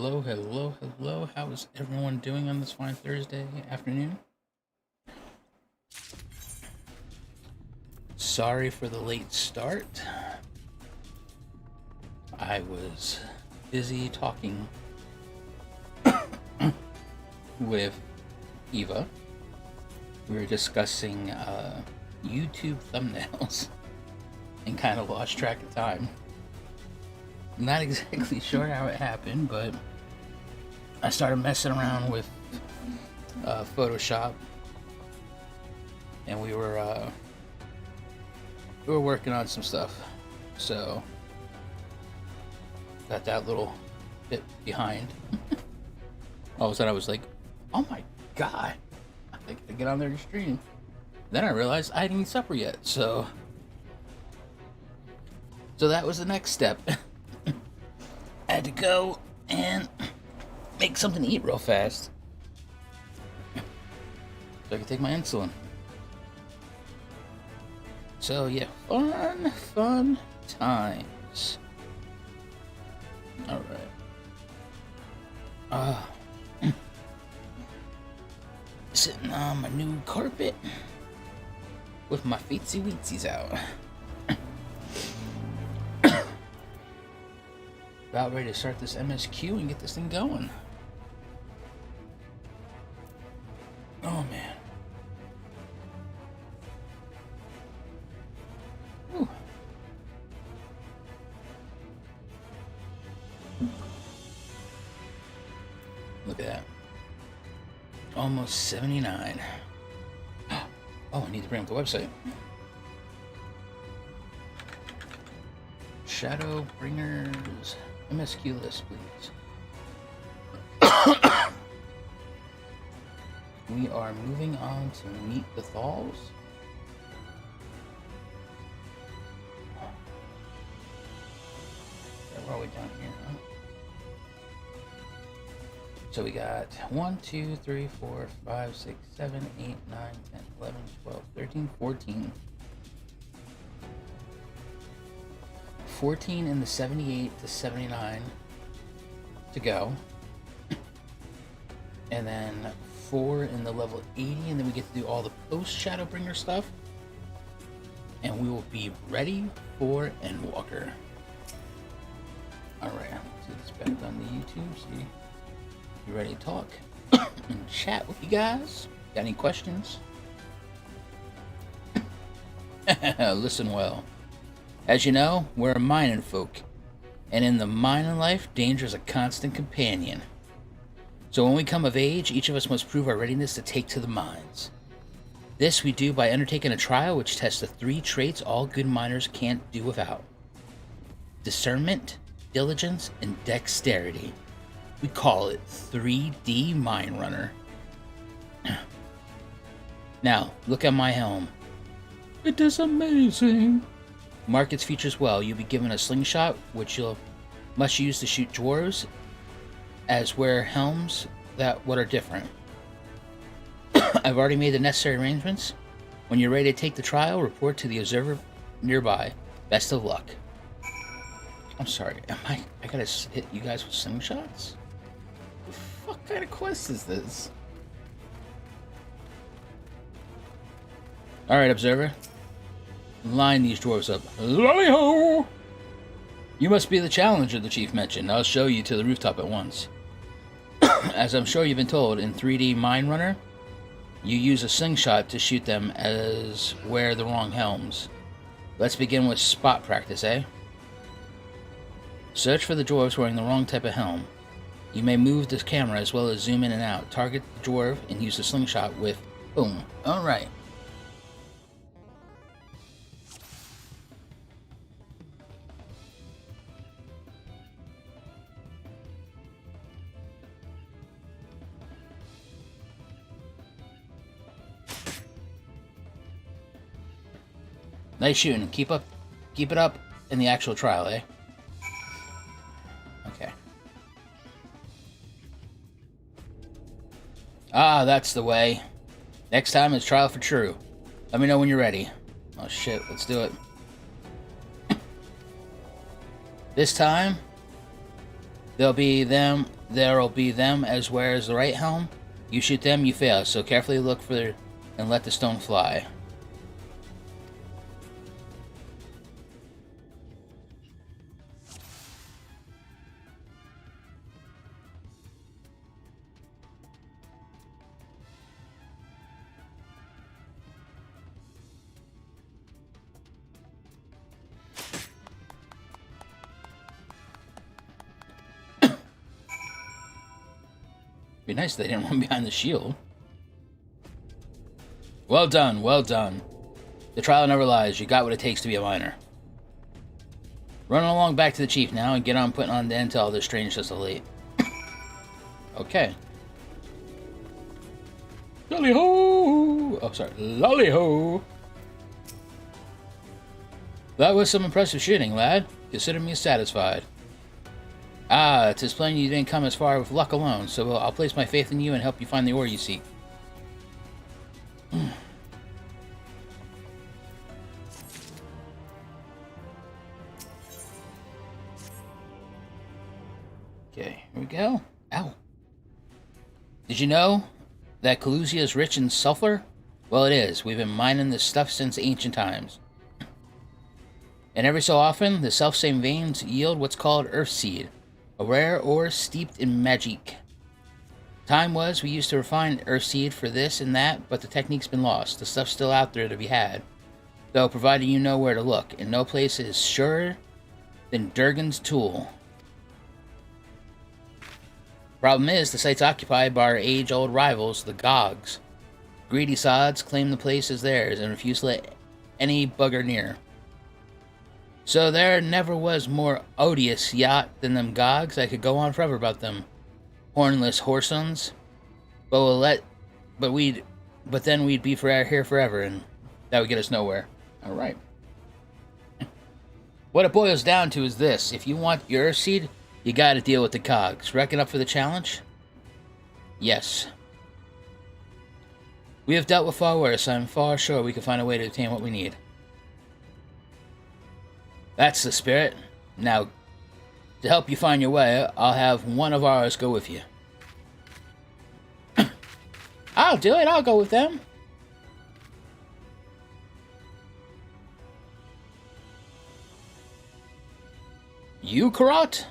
Hello, hello, hello. How is everyone doing on this fine Thursday afternoon? Sorry for the late start. I was busy talking with Eva. We were discussing YouTube thumbnails and kind of lost track of time. Not exactly sure how it happened, but I started messing around with Photoshop, and we were working on some stuff, so got that little bit behind. All of a sudden I was like, oh my god, I think I get on there to stream. Then I realized I didn't eat supper yet, so that was the next step. I had to go and make something to eat real fast so I could take my insulin. So yeah, fun times. Alright. Sitting on my new carpet with my feetsy weetsies out. About ready to start this MSQ and get this thing going. Oh man. Whew. Look at that. Almost 79. Oh, I need to bring up the website. Shadowbringers. MSQ list, please. We are moving on to Meet the Thalls. Where are we down here? Huh? So we got 1, 2, 3, 4, 5, 6, 7, 8, 9, 10, 11, 12, 13, 14. 14 in the 78 to 79 to go, and then 4 in the level 80, and then we get to do all the post Shadowbringer stuff, and we will be ready for Endwalker. Alright, let's get this back on the YouTube, see. You ready to talk and chat with you guys? Got any questions? Listen well. As you know, we're a mining folk, and in the mining life, danger is a constant companion. So when we come of age, each of us must prove our readiness to take to the mines. This we do by undertaking a trial which tests the 3 traits all good miners can't do without: discernment, diligence, and dexterity. We call it 3D Mine Runner. Now, look at my helm. It is amazing. Mark its features well. You'll be given a slingshot, which you'll must use to shoot dwarves, as wear helms what are different. I've already made the necessary arrangements. When you're ready to take the trial, report to the observer nearby. Best of luck. I'm sorry, I gotta hit you guys with slingshots? What kind of quest is this? Alright, observer. Line these dwarves up. Lolly-ho! You must be the challenger, the chief mentioned. I'll show you to the rooftop at once. As I'm sure you've been told, in 3D Mine Runner, you use a slingshot to shoot them as wear the wrong helms. Let's begin with spot practice, eh? Search for the dwarves wearing the wrong type of helm. You may move this camera as well as zoom in and out. Target the dwarf and use the slingshot with boom. Alright. Nice shooting. Keep it up in the actual trial, eh? Okay. Ah, that's the way. Next time it's trial for true. Let me know when you're ready. Oh shit, let's do it. This time, there'll be them there'll be them as wears the right helm. You shoot them, you fail, so carefully look for and let the stone fly. Be nice if they didn't run behind the shield. Well done, well done. The trial never lies. You got what it takes to be a miner. Run along back to the chief now and get on putting on the end to all this strangeness of late. Okay. Lolly-ho! Oh, sorry. Lolly-ho! That was some impressive shooting, lad. Consider me satisfied. Ah, 'tis plain you didn't come as far with luck alone, so I'll place my faith in you and help you find the ore you seek. Okay, here we go. Ow. Did you know that Eorzea is rich in sulfur? Well, it is. We've been mining this stuff since ancient times. And every so often, the self-same veins yield what's called earthseed, a rare ore steeped in magic. Time was we used to refine earthseed for this and that, but the technique's been lost. The stuff's still out there to be had, though provided you know where to look, and no place is surer than Durgan's Tool. Problem is, the site's occupied by our age-old rivals, the Gogs. Greedy sods claim the place as theirs and refuse to let any bugger near. So there never was more odious yacht than them Gogs. I could go on forever about them hornless whoresons, but then we'd be here forever, and that would get us nowhere. All right. What it boils down to is this: if you want your seed, you got to deal with the Cogs. Reckon up for the challenge? Yes. We have dealt with far worse. I'm far sure we can find a way to obtain what we need. That's the spirit. Now, to help you find your way, I'll have one of ours go with you. I'll do it. I'll go with them. You, Karat?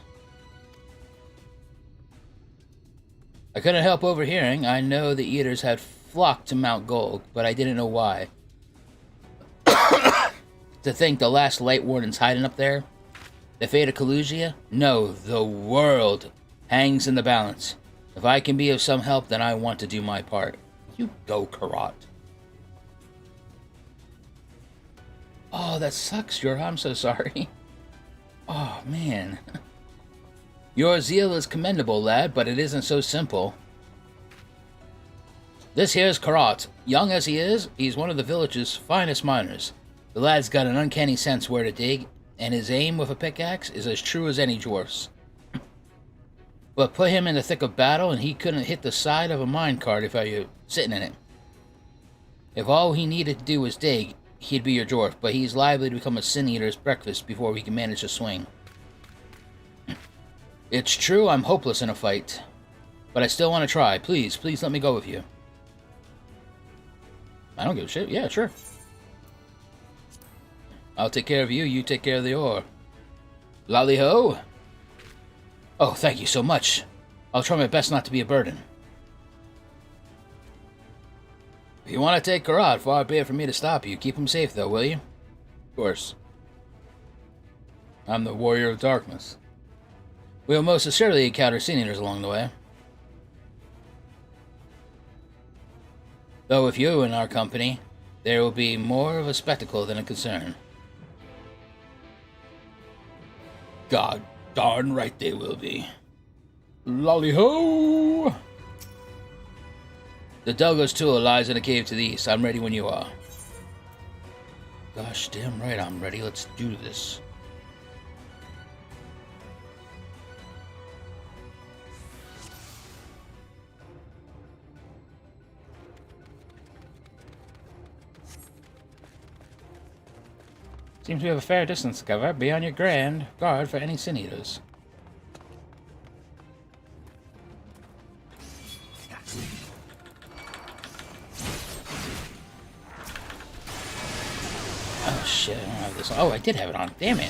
I couldn't help overhearing. I know the Eaters had flocked to Mount Gold, but I didn't know why. To think the last Light Warden's hiding up there? The fate of Eorzea? No, the world hangs in the balance. If I can be of some help, then I want to do my part. You go, Karat. Oh, that sucks, Jorah. I'm so sorry. Oh, man. Your zeal is commendable, lad, but it isn't so simple. This here's Karat. Young as he is, he's one of the village's finest miners. The lad's got an uncanny sense where to dig, and his aim with a pickaxe is as true as any dwarf's. But put him in the thick of battle, and he couldn't hit the side of a minecart if I were sitting in it. If all he needed to do was dig, he'd be your dwarf, but he's liable to become a sin eater's breakfast before we can manage to swing. It's true I'm hopeless in a fight, but I still want to try. Please let me go with you. I don't give a shit. Yeah, sure. I'll take care of you, you take care of the ore. Lolly-ho! Oh, thank you so much. I'll try my best not to be a burden. If you want to take Karat, far be it for me to stop you. Keep him safe, though, will you? Of course. I'm the Warrior of Darkness. We'll most assuredly encounter sin eaters along the way. Though with you in our company, there will be more of a spectacle than a concern. God darn right they will be. Lolly-ho! The Duggar's tool lies in a cave to the east. I'm ready when you are. Gosh damn right I'm ready. Let's do this. Seems we have a fair distance to cover. Be on your guard for any sin eaters. shit, I don't have this. Oh, I did have it on. Damn it.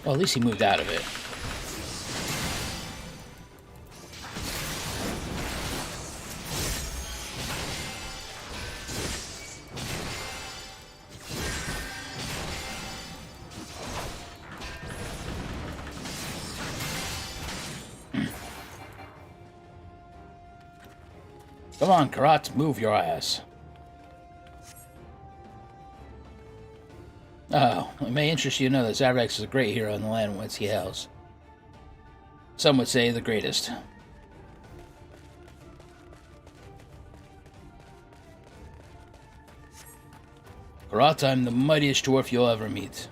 Well, at least he moved out of it. Come on, Karat, move your ass. Oh, it may interest you to know that Zarex is a great hero in the land whence he hails. Some would say the greatest. Karat, I'm the mightiest dwarf you'll ever meet.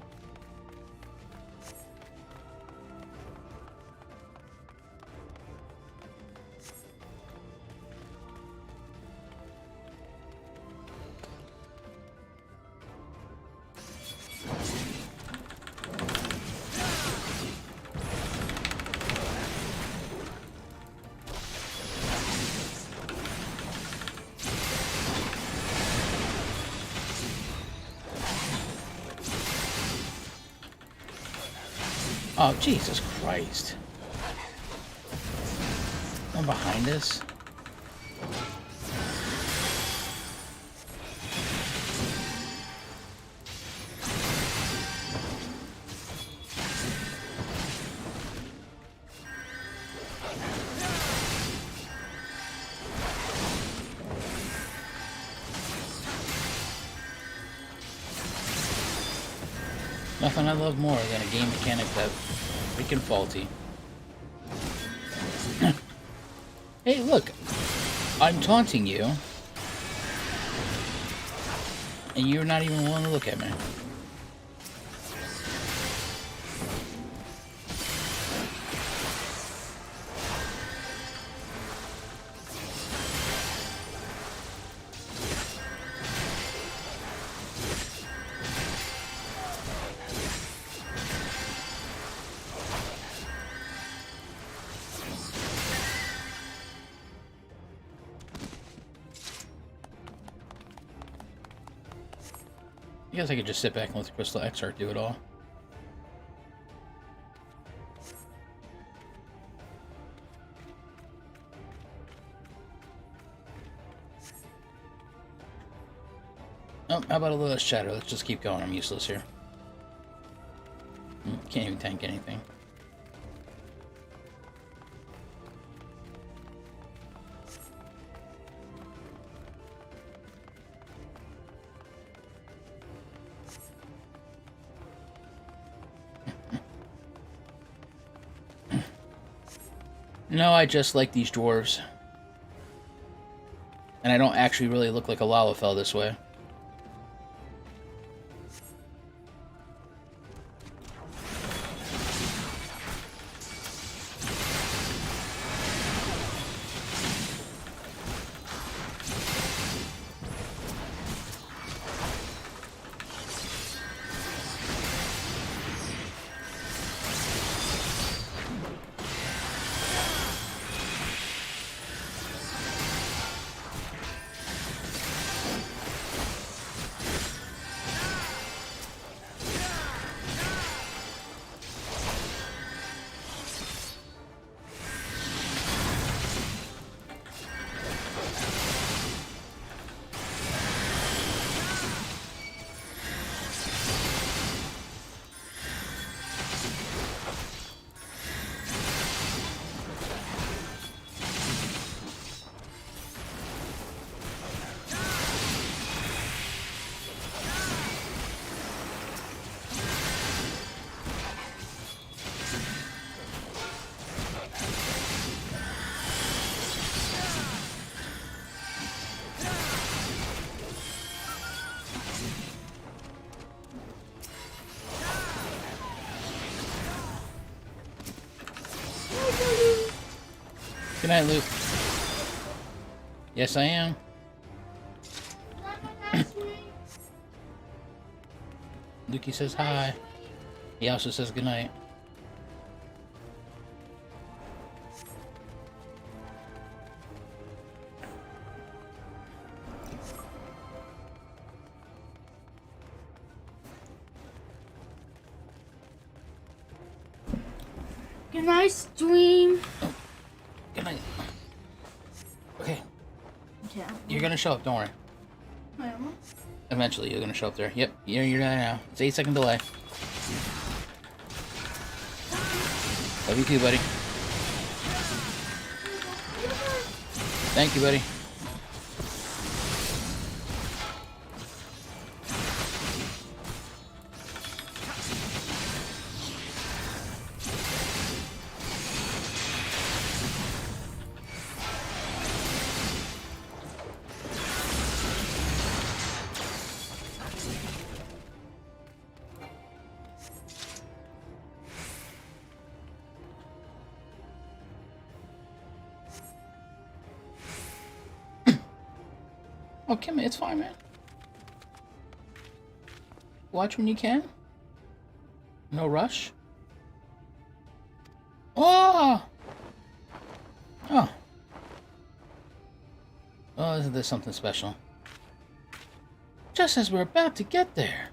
Oh, Jesus Christ. One behind us? Nothing I love more than a game mechanic that's freaking faulty. Hey, look! I'm taunting you. And you're not even willing to look at me. I guess I could just sit back and let the Crystal Exarch do it all. Oh, how about a little shadow? Let's just keep going. I'm useless here. Can't even tank anything. No, I just like these dwarves. And I don't actually really look like a Lalafell this way. Good night, Luke. Yes, I am. Lukey says hi. He also says good night. Good night, stream. Oh, good night. Okay. Yeah. You're gonna show up, don't worry. I am. Eventually, you're gonna show up there. Yep, you're there now. It's 8-second delay. Love you too, buddy. Thank you, buddy. Oh, Kimmy, it's fine, man. Watch when you can. No rush. Oh! Oh. Oh, isn't this something special? Just as we're about to get there.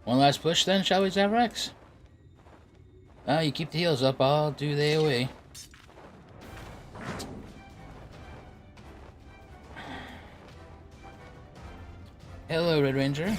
One last push then, shall we, Zavrax? You keep the heals up, I'll do the AoE. Hello, Red Ranger.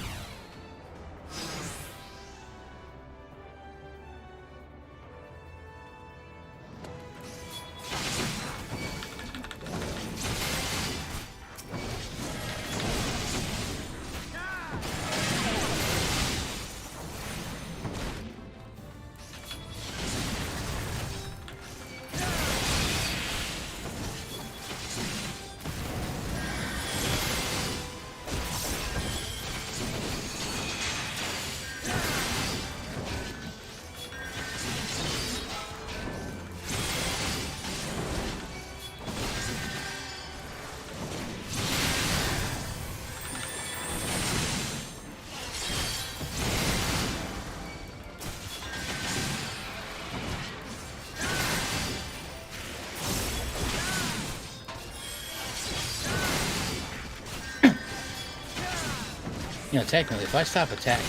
You know, technically, if I stop attacking,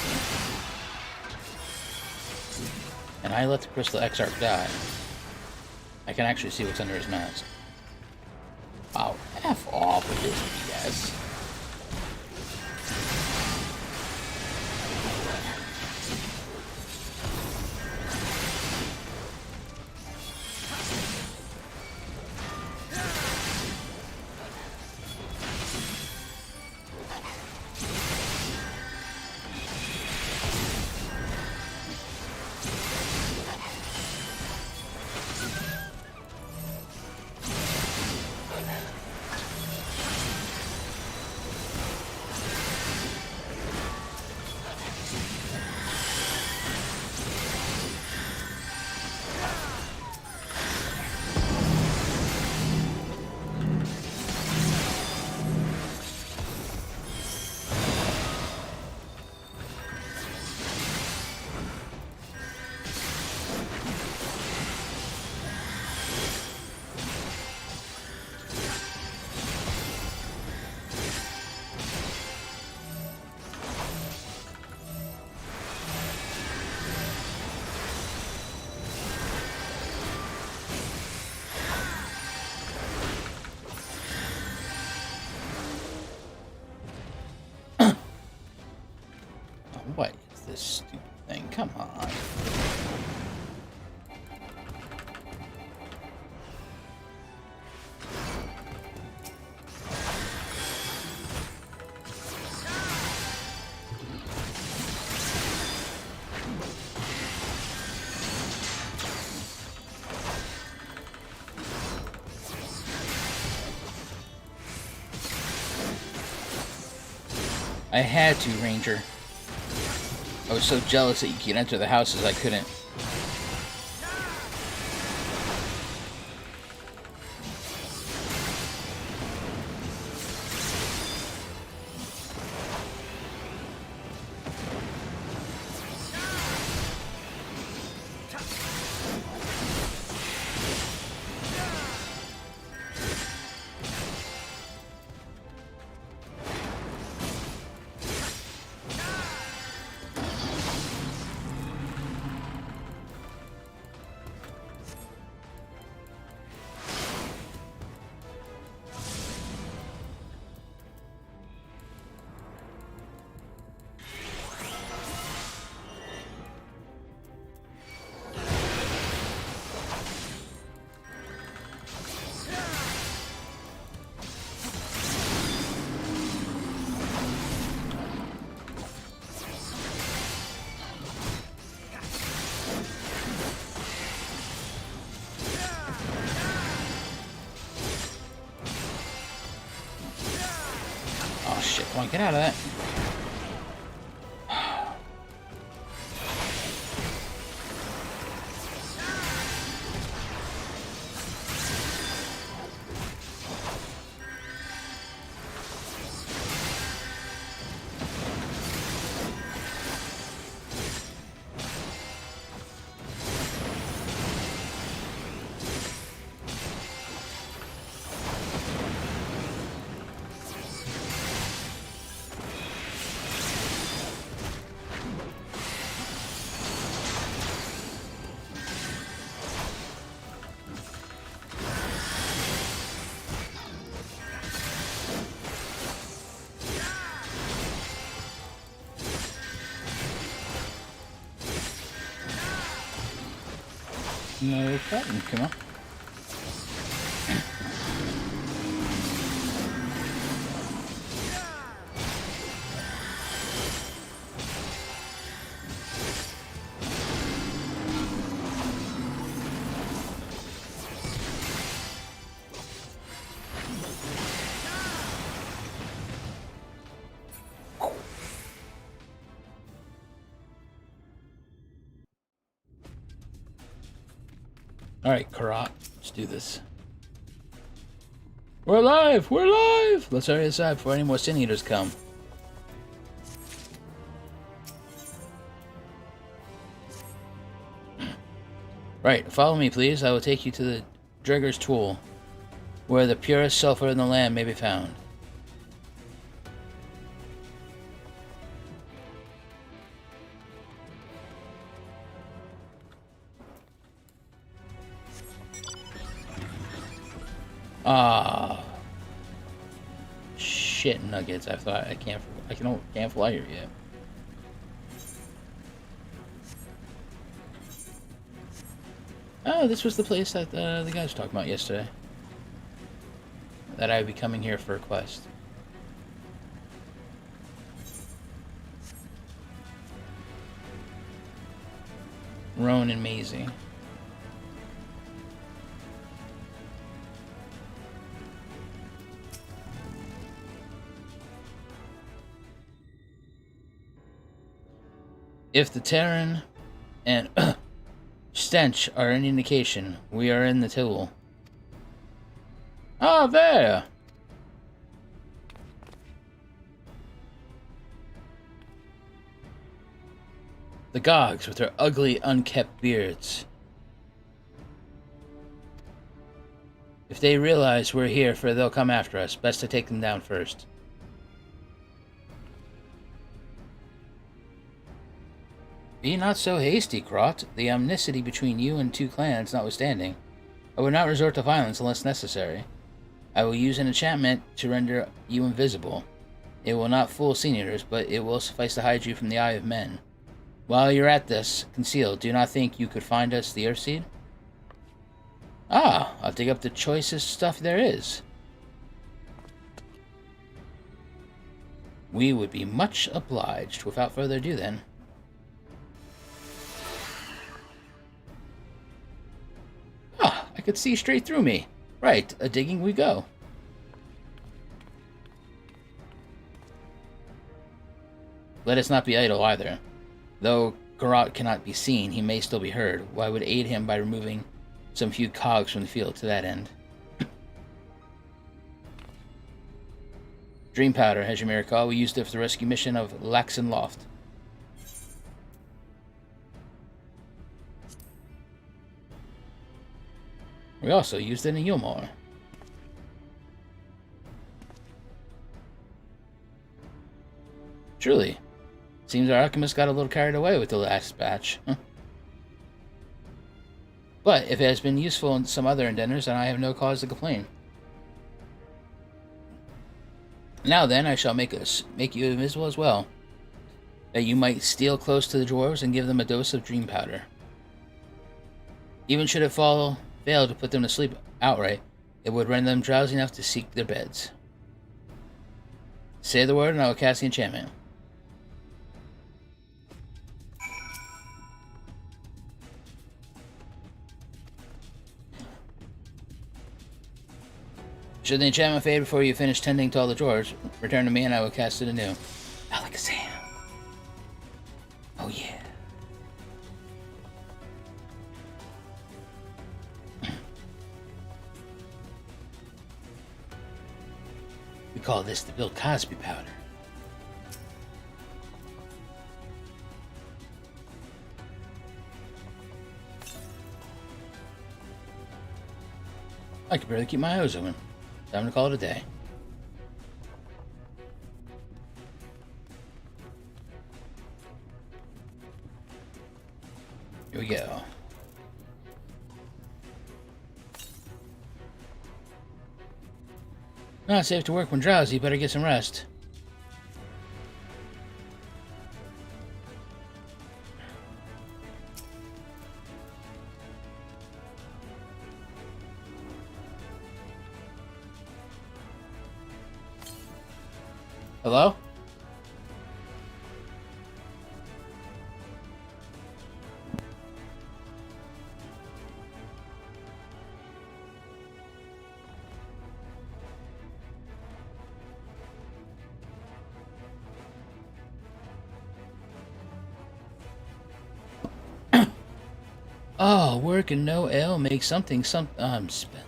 and I let the Crystal Exarch die, I can actually see what's under his mask. Wow, F off with this BS. What is this stupid thing? Come on. I had to, Ranger. I was so jealous that you could enter the houses I couldn't. Oh shit, come on, get out of that. No problem, come on. Alright, Karat, let's do this. We're alive! We're alive! Let's hurry aside before any more Sin Eaters come. Right, follow me please. I will take you to the Drigger's Tool, where the purest sulfur in the land may be found. Ah, shit nuggets! I thought I can't fly here yet. Oh, this was the place that the guy was talking about yesterday. That I would be coming here for a quest. Roan and Maisie. If the Terran and stench are any indication, we are in the Tool. Ah, there! The Gogs with their ugly, unkept beards. If they realize we're here, they'll come after us. Best to take them down first. Be not so hasty, Krot. The amnesty between you and two clans notwithstanding, I would not resort to violence unless necessary. I will use an enchantment to render you invisible. It will not fool seniors, but it will suffice to hide you from the eye of men. While you're at this, concealed, do not think you could find us the Earthseed? Ah, I'll dig up the choicest stuff there is. We would be much obliged. Without further ado, then. Ah, I could see straight through me. Right, a digging we go. Let us not be idle either. Though Garot cannot be seen, he may still be heard. Well, I would aid him by removing some few cogs from the field to that end. Dream powder, as you may recall, we used it for the rescue mission of Laxon Loft. We also used it in Yulmore. Truly. Seems our alchemist got a little carried away with the last batch. But if it has been useful in some other endeavors, then I have no cause to complain. Now then, I shall make you invisible as well, that you might steal close to the dwarves and give them a dose of dream powder. Even should it fail to put them to sleep outright, it would render them drowsy enough to seek their beds. Say the word and I will cast the enchantment. Should the enchantment fade before you finish tending to all the drawers, return to me and I will cast it anew. Alakazam. Oh yeah. We call this the Bill Cosby powder. I can barely keep my eyes open. Time to call it a day. Here we go. Not safe to work when drowsy, better get some rest. Hello? Oh, work and no ale makes something I'm spent.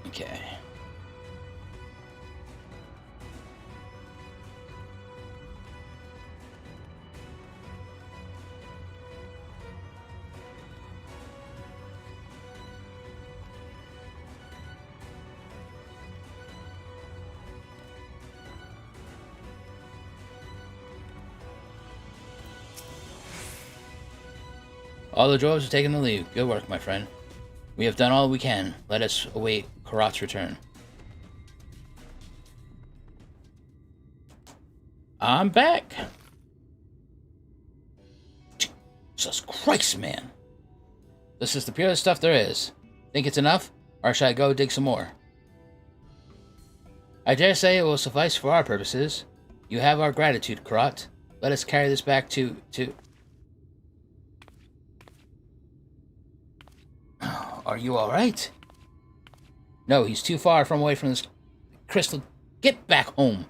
Okay. All the dwarves are taking the lead. Good work, my friend. We have done all we can. Let us await Karat's return. I'm back. Jesus Christ, man. This is the purest stuff there is. Think it's enough? Or shall I go dig some more? I dare say it will suffice for our purposes. You have our gratitude, Karat. Let us carry this back to... Are you alright? No, he's too far from away from this crystal. Get back home.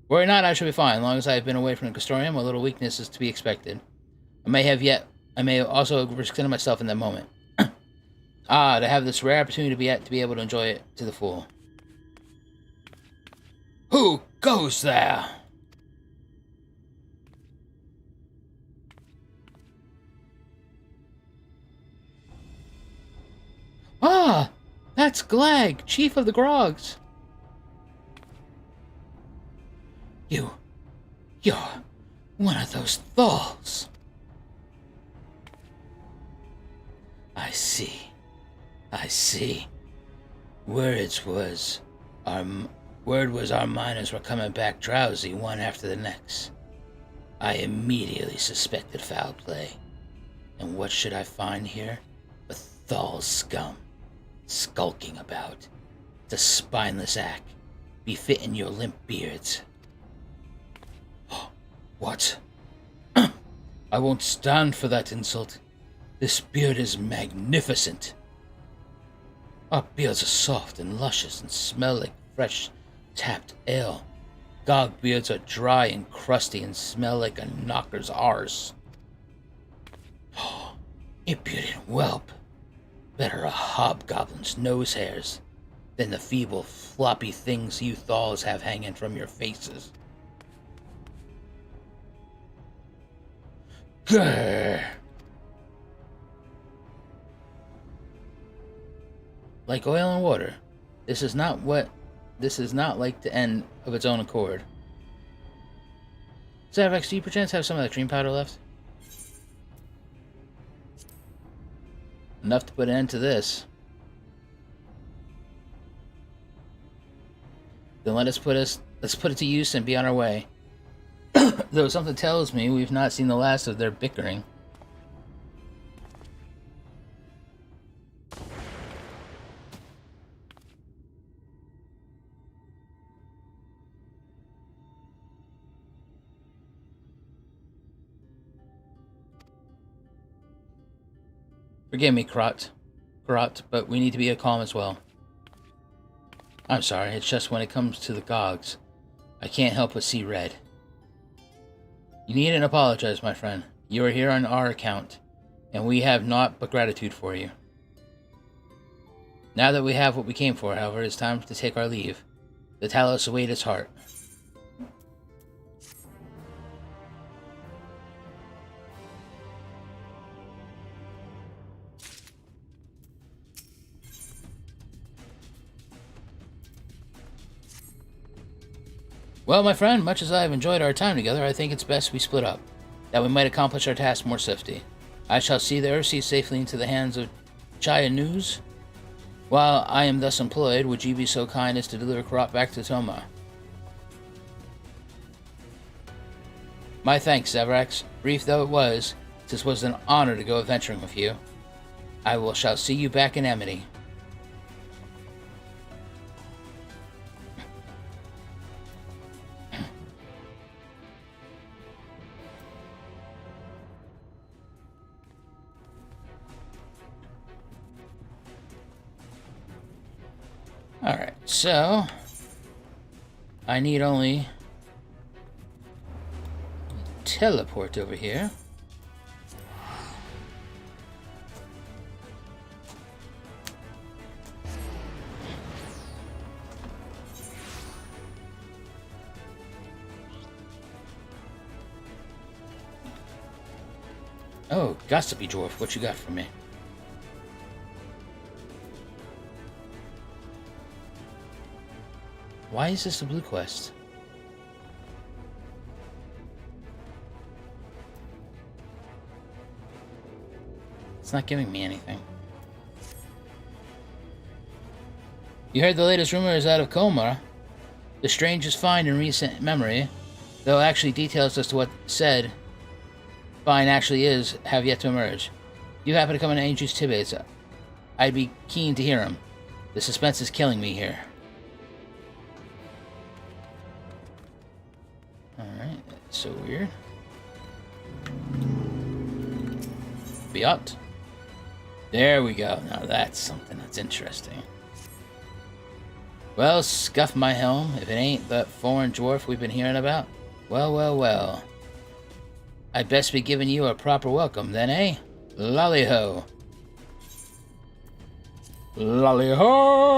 Worry not, I shall be fine. As long as I have been away from the Castorium, a little weakness is to be expected. I may also have extended myself in that moment. To have this rare opportunity to be able to enjoy it to the full. Who goes there? Ah, that's Glag, chief of the Grogs. You're one of those Thals. I see. Word was our miners were coming back drowsy one after the next. I immediately suspected foul play. And what should I find here? A Thal scum, skulking about. It's a spineless act, befitting your limp beards. What? I won't stand for that insult. This beard is magnificent. Our beards are soft and luscious and smell like fresh tapped ale. Gog beards are dry and crusty and smell like a knocker's arse. Impudent whelp. Better a hobgoblin's nose hairs than the feeble, floppy things you Thals have hanging from your faces. Grrr. Like oil and water, this is not like the end of its own accord. Zavax, do you perchance have some of that cream powder left? Enough to put an end to this. Then let's put it to use and be on our way. Though something tells me we've not seen the last of their bickering. Forgive me, Krot, but we need to be calm as well. I'm sorry, it's just when it comes to the Gogs, I can't help but see red. You needn't apologize, my friend. You are here on our account, and we have naught but gratitude for you. Now that we have what we came for, however, it's time to take our leave. The Talos await its heart. Well, my friend, much as I have enjoyed our time together, I think it's best we split up, that we might accomplish our task more swiftly. I shall see the Eorzea safely into the hands of Chaya News. While I am thus employed, would you be so kind as to deliver Karat back to Toma? My thanks, Zavrax. Brief though it was, this was an honor to go adventuring with you. Shall see you back in Amity. Alright, so I need only teleport over here. Oh, gossipy dwarf, what you got for me? Why is this a blue quest? It's not giving me anything. You heard the latest rumors out of Coma. The strangest find in recent memory, though actually details as to what said find actually is, have yet to emerge. You happen to come in Angel's Tibbets. I'd be keen to hear him. The suspense is killing me here. Alright, that's so weird. Fiat. There we go. Now that's something that's interesting. Well, scuff my helm, if it ain't that foreign dwarf we've been hearing about. Well, well, well. I'd best be giving you a proper welcome then, eh? Lolly-ho! Lolly-ho!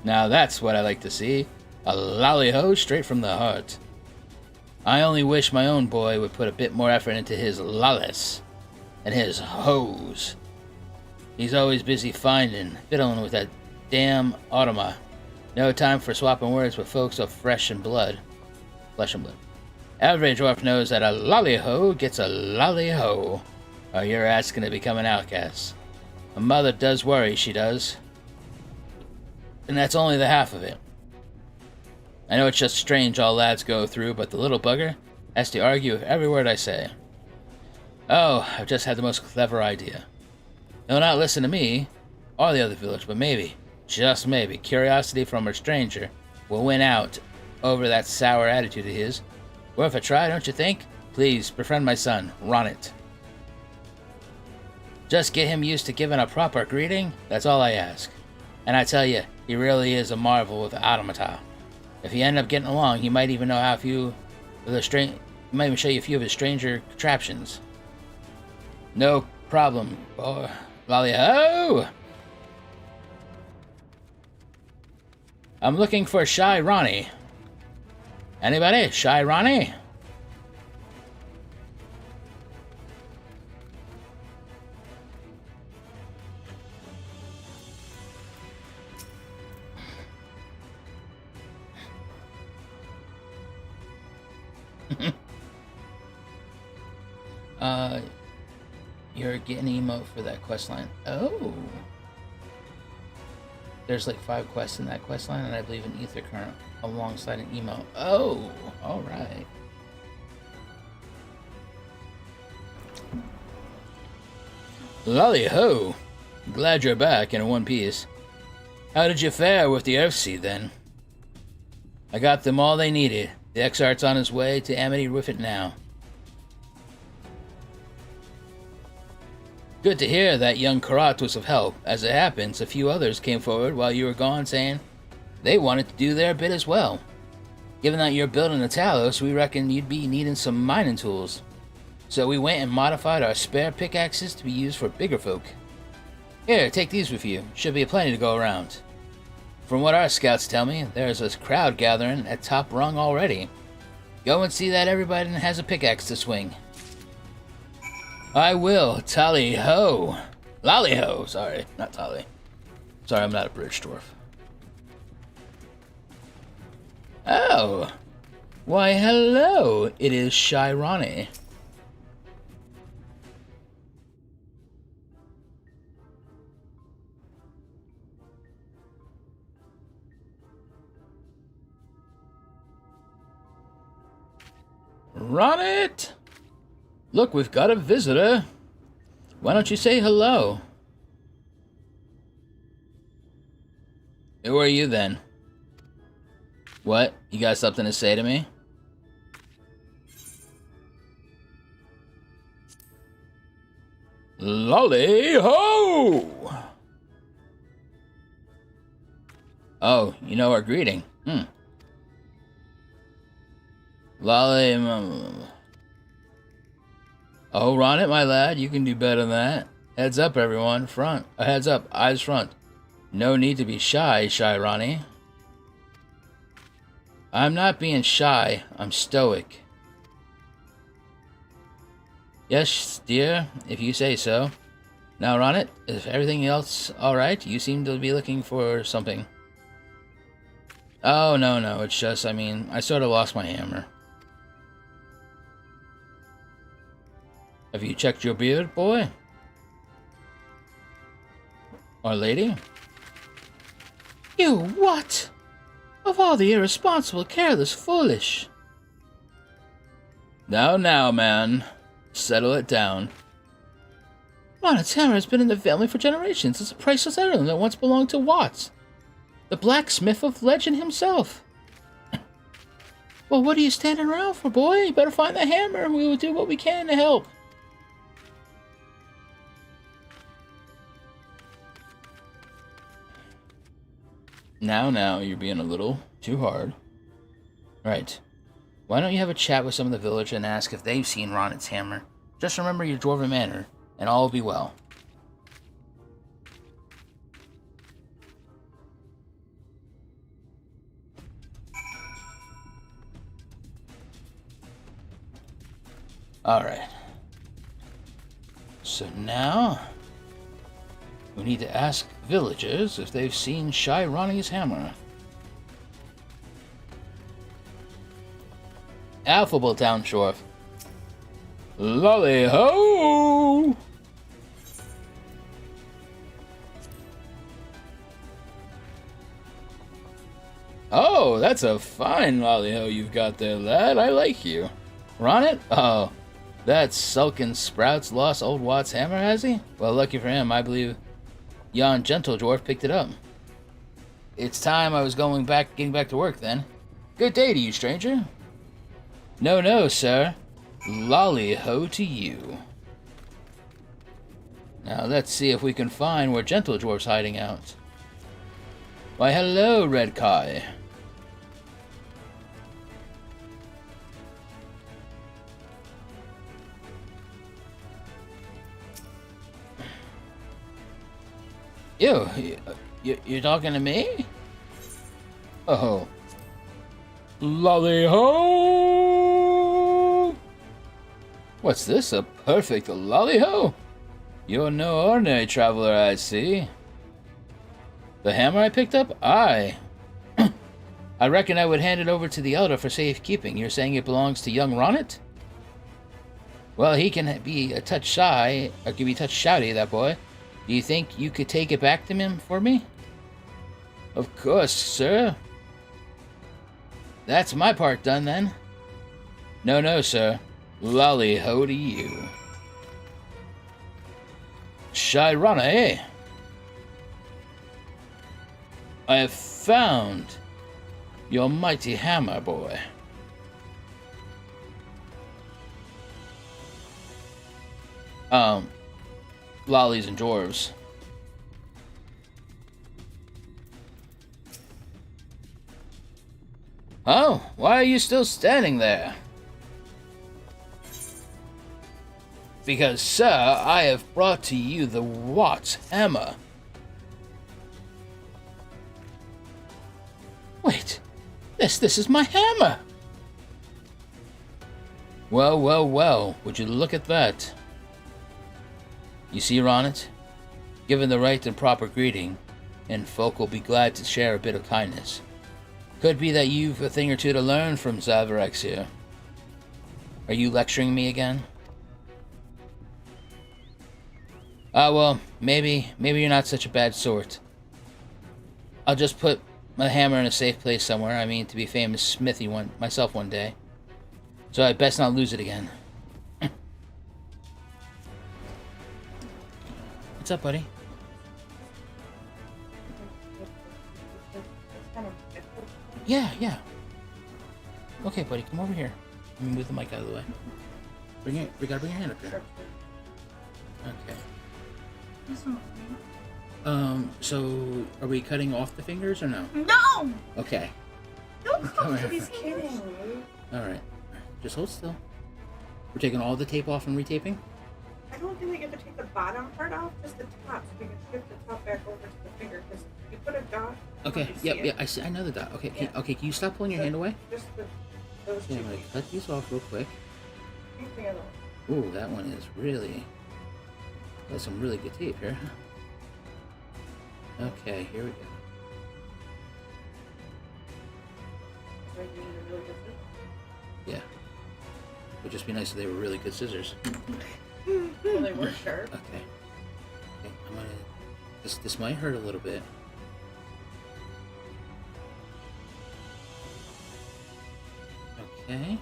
Now that's what I like to see. A lolly-ho straight from the heart. I only wish my own boy would put a bit more effort into his lollis and his hoes. He's always busy fiddling with that damn automa. No time for swapping words with folks of flesh and blood. Every dwarf knows that a lolly-ho gets a lolly-ho, or your ass gonna become an outcast. A mother does worry, she does. And that's only the half of it. I know it's just strange all lads go through, but the little bugger has to argue with every word I say. Oh, I've just had the most clever idea. He'll not listen to me, or the other village, but maybe, just maybe, curiosity from a stranger will win out over that sour attitude of his. Worth a try, don't you think? Please, befriend my son, Ronit. Just get him used to giving a proper greeting, that's all I ask. And I tell you, he really is a marvel with automata. If you end up getting along, he might even know how he might even show you a few of his stranger contraptions. No problem, boy. Lolly-ho! I'm looking for Shy Ronnie. Anybody? Shy Ronnie? You're getting emote for that quest line. Oh. There's like 5 quests in that quest line, and I believe an ether current alongside an emote. Oh, alright. Lolly-ho! Glad you're back in one piece. How did you fare with the Earthsea then? I got them all they needed. The Exarch's on his way to Amity with it now. Good to hear that young Karat was of help. As it happens, a few others came forward while you were gone saying they wanted to do their bit as well. Given that you're building a Talos, we reckon you'd be needing some mining tools. So we went and modified our spare pickaxes to be used for bigger folk. Here, take these with you. Should be plenty to go around. From what our scouts tell me, there's a crowd gathering at top rung already. Go and see that everybody has a pickaxe to swing. I will. Tally-ho. Lolly-ho. Sorry, not Tally. Sorry, I'm not a British dwarf. Oh. Why, hello. It is Shirani. Run it! Look, we've got a visitor. Why don't you say hello? Who are you then? What? You got something to say to me? Lolly-ho! Oh, you know our greeting. Lolly... Oh, run it, my lad. You can do better than that. Heads up, everyone. Front. Heads up. Eyes front. No need to be shy, Shy Ronnie. I'm not being shy. I'm stoic. Yes, dear, if you say so. Now, Ronit, is everything else alright? You seem to be looking for something. Oh, no. It's just, I sort of lost my hammer. Have you checked your beard, boy? Or lady? You what? Of all the irresponsible, careless, foolish. Now, man. Settle it down. Ronit's hammer has been in the family for generations. It's a priceless heirloom that once belonged to Watts, the blacksmith of legend himself. Well, what are you standing around for, boy? You better find the hammer and we will do what we can to help. Now, you're being a little too hard. Right. Why don't you have a chat with some of the village and ask if they've seen Ronit's hammer? Just remember your dwarven manner, and all will be well. Alright. So now... we need to ask villagers if they've seen Shy Ronnie's hammer. Affable Town Shorf. Lolly-ho! Oh, that's a fine lolly-ho you've got there, lad. I like you. Ronit? Oh, that sulkin sprout's lost old Watt's hammer, has he? Well, lucky for him, I believe yon gentle dwarf picked it up. It's time I was getting back to work then. Good day to you, stranger. No, sir. Lolly-ho to you. Now let's see if we can find where gentle dwarf's hiding out. Why, hello, Red Kai. You're talking to me? Oh. Lolly-ho! What's this, a perfect lolly-ho? You're no ordinary traveler, I see. The hammer I picked up? Aye. I reckon I would hand it over to the elder for safekeeping. You're saying it belongs to young Ronit? Well, he can be a touch shy, or can be a touch shouty, that boy. Do you think you could take it back to him for me? Of course, sir. That's my part done, then. No, sir. Lolly-ho to you. Shirana, eh? I have found your mighty hammer, boy. lollies and dwarves. Oh, why are you still standing there? Because, sir, I have brought to you the Watt Hammer. Wait, this is my hammer! Well, well, well, would you look at that? You see her on it? Given the right and proper greeting, and folk will be glad to share a bit of kindness. Could be that you've a thing or two to learn from Zavarex here. Are you lecturing me again? Ah, well, maybe you're not such a bad sort. I'll just put my hammer in a safe place somewhere. I mean, to be famous smithy myself one day. So I best not lose it again. What's up, buddy? Yeah. Okay, buddy, come over here. Let me move the mic out of the way. We gotta bring your hand up here. Okay. So are we cutting off the fingers or no? No! Okay. Don't He's kidding. Alright. Just hold still. We're taking all the tape off and retaping? I don't think we get to take the bottom part off, just the top, so we can shift the top back over to the finger. Because you put a dot. Okay, yep, I see. I know the dot. Okay, Yeah. okay, can you stop pulling your hand away? Just those Okay, two. I'm gonna cut these off real quick. Take the other one. Ooh, that one is really... Got some really good tape here. Okay, here we go. Like, you need a really good fit. Yeah. Would just be nice if they were really good scissors. Well, they were sharp. Okay. Okay, I'm gonna... This might hurt a little bit. Okay.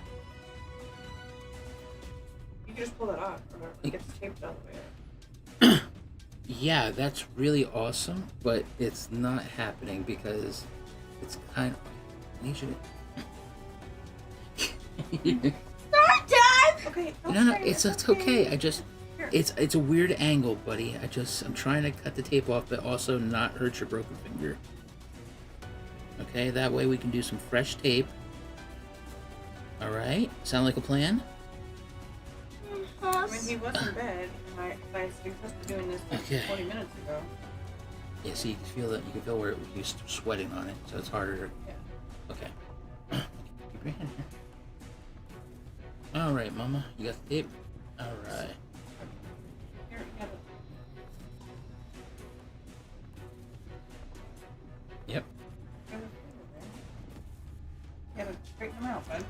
You can just pull that off, or it gets taped all the way up. Yeah, that's really awesome, but it's not happening because it's kind of... I need you to... Start time! Okay. No, it's okay. I just... Here. It's a weird angle, buddy. I'm trying to cut the tape off, but also not hurt your broken finger. Okay, that way we can do some fresh tape. Alright, sound like a plan? I mean, he was in bed, and I suggested doing this like Okay. 40 minutes ago. Yeah, so you can feel that. You can feel where you're sweating on it, so it's harder. Yeah. Okay. Keep your hand here. All right, Mama, you got the tape. All right. Here, you have it. Yep. You gotta straighten them out, bud.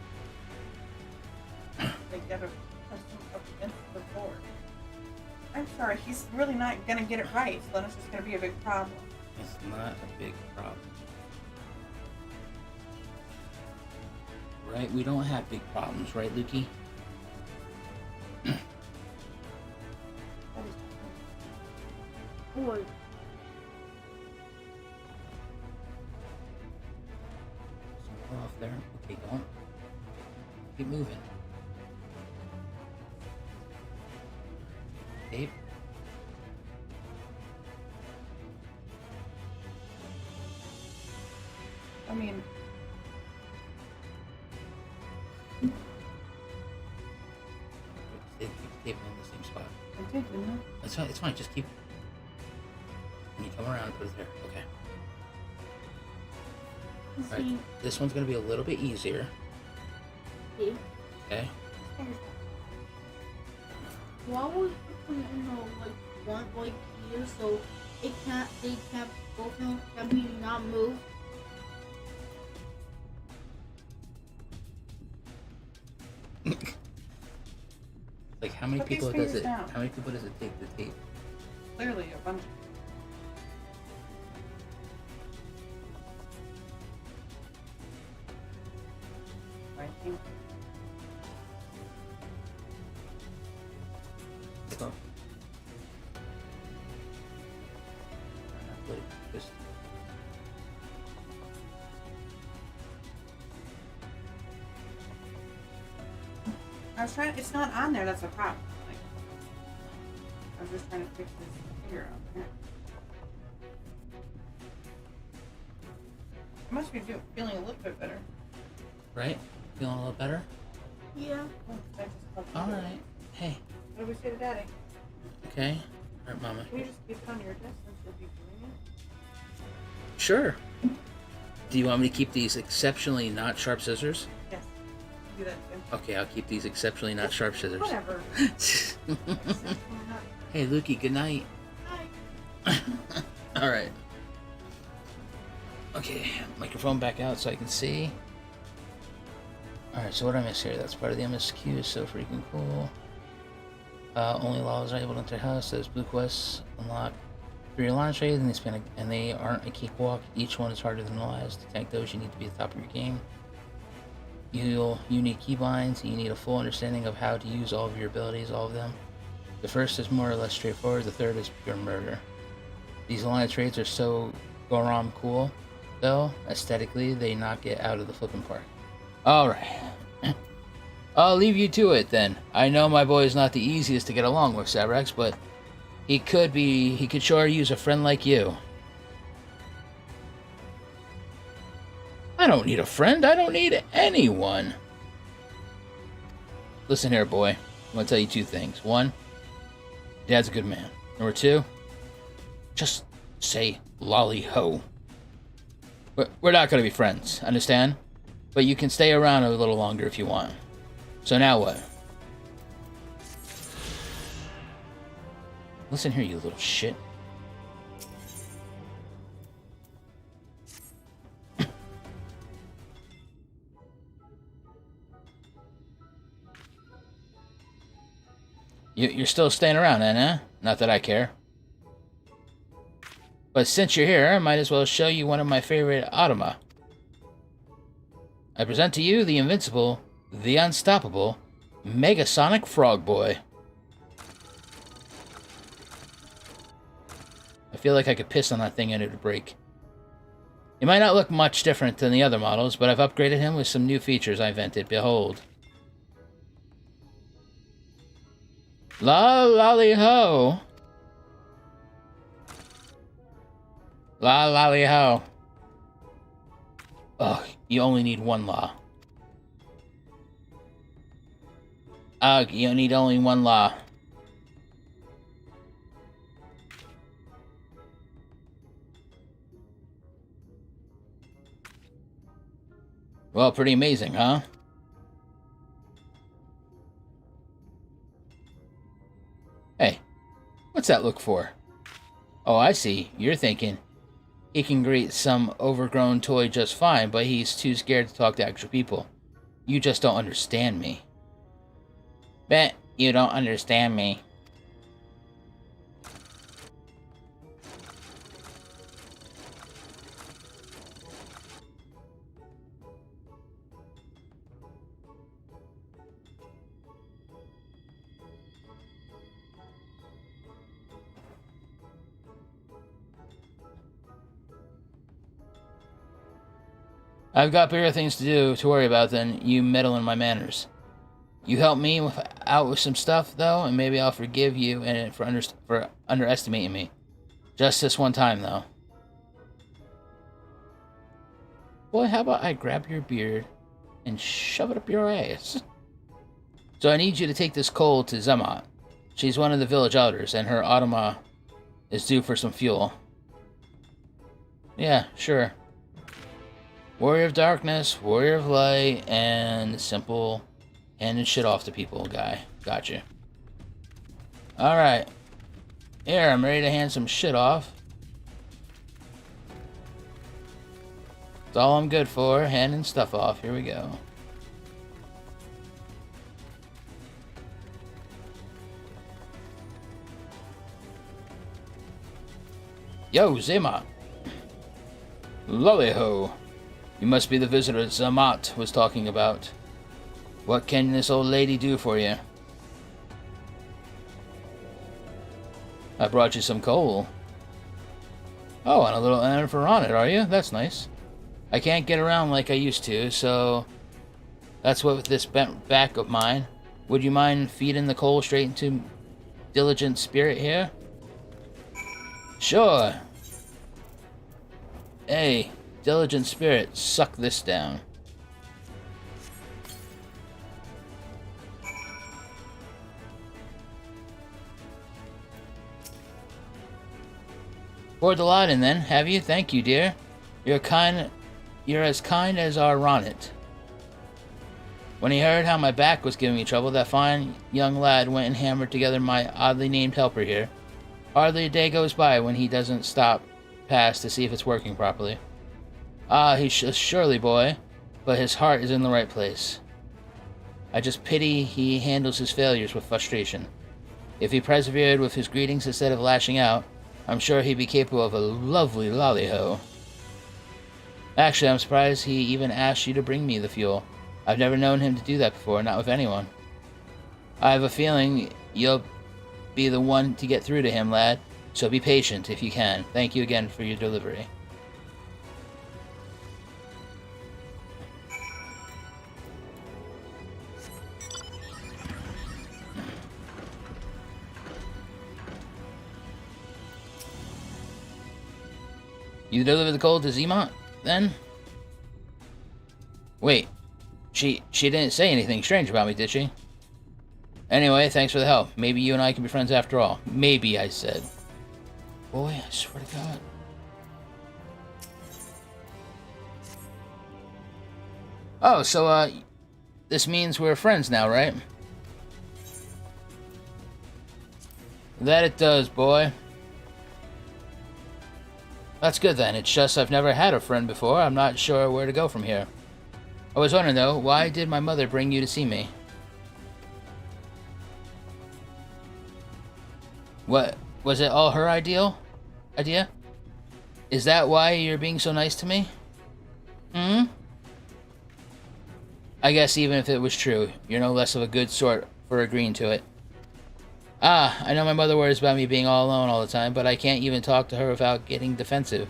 They gotta press them up against the board. I'm sorry, he's really not gonna get it right, so then it's just gonna be a big problem. It's not a big problem. Right? We don't have big problems, right, Lukey? That is Boy. Some more off there. Okay, don't. Keep moving. Tape. I mean, Keep tape on the same spot. I did, didn't I? It's fine. It's fine. Just keep. When you come around, put it there. Okay. Right. This one's gonna be a little bit easier. See? Okay. Why would you put it in the one here so they can't both of them can be not move? Like how many Put these people does fingers it? down. How many people does it take to tape? Clearly a bunch. I think Take off. Wait, just I was trying. It's not on there. That's a problem. Like, I was just trying to fix his finger out there. I must be feeling a little bit better. Right? Feeling a little better? Yeah. Oh, I just called you. Alright. Hey. What do we say to Daddy? Okay. Alright, Mama. Can you just keep it on your desk since you'll be doing it? Sure. Do you want me to keep these exceptionally not sharp scissors? Yes. Do that too. Okay, I'll keep these exceptionally not sharp scissors. Whatever. Hey, Lukey, good night. Hi. Alright. Okay, microphone back out so I can see. Alright, so what did I miss here? That's part of the MSQ, so freaking cool. Only laws are able to enter house. Says blue quests unlock 3 launch trades, and they aren't a cakewalk. Each one is harder than the last. To tank those, you need to be at the top of your game. You need keybinds. You need a full understanding of how to use all of your abilities, all of them. The first is more or less straightforward. The third is pure murder. These alliance trades are so gorom cool, though. Aesthetically, they knock it out of the flipping park. Alright. I'll leave you to it then. I know my boy is not the easiest to get along with, Sabrex, but he could sure use a friend like you. I don't need a friend. I don't need anyone. Listen here, boy. I'm going to tell you 2 things. 1, Dad's a good man. Number 2, just say lolly ho. We're not going to be friends, understand? But you can stay around a little longer if you want. So now what? Listen here, you little shit. You're still staying around then, huh? Not that I care. But since you're here, I might as well show you one of my favorite automa. I present to you the invincible, the unstoppable, Megasonic Frog Boy. I feel like I could piss on that thing and it would break. He might not look much different than the other models, but I've upgraded him with some new features I invented. Behold. La lolly ho. La lolly ho. Ugh, you only need 1 law. Ugh, you need only 1 law. Well, pretty amazing, huh? Hey, what's that look for? Oh, I see. You're thinking he can greet some overgrown toy just fine, but he's too scared to talk to actual people. You just don't understand me. Bet you don't understand me. I've got bigger things to worry about than you meddle in my manners. You help me out with some stuff, though, and maybe I'll forgive you and for underestimating me. Just this one time, though. Boy, how about I grab your beard and shove it up your ass? So I need you to take this coal to Zamat. She's one of the village elders, and her automa is due for some fuel. Yeah, sure. Warrior of Darkness, Warrior of Light, and simple handing shit off to people guy. Gotcha. Alright. Here, I'm ready to hand some shit off. That's all I'm good for, handing stuff off. Here we go. Yo, Zamat. Lolly-ho. You must be the visitor Zamat was talking about. What can this old lady do for you? I brought you some coal. Oh, and a little anaphor on it, are you? That's nice. I can't get around like I used to, so that's what with this bent back of mine. Would you mind feeding the coal straight into diligent spirit here? Sure. Hey, diligent spirit, suck this down. Poured the lot in then, have you? Thank you, dear. You're as kind as our Ronnet. When he heard how my back was giving me trouble, that fine young lad went and hammered together my oddly named helper here. Hardly a day goes by when he doesn't stop past to see if it's working properly. Ah, he's a surely boy, but his heart is in the right place. I just pity he handles his failures with frustration. If he persevered with his greetings instead of lashing out, I'm sure he'd be capable of a lovely lolly-ho. Actually, I'm surprised he even asked you to bring me the fuel. I've never known him to do that before, not with anyone. I have a feeling you'll be the one to get through to him, lad, so be patient if you can. Thank you again for your delivery. You delivered the gold to Zemont, then? Wait, she didn't say anything strange about me, did she? Anyway, thanks for the help. Maybe you and I can be friends after all. Maybe, I said. Boy, I swear to God. Oh, so, this means we're friends now, right? That it does, boy. That's good then. It's just I've never had a friend before. I'm not sure where to go from here. I was wondering though, why did my mother bring you to see me? What, was it all her idea? Is that why you're being so nice to me? I guess even if it was true, you're no less of a good sort for agreeing to it. Ah, I know my mother worries about me being all alone all the time, but I can't even talk to her without getting defensive.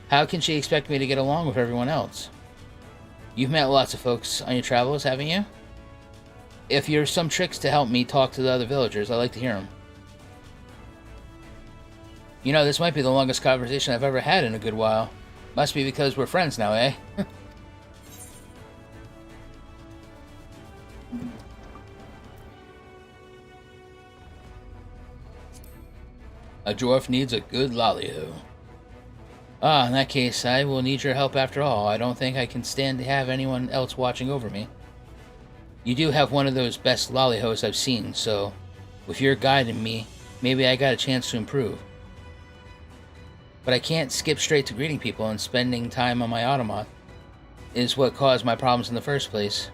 How can she expect me to get along with everyone else? You've met lots of folks on your travels, haven't you? If you're some tricks to help me talk to the other villagers, I'd like to hear them. You know, this might be the longest conversation I've ever had in a good while. Must be because we're friends now, eh? A dwarf needs a good lolly-ho. Ah, in that case, I will need your help after all. I don't think I can stand to have anyone else watching over me. You do have one of those best lolly-hos I've seen, so with your guiding me, maybe I got a chance to improve. But I can't skip straight to greeting people, and spending time on my automat is what caused my problems in the first place.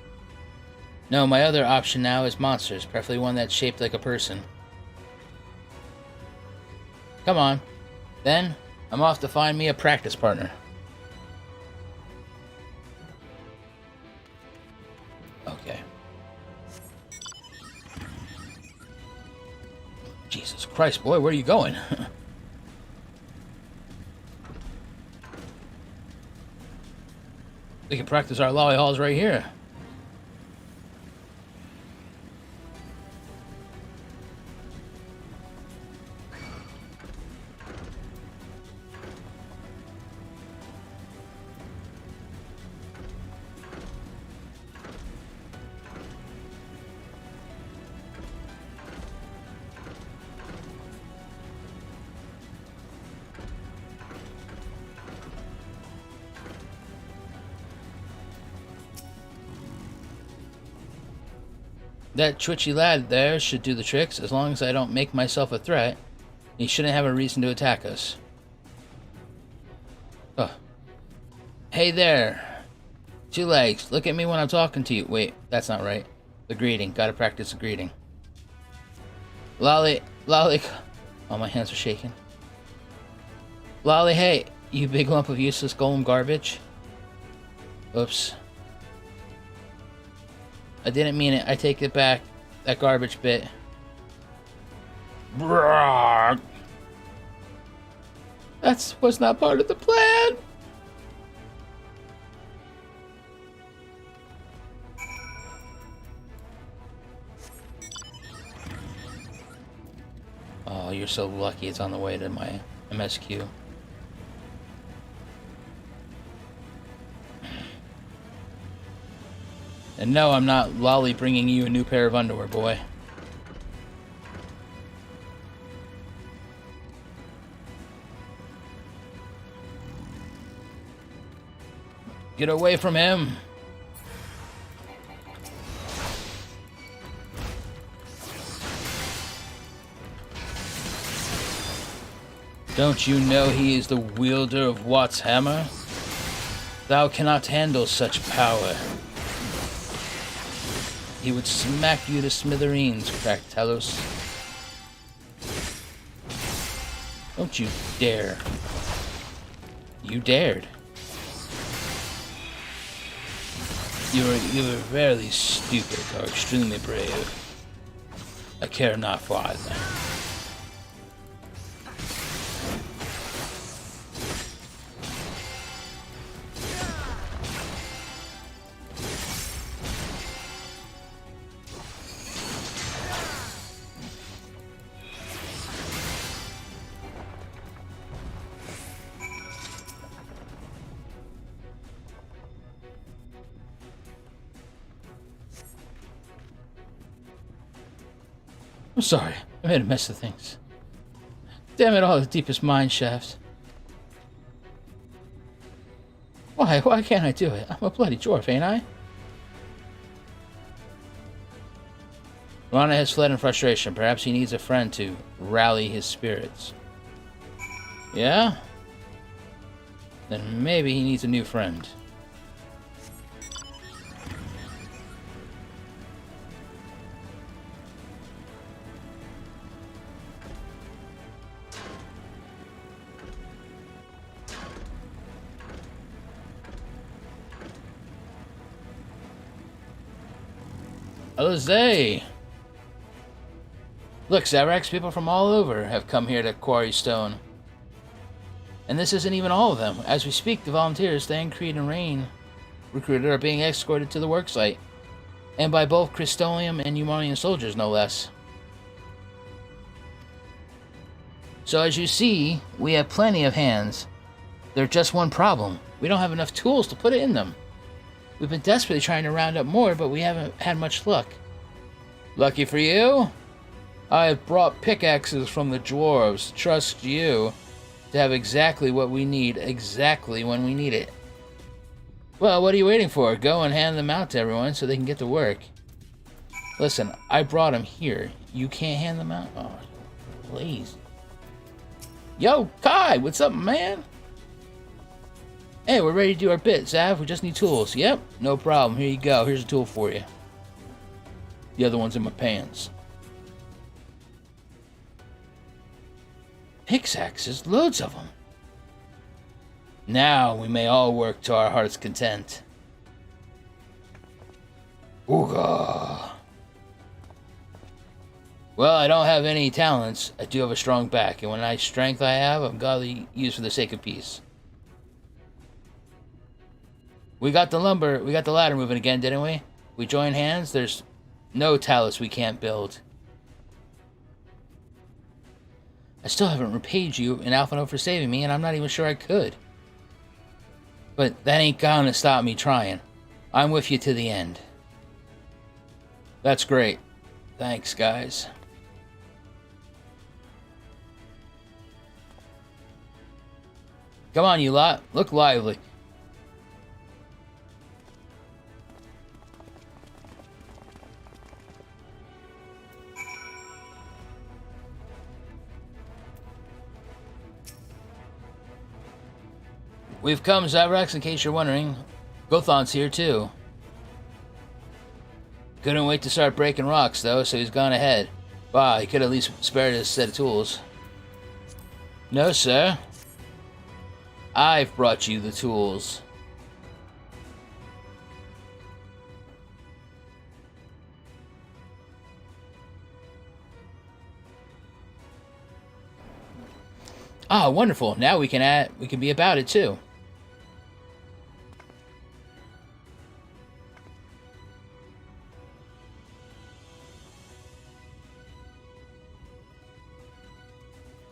No, my other option now is monsters, preferably one that's shaped like a person. Come on. Then, I'm off to find me a practice partner. Okay. Jesus Christ, boy, where are you going? We can practice our lolly halls right here. That twitchy lad there should do the tricks. As long as I don't make myself a threat, he shouldn't have a reason to attack us. Oh. Hey there. Two legs. Look at me when I'm talking to you. Wait, that's not right. The greeting. Gotta practice the greeting. Lolly. Oh, my hands are shaking. Lolly, hey. You big lump of useless golem garbage. Oops. I didn't mean it. I take it back. That garbage bit. That was not part of the plan. you're so lucky it's on the way to my MSQ. And no, I'm not lolly bringing you a new pair of underwear, boy. Get away from him! Don't you know he is the wielder of Watt's hammer? Thou cannot handle such power. He would smack you to smithereens, cracked Talos. Don't you dare. You dared. You were very stupid or extremely brave. I care not for either. I'm sorry, I made a mess of things. Damn it all, the deepest mine shaft. Why can't I do it? I'm a bloody dwarf, ain't I? Lana has fled in frustration. Perhaps he needs a friend to rally his spirits. Yeah? Then maybe he needs a new friend. Eorzea! Look, Zavrax, people from all over have come here to quarry stone. And this isn't even all of them. As we speak, the volunteers, Stan, Creed, and Rain, recruited, are being escorted to the worksite. And by both Crystolium and Eumonian soldiers, no less. So as you see, we have plenty of hands. There's just one problem. We don't have enough tools to put it in them. We've been desperately trying to round up more, but we haven't had much luck. Lucky for you, I have brought pickaxes from the dwarves. Trust you to have exactly what we need, exactly when we need it. Well, what are you waiting for? Go and hand them out to everyone so they can get to work. Listen, I brought them here. You can't hand them out? Oh, please. Yo, Kai, what's up, man? Hey, we're ready to do our bit, Zav. We just need tools. Yep, no problem. Here you go. Here's a tool for you. The other one's in my pants. Pickaxes? Loads of them. Now we may all work to our heart's content. Ooga. Well, I don't have any talents. I do have a strong back, and when I strength I have, I'm godly used for the sake of peace. We got the ladder moving again, didn't we? We join hands, there's no talus we can't build. I still haven't repaid you in Alphino for saving me, and I'm not even sure I could. But that ain't gonna stop me trying. I'm with you to the end. That's great. Thanks, guys. Come on, you lot. Look lively. We've come, Zavrax, in case you're wondering. Gothon's here, too. Couldn't wait to start breaking rocks, though, so he's gone ahead. Wow, he could at least spare us a set of tools. No, sir. I've brought you the tools. Ah, wonderful. Now we can be about it, too.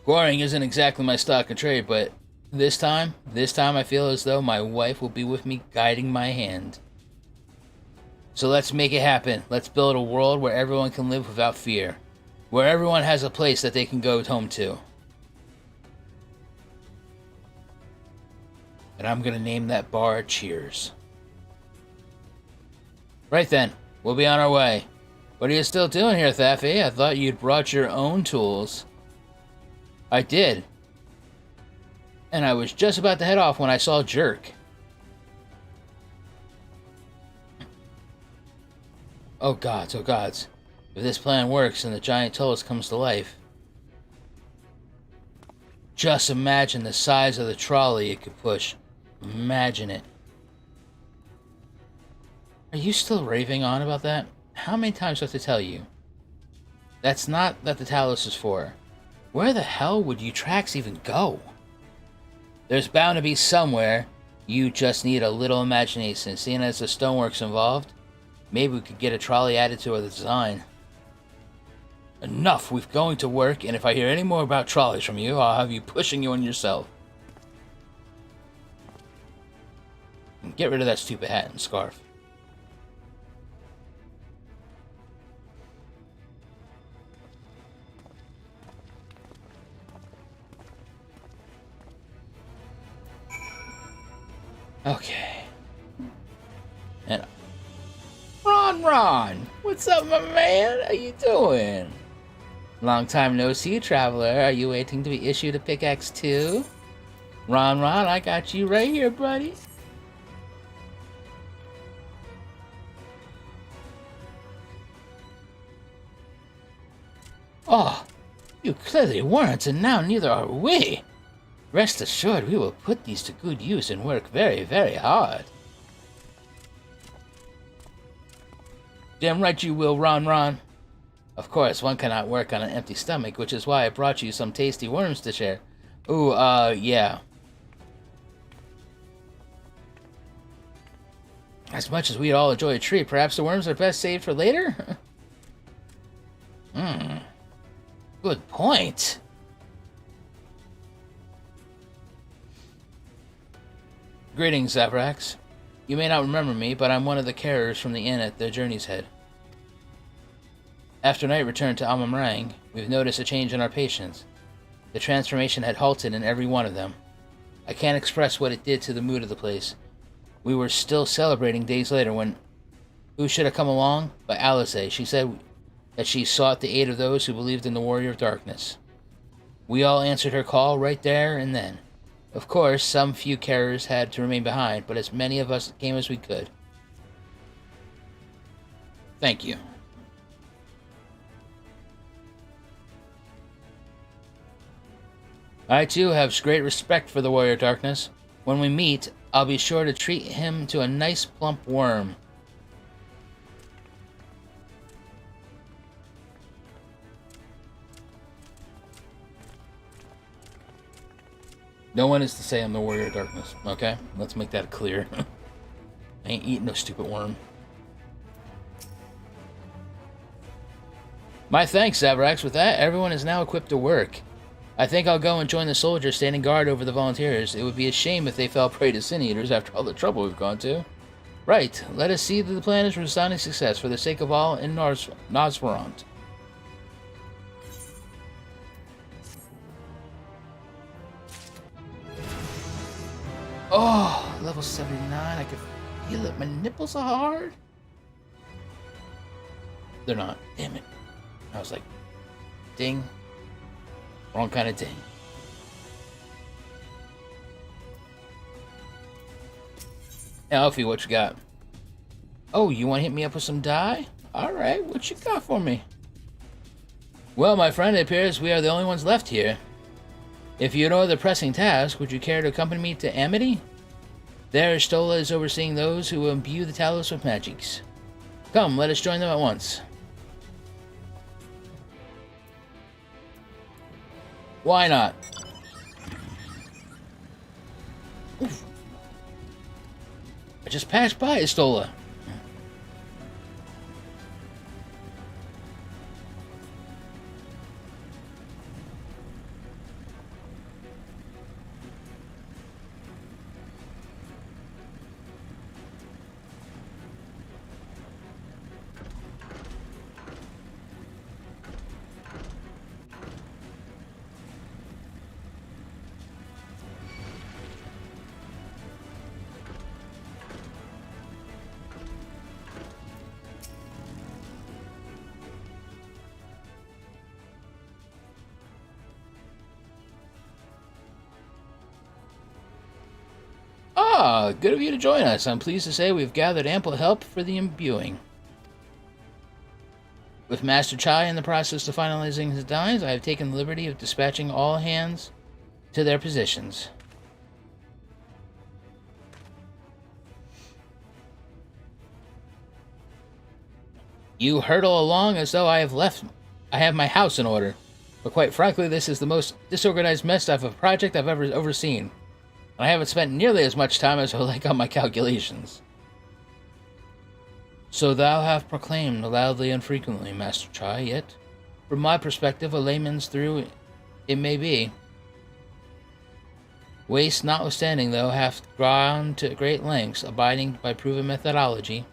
Quarrying isn't exactly my stock and trade, but this time I feel as though my wife will be with me, guiding my hand. So let's make it happen. Let's build a world where everyone can live without fear. Where everyone has a place that they can go home to. And I'm gonna name that bar Cheers. Right then, we'll be on our way. What are you still doing here, Thaffy? I thought you'd brought your own tools. I did. And I was just about to head off when I saw Jerk. Oh gods, oh gods. If this plan works and the giant Tullus comes to life, just imagine the size of the trolley it could push. Imagine it. Are you still raving on about that? How many times do I have to tell you? That's not what the Talus is for. Where the hell would you tracks even go? There's bound to be somewhere. You just need a little imagination. Seeing as the stonework's involved, maybe we could get a trolley added to the design. Enough, we've going to work, and if I hear any more about trolleys from you, I'll have you pushing you on yourself. And get rid of that stupid hat and scarf. Okay. And Ron! What's up, my man? How you doing? Long time no see, traveler. Are you waiting to be issued a pickaxe too? Ron, I got you right here, buddy. Oh, you clearly weren't, and now neither are we. Rest assured, we will put these to good use and work very, very hard. Damn right you will, Ron. Of course, one cannot work on an empty stomach, which is why I brought you some tasty worms to share. Ooh, yeah. As much as we'd all enjoy a treat, perhaps the worms are best saved for later? Good point. Greetings, Zavrax. You may not remember me, but I'm one of the carers from the inn at the Journey's Head. After night return to Amamrang, we've noticed a change in our patients. The transformation had halted in every one of them. I can't express what it did to the mood of the place. We were still celebrating days later when... Who should have come along? But Alice. She said that she sought the aid of those who believed in the Warrior of Darkness. We all answered her call right there and then. Of course, some few carers had to remain behind, but as many of us came as we could. Thank you. I too have great respect for the Warrior of Darkness. When we meet, I'll be sure to treat him to a nice plump worm. No one is to say I'm the Warrior of Darkness, okay? Let's make that clear. I ain't eating no stupid worm. My thanks, Zavrax. With that, everyone is now equipped to work. I think I'll go and join the soldiers standing guard over the volunteers. It would be a shame if they fell prey to sin eaters after all the trouble we've gone to. Right, let us see that the plan is a resounding success for the sake of all in Nosferant. Oh, level 79. I can feel it. My nipples are hard. They're not. Damn it. I was like, ding. Wrong kind of ding. Hey, Alfie, what you got? Oh, you want to hit me up with some dye? Alright, what you got for me? Well, my friend, it appears we are the only ones left here. If you know the pressing task, would you care to accompany me to Amity? There, Stola is overseeing those who imbue the Talos with magics. Come, let us join them at once. Why not? Oof. I just passed by Stola. Ah, good of you to join us. I'm pleased to say we've gathered ample help for the imbuing. With Master Chai in the process of finalizing his designs, I have taken the liberty of dispatching all hands to their positions. You hurtle along as though I have my house in order. But quite frankly, this is the most disorganized mess of a project I've ever overseen. I haven't spent nearly as much time as I would like on my calculations. So thou hast proclaimed loudly and frequently, Master Chai, yet, from my perspective, a layman's through it may be. Waste notwithstanding, thou hast gone to great lengths, abiding by proven methodology,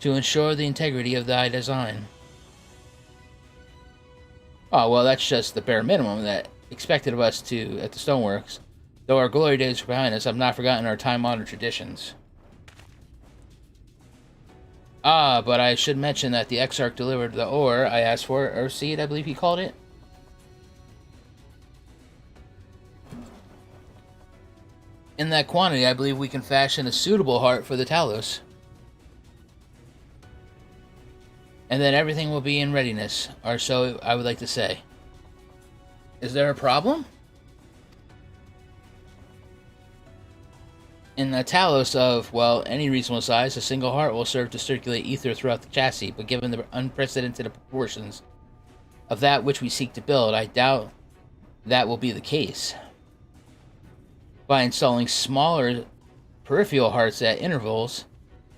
to ensure the integrity of thy design. Oh, well, that's just the bare minimum that expected of us at the Stoneworks. Though our glory days are behind us, I've not forgotten our time-honored traditions. Ah, but I should mention that the Exarch delivered the ore I asked for, or seed, I believe he called it. In that quantity, I believe we can fashion a suitable heart for the Talos. And then everything will be in readiness, or so I would like to say. Is there a problem? In a Talos of, well, any reasonable size, a single heart will serve to circulate ether throughout the chassis, but given the unprecedented proportions of that which we seek to build, I doubt that will be the case. By installing smaller peripheral hearts at intervals,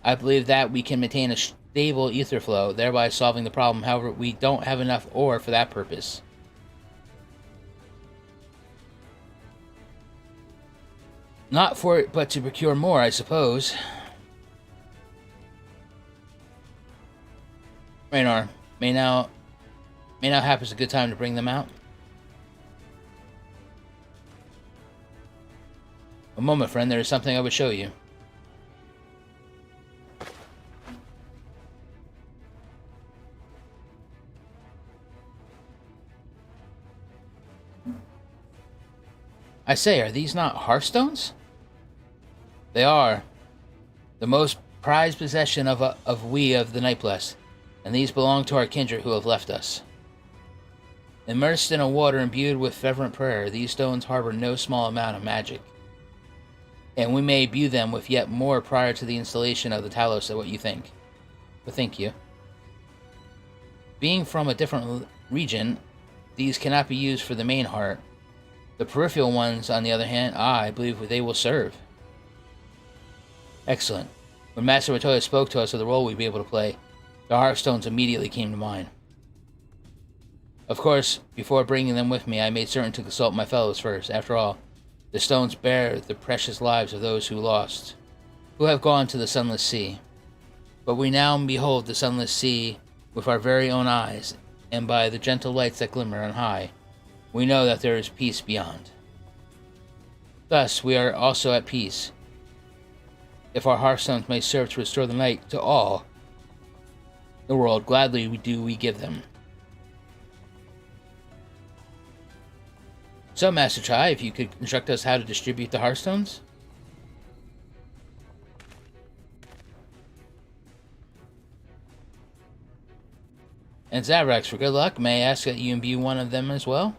I believe that we can maintain a stable ether flow, thereby solving the problem. However, we don't have enough ore for that purpose. Not for it, but to procure more, I suppose. Raynar, may now happens a good time to bring them out. A moment, friend, there is something I would show you. I say, are these not hearthstones? They are. The most prized possession of the Nightblessed, and these belong to our kindred who have left us. Immersed in a water imbued with fervent prayer, these stones harbor no small amount of magic. And we may imbue them with yet more prior to the installation of the Talos than what you think. But thank you. Being from a different region, these cannot be used for the main heart. The peripheral ones, on the other hand, I believe they will serve. Excellent. When Master Matoya spoke to us of the role we'd be able to play, the Hearthstones immediately came to mind. Of course, before bringing them with me, I made certain to consult my fellows first. After all, the stones bear the precious lives of those who have gone to the Sunless Sea. But we now behold the Sunless Sea with our very own eyes, and by the gentle lights that glimmer on high, we know that there is peace beyond. Thus, we are also at peace. If our hearthstones may serve to restore the night to all the world, gladly we give them. So, Master Chai, if you could instruct us how to distribute the hearthstones? And Zavrax, for good luck, may I ask that you imbue one of them as well?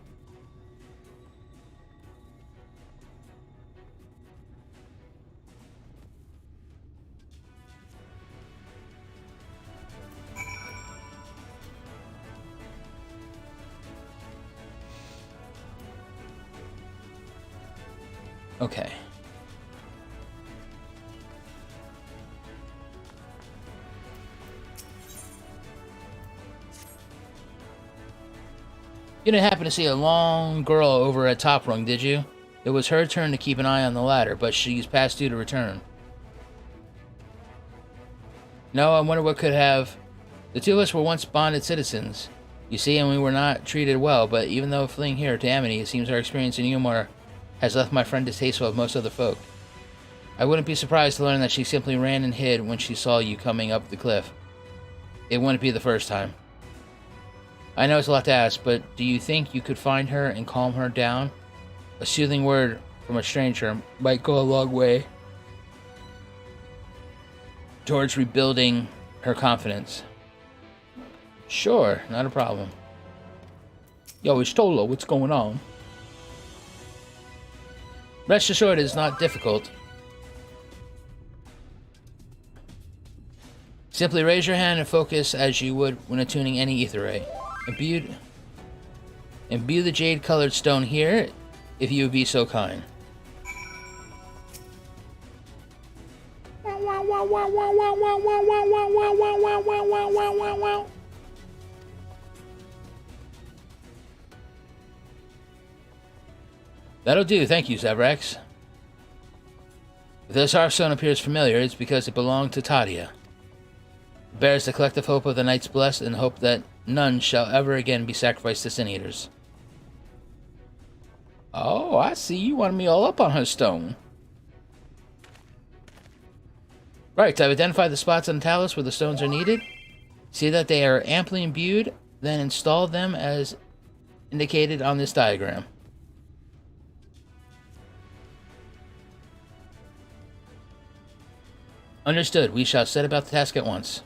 Okay. You didn't happen to see a long girl over at Top Rung, did you? It was her turn to keep an eye on the ladder, but she's past due to return. No, I wonder what could have... The two of us were once bonded citizens, you see, and we were not treated well, but even though fleeing here to Amity, it seems our experience in Umar has left my friend distasteful of most other folk. I wouldn't be surprised to learn that she simply ran and hid when she saw you coming up the cliff. It wouldn't be the first time. I know it's a lot to ask, but do you think you could find her and calm her down? A soothing word from a stranger might go a long way. towards rebuilding her confidence. Sure, not a problem. Yo, it's Tolo, what's going on? Rest assured, it is not difficult. Simply raise your hand and focus as you would when attuning any ether ray. Imbue the jade-colored stone here, if you would be so kind. That'll do, thank you, Zavrax. If this hearthstone appears familiar, it's because it belonged to Tadia. It bears the collective hope of the Knights Blessed and hope that none shall ever again be sacrificed to Sin-Eaters. Oh, I see. You wanted me all up on her stone. Right, I've identified the spots on the talus where the stones are needed. See that they are amply imbued, then install them as indicated on this diagram. Understood. We shall set about the task at once.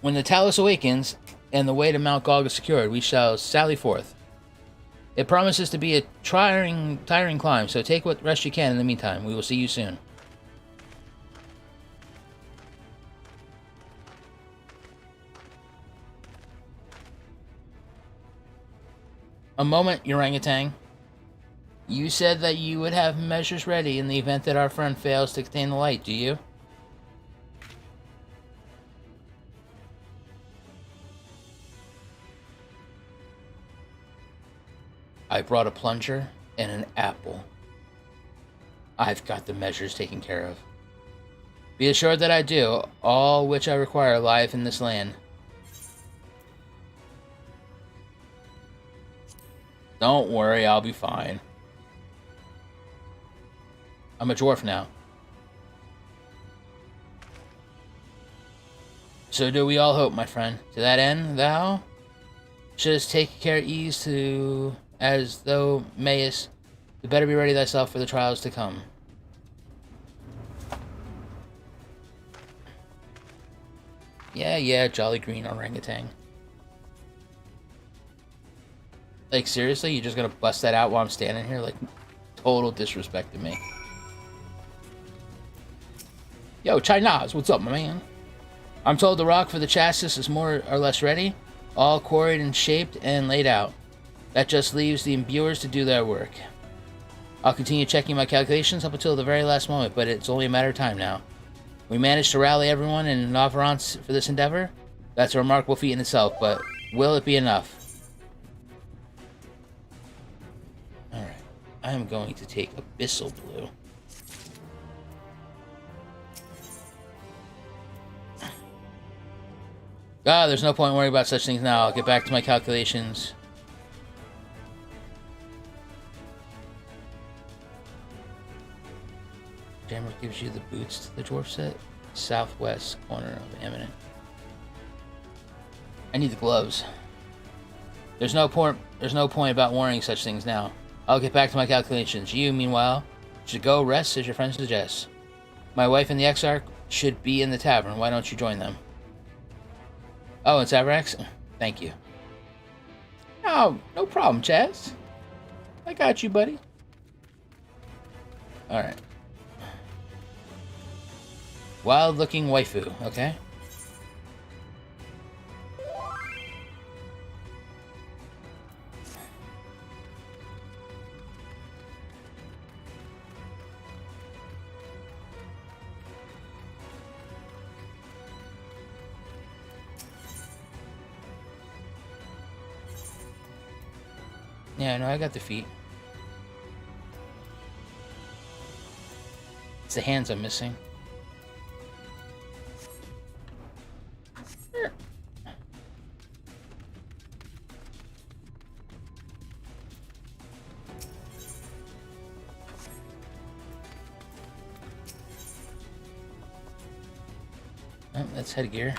When the talus awakens and the way to Mount Gog is secured, we shall sally forth. It promises to be a tiring climb, so take what rest you can in the meantime. We will see you soon. A moment, orangutan. You said that you would have measures ready in the event that our friend fails to contain the light, do you? I brought a plunger and an apple. I've got the measures taken care of. Be assured that I do, all which I require live in this land. Don't worry, I'll be fine. I'm a dwarf now. So do we all hope, my friend. To that end, thou shouldst take care ease to, as thou mayest, to better be ready thyself for the trials to come. Yeah, jolly green orangutan. Like, seriously? You're just gonna bust that out while I'm standing here? Like, total disrespect to me. Yo, Chinaz, what's up, my man? I'm told the rock for the chassis is more or less ready, all quarried and shaped and laid out. That just leaves the imbuers to do their work. I'll continue checking my calculations up until the very last moment, but it's only a matter of time now. We managed to rally everyone in Novarance for this endeavor. That's a remarkable feat in itself, but will it be enough? Alright, I am going to take Abyssal Blue. There's no point worrying about such things now. I'll get back to my calculations. Jammer gives you the boots to the dwarf set. Southwest corner of Eminent. I need the gloves. There's no point about worrying such things now. I'll get back to my calculations. You, meanwhile, should go rest as your friend suggests. My wife and the Exarch should be in the tavern. Why don't you join them? Oh, it's Avrax? Thank you. Oh, no problem, Chaz. I got you, buddy. Alright. Wild-looking waifu, okay? Yeah, no, I got the feet. It's the hands I'm missing. Oh, that's headgear.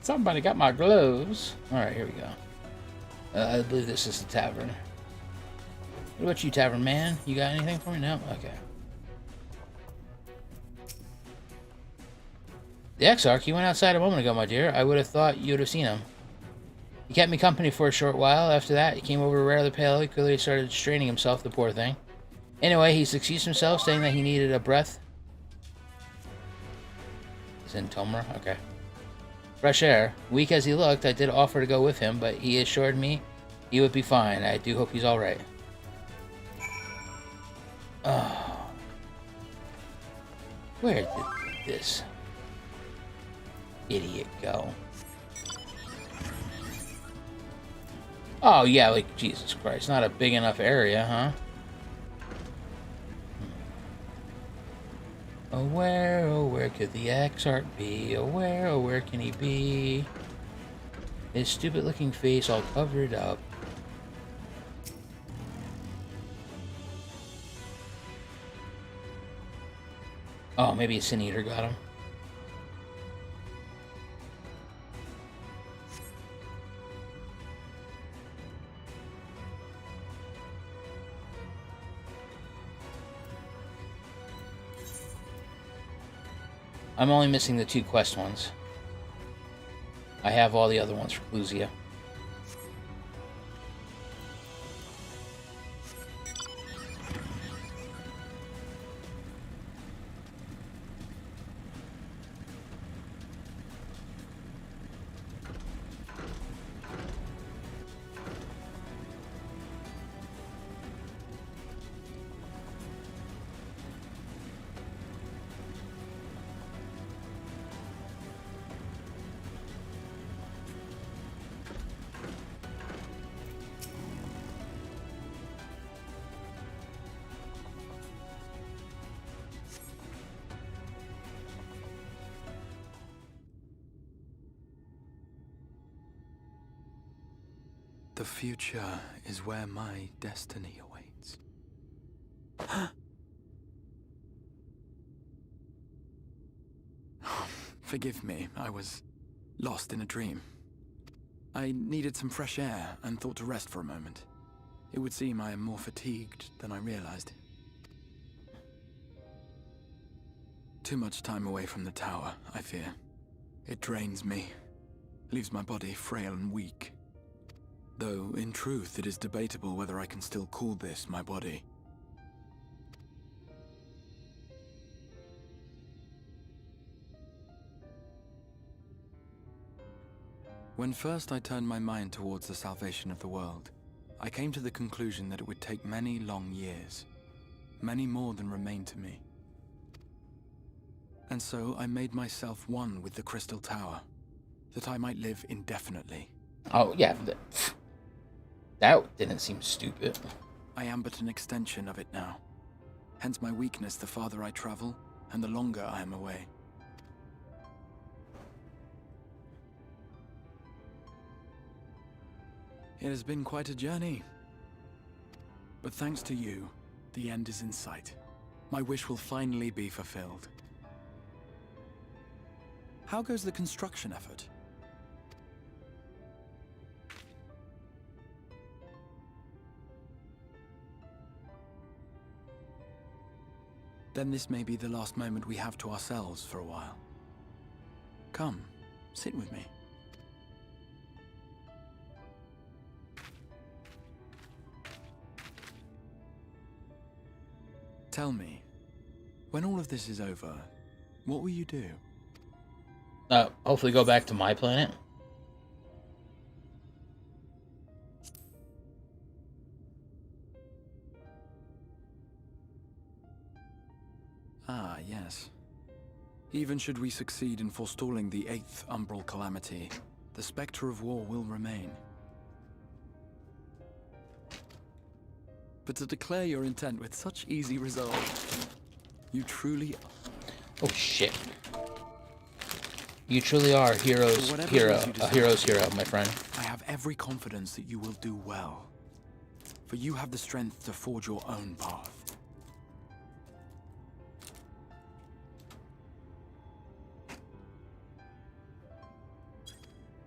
Somebody got my gloves. Alright, here we go. I believe this is the tavern. What about you, tavern man? You got anything for me? No? Okay. The Exarch, he went outside a moment ago, my dear. I would have thought you would have seen him. He kept me company for a short while. After that, he came over rather pale. He clearly started straining himself, the poor thing. Anyway, he's excused himself, saying that he needed a breath. He's in Tomra? Okay. Fresh air. Weak as he looked, I did offer to go with him, but he assured me he would be fine. I do hope he's alright. Oh. Where did this idiot go? Oh, yeah, like, Jesus Christ. Not a big enough area, huh? Oh, where could the Exarch be? Oh, where can he be? His stupid-looking face all covered up. Oh, maybe a Sin Eater got him. I'm only missing the 2 quest ones. I have all the other ones for Clusia. The future is where my destiny awaits. Forgive me, I was lost in a dream. I needed some fresh air and thought to rest for a moment. It would seem I am more fatigued than I realized. Too much time away from the tower, I fear. It drains me, leaves my body frail and weak. Though, in truth, it is debatable whether I can still call this my body. When first I turned my mind towards the salvation of the world, I came to the conclusion that it would take many long years, many more than remain to me. And so I made myself one with the Crystal Tower, that I might live indefinitely. Oh, yeah. That didn't seem stupid. I am but an extension of it now. Hence my weakness the farther I travel, and the longer I am away. It has been quite a journey. But thanks to you, the end is in sight. My wish will finally be fulfilled. How goes the construction effort? Then this may be the last moment we have to ourselves for a while. Come, sit with me. Tell me, when all of this is over, what will you do? Hopefully go back to my planet. Ah, yes. Even should we succeed in forestalling the 8th Umbral Calamity, the specter of war will remain. But to declare your intent with such easy resolve, you truly... Oh, shit. You truly are a hero's hero, my friend. I have every confidence that you will do well. For you have the strength to forge your own path.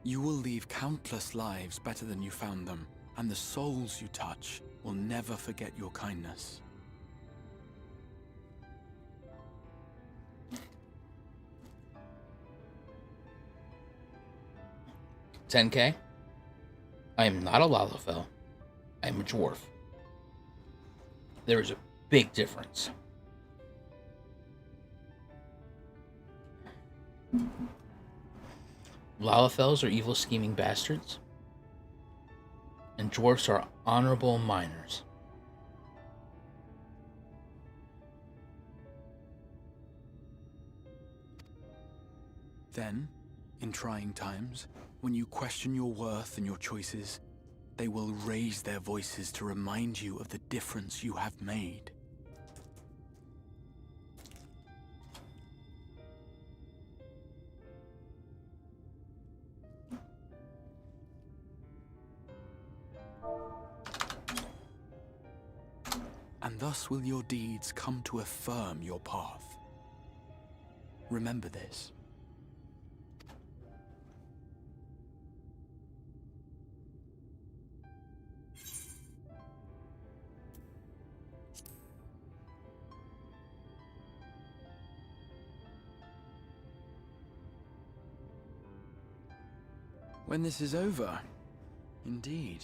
You will leave countless lives better than you found them, and the souls you touch will never forget your kindness. $10K? I am not a Lalafell. I am a dwarf. There is a big difference. Lalafells are evil scheming bastards, and dwarfs are honorable miners. Then, in trying times, when you question your worth and your choices, they will raise their voices to remind you of the difference you have made. And thus will your deeds come to affirm your path. Remember this. When this is over, indeed.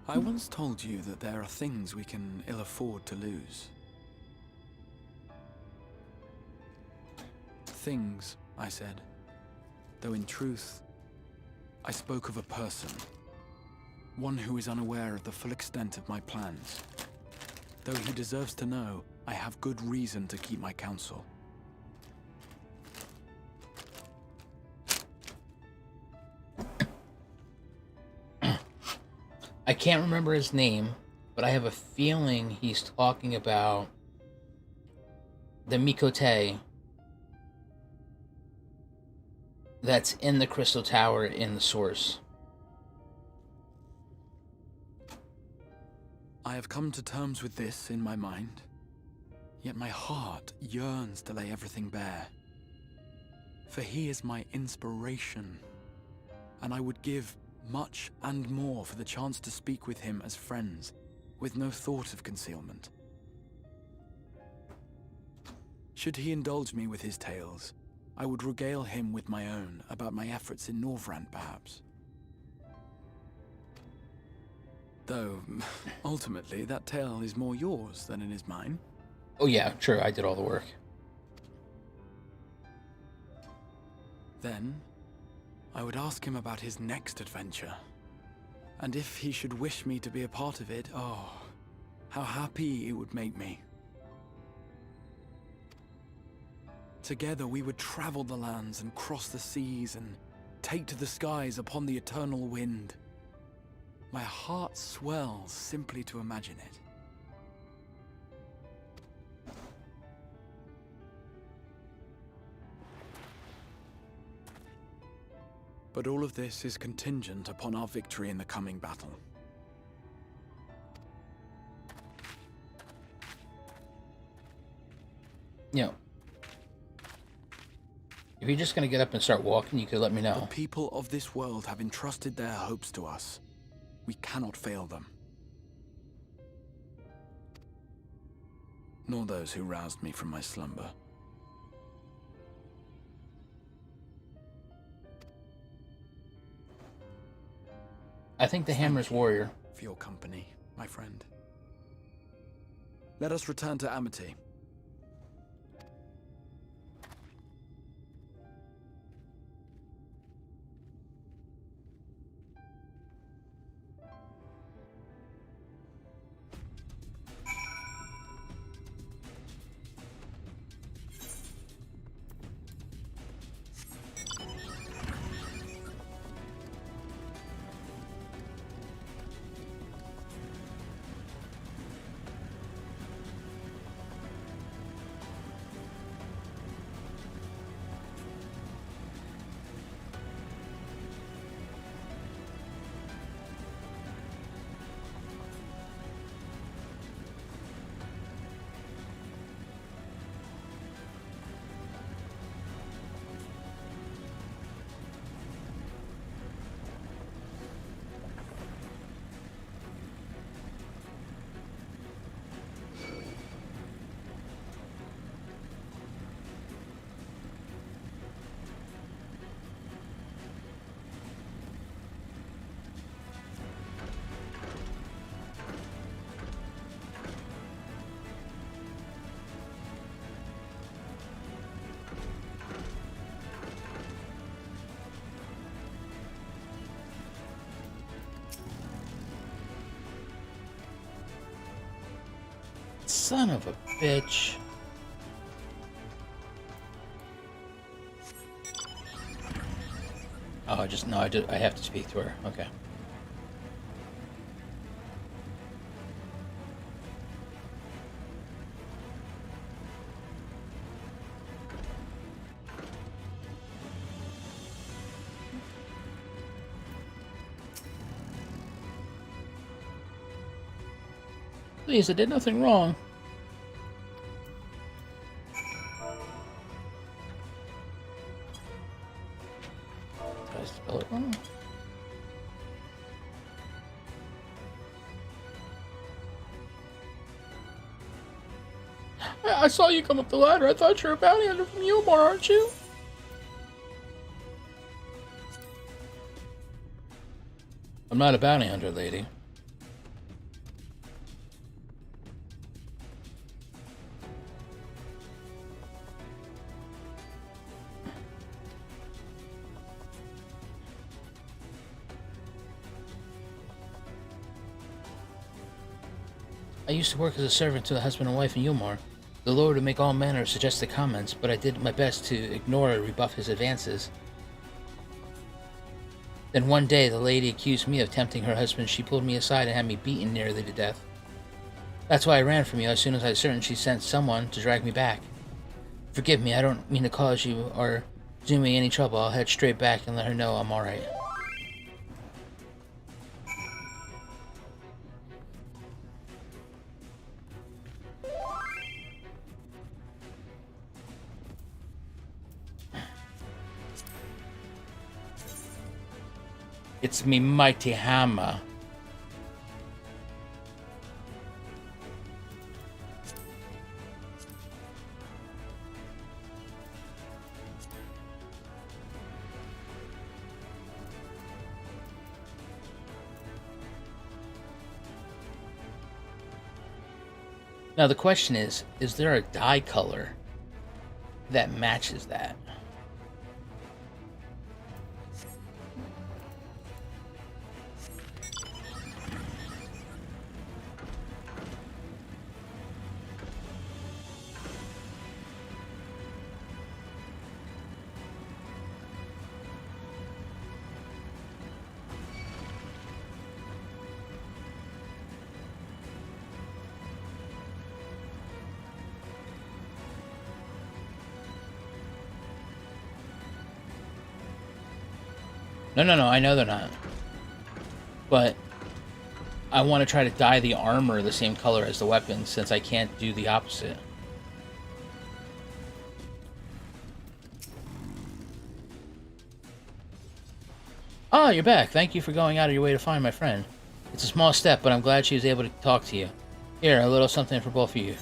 I once told you that there are things we can ill afford to lose. Things, I said, though in truth, I spoke of a person. One who is unaware of the full extent of my plans. Though he deserves to know, I have good reason to keep my counsel. I can't remember his name, but I have a feeling he's talking about the Mikote that's in the Crystal Tower in the Source. I have come to terms with this in my mind, yet my heart yearns to lay everything bare. For he is my inspiration, and I would give much and more for the chance to speak with him as friends, with no thought of concealment. Should he indulge me with his tales, I would regale him with my own about my efforts in Norvrand, perhaps. Though, ultimately, that tale is more yours than it is mine. Oh yeah, true, I did all the work. Then, I would ask him about his next adventure. And if he should wish me to be a part of it, oh, how happy it would make me. Together we would travel the lands and cross the seas and take to the skies upon the eternal wind. My heart swells simply to imagine it. But all of this is contingent upon our victory in the coming battle. You know, if you're just gonna get up and start walking, you could let me know. The people of this world have entrusted their hopes to us. We cannot fail them. Nor those who roused me from my slumber. I think the Hammer's warrior. For your company, my friend. Let us return to Amity. Son of a bitch. Oh, I have to speak to her. Okay. Please, I did nothing wrong. Did I spell it wrong? I saw you come up the ladder. I thought you were a bounty hunter from Yomar, aren't you? I'm not a bounty hunter, lady. I used to work as a servant to the husband and wife in Yomar. The Lord would make all manner of suggestive comments, but I did my best to ignore or rebuff his advances. Then one day, the lady accused me of tempting her husband. She pulled me aside and had me beaten nearly to death. That's why I ran from you as soon as I was certain she sent someone to drag me back. Forgive me, I don't mean to cause you or do me any trouble. I'll head straight back and let her know I'm alright. It's me mighty hammer. Now the question is there a dye color that matches that? No, I know they're not. But I want to try to dye the armor the same color as the weapons, since I can't do the opposite. Ah, you're back. Thank you for going out of your way to find my friend. It's a small step, but I'm glad she was able to talk to you. Here, a little something for both of you.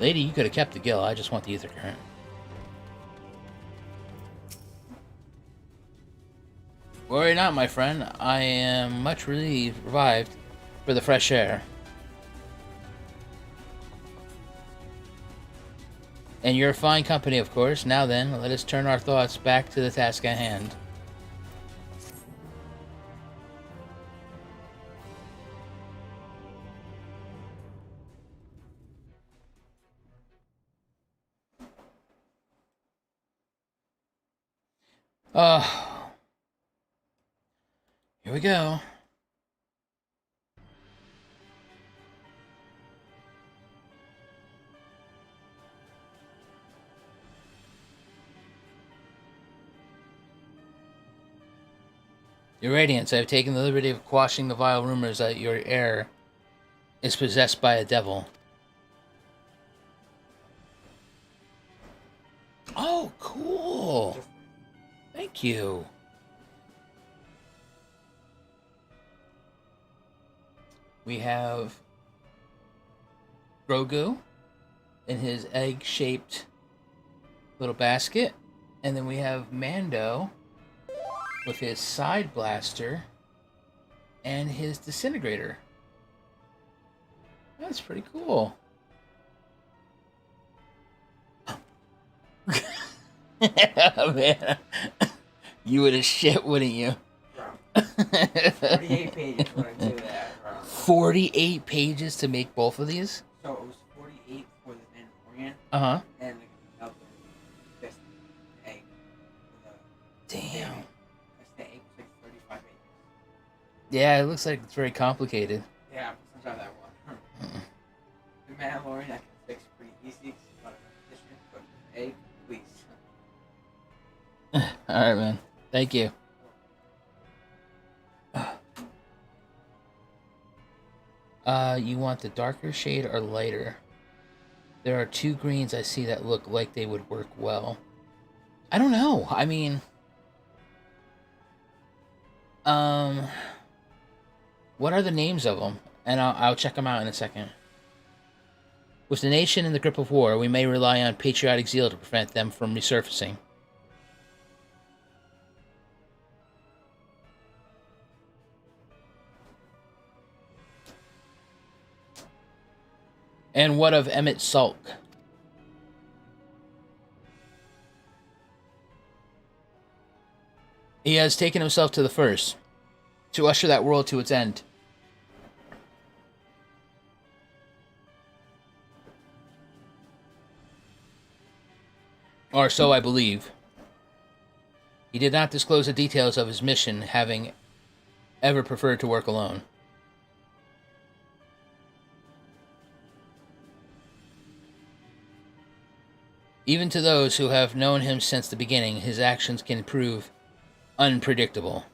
Lady, you could have kept the gill. I just want the ether current. Worry not, my friend. I am much revived for the fresh air. And you're fine company, of course. Now then, let us turn our thoughts back to the task at hand. Here we go. Your Radiance, I have taken the liberty of quashing the vile rumors that your heir is possessed by a devil. Oh, cool. Thank you. We have Grogu in his egg-shaped little basket. And then we have Mando with his side blaster and his disintegrator. That's pretty cool. Man, you would have shit, wouldn't you? Bro, 48 pages when I do that, bro. 48 pages to make both of these? So it was 48 for the Mandalorian, Uh-huh. and like another 50 egg for the Damn. Because the egg was like 35 pages. Yeah, it looks like it's very complicated. Yeah, since I have that one. The Mandalorian I can fix pretty easy. It's not a repetition, but the egg, please. Alright, man. Thank you. You want the darker shade or lighter? There are two greens I see that look like they would work well. I don't know. I mean... What are the names of them? And I'll check them out in a second. With the nation in the grip of war, we may rely on patriotic zeal to prevent them from resurfacing. And what of Emmett Salk? He has taken himself to the first, to usher that world to its end. Or so I believe. He did not disclose the details of his mission, having ever preferred to work alone. Even to those who have known him since the beginning, his actions can prove unpredictable.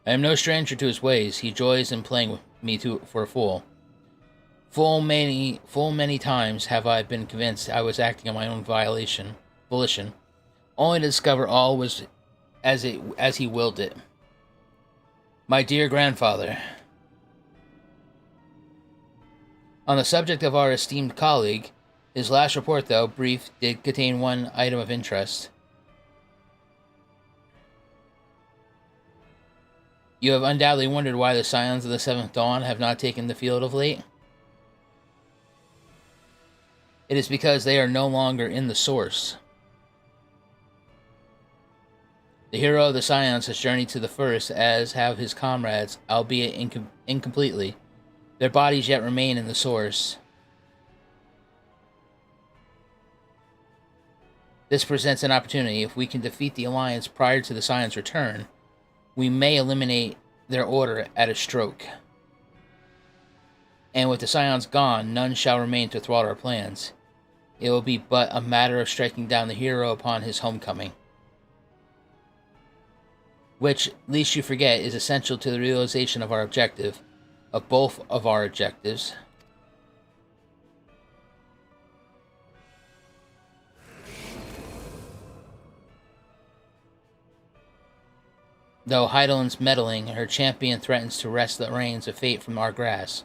I am no stranger to his ways. He joys in playing with me for a fool. Full many times have I been convinced I was acting on my own volition, only to discover all was as he willed it. My dear grandfather. On the subject of our esteemed colleague, his last report, though brief, did contain one item of interest. You have undoubtedly wondered why the Scions of the Seventh Dawn have not taken the field of late. It is because they are no longer in the Source. The hero of the Scions has journeyed to the First, as have his comrades, albeit incompletely. Their bodies yet remain in the Source. This presents an opportunity. If we can defeat the Alliance prior to the Scions' return, we may eliminate their order at a stroke. And with the Scions gone, none shall remain to thwart our plans. It will be but a matter of striking down the hero upon his homecoming. Which, lest you forget, is essential to the realization of our objective, of both of our objectives. Though Heidelin's meddling, her champion threatens to wrest the reins of fate from our grasp.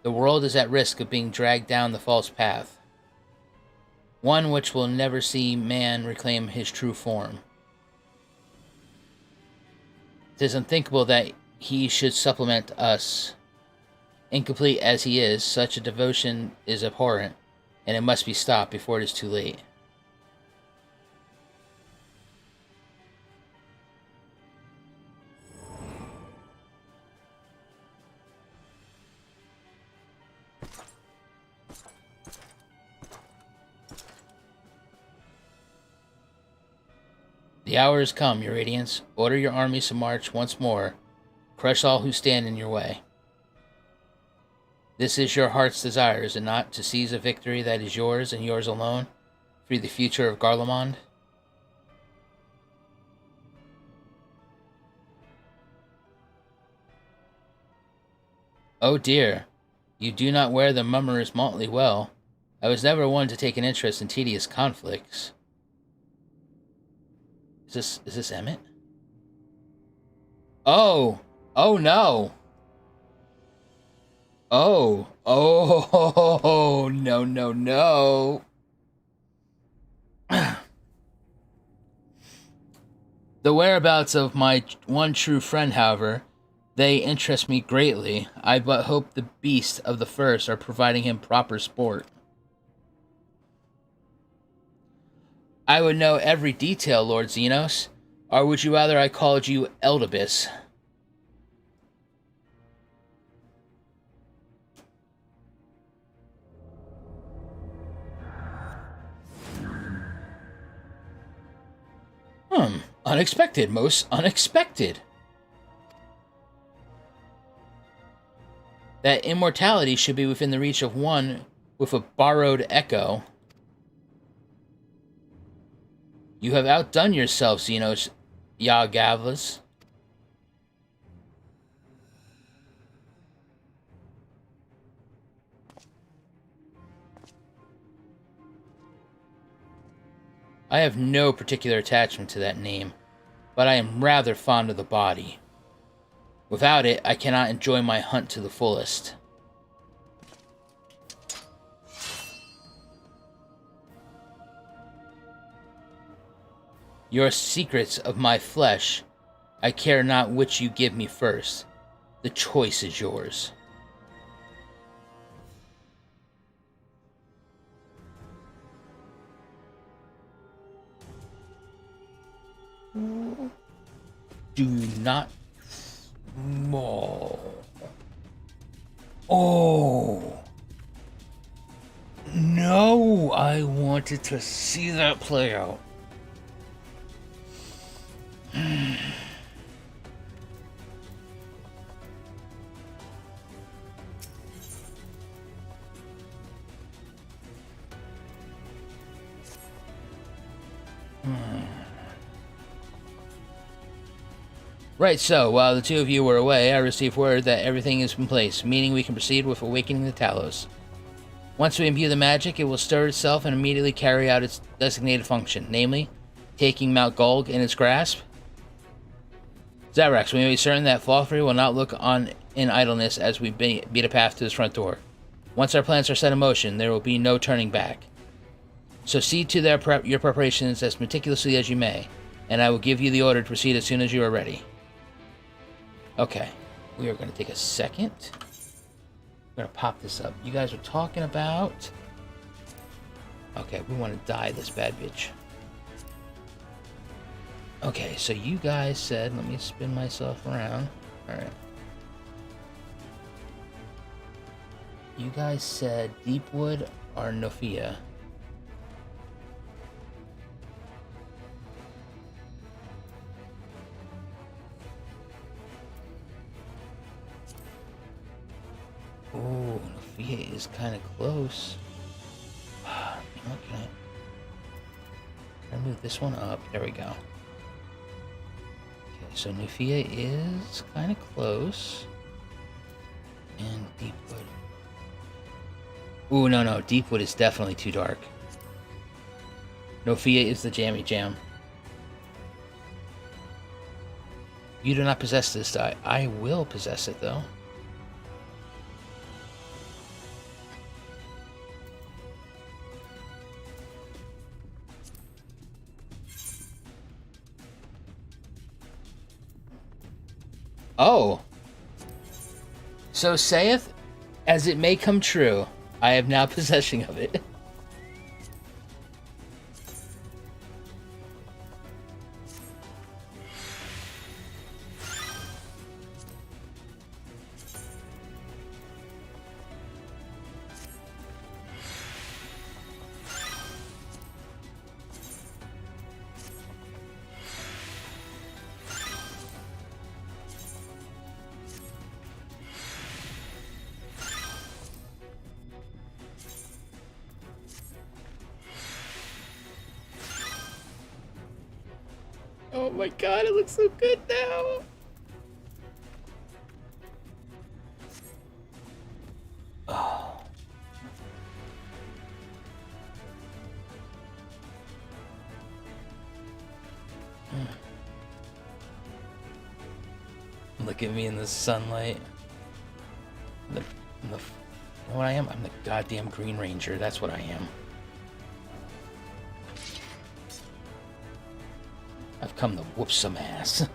The world is at risk of being dragged down the false path. One which will never see man reclaim his true form. It is unthinkable that he should supplement us. Incomplete as he is, such a devotion is abhorrent, and it must be stopped before it is too late. The hour has come, your radiance. Order your armies to march once more. Crush all who stand in your way. This is your heart's desire, is it not? To seize a victory that is yours and yours alone? Free the future of Garlemald? Oh dear, you do not wear the mummers motley well. I was never one to take an interest in tedious conflicts. Is this Emmett? Oh! Oh no! Oh! Oh! No, no, no! The whereabouts of my one true friend, however, they interest me greatly. I but hope the beasts of the First are providing him proper sport. I would know every detail, Lord Xenos. Or would you rather I called you Eldibus? Unexpected, most unexpected. That immortality should be within the reach of one with a borrowed echo. You have outdone yourself, Xenos Yagavlas. I have no particular attachment to that name, but I am rather fond of the body. Without it, I cannot enjoy my hunt to the fullest. Your secrets of my flesh, I care not which you give me first. The choice is yours. Do not maul. Oh. No, I wanted to see that play out. Right, so, while the two of you were away, I received word that everything is in place, meaning we can proceed with awakening the Talos. Once we imbue the magic, it will stir itself and immediately carry out its designated function, namely, taking Mount Gulg in its grasp. Zarex, we may be certain that Falfrey will not look on in idleness as we beat a path to his front door. Once our plans are set in motion, there will be no turning back. So see to your preparations as meticulously as you may, and I will give you the order to proceed as soon as you are ready. Okay, we are going to take a second. We're going to pop this up. You guys are talking about... Okay, we want to dye this bad bitch. Okay, so you guys said... Let me spin myself around. Alright. You guys said Deepwood or Nofia. Oh, Nofia is kind of close. You know what, can I move this one up? There we go. Okay, so Nofia is kind of close. And Deepwood. Ooh, no, Deepwood is definitely too dark. Nofia is the jammy jam. You do not possess this die. I will possess it, though. Oh. So saith, as it may come true, I have now possession of it. Oh my god, it looks so good now. Oh. Look at me in the sunlight. You know what I am? I'm the goddamn Green Ranger. That's what I am. I've come to whoop some ass.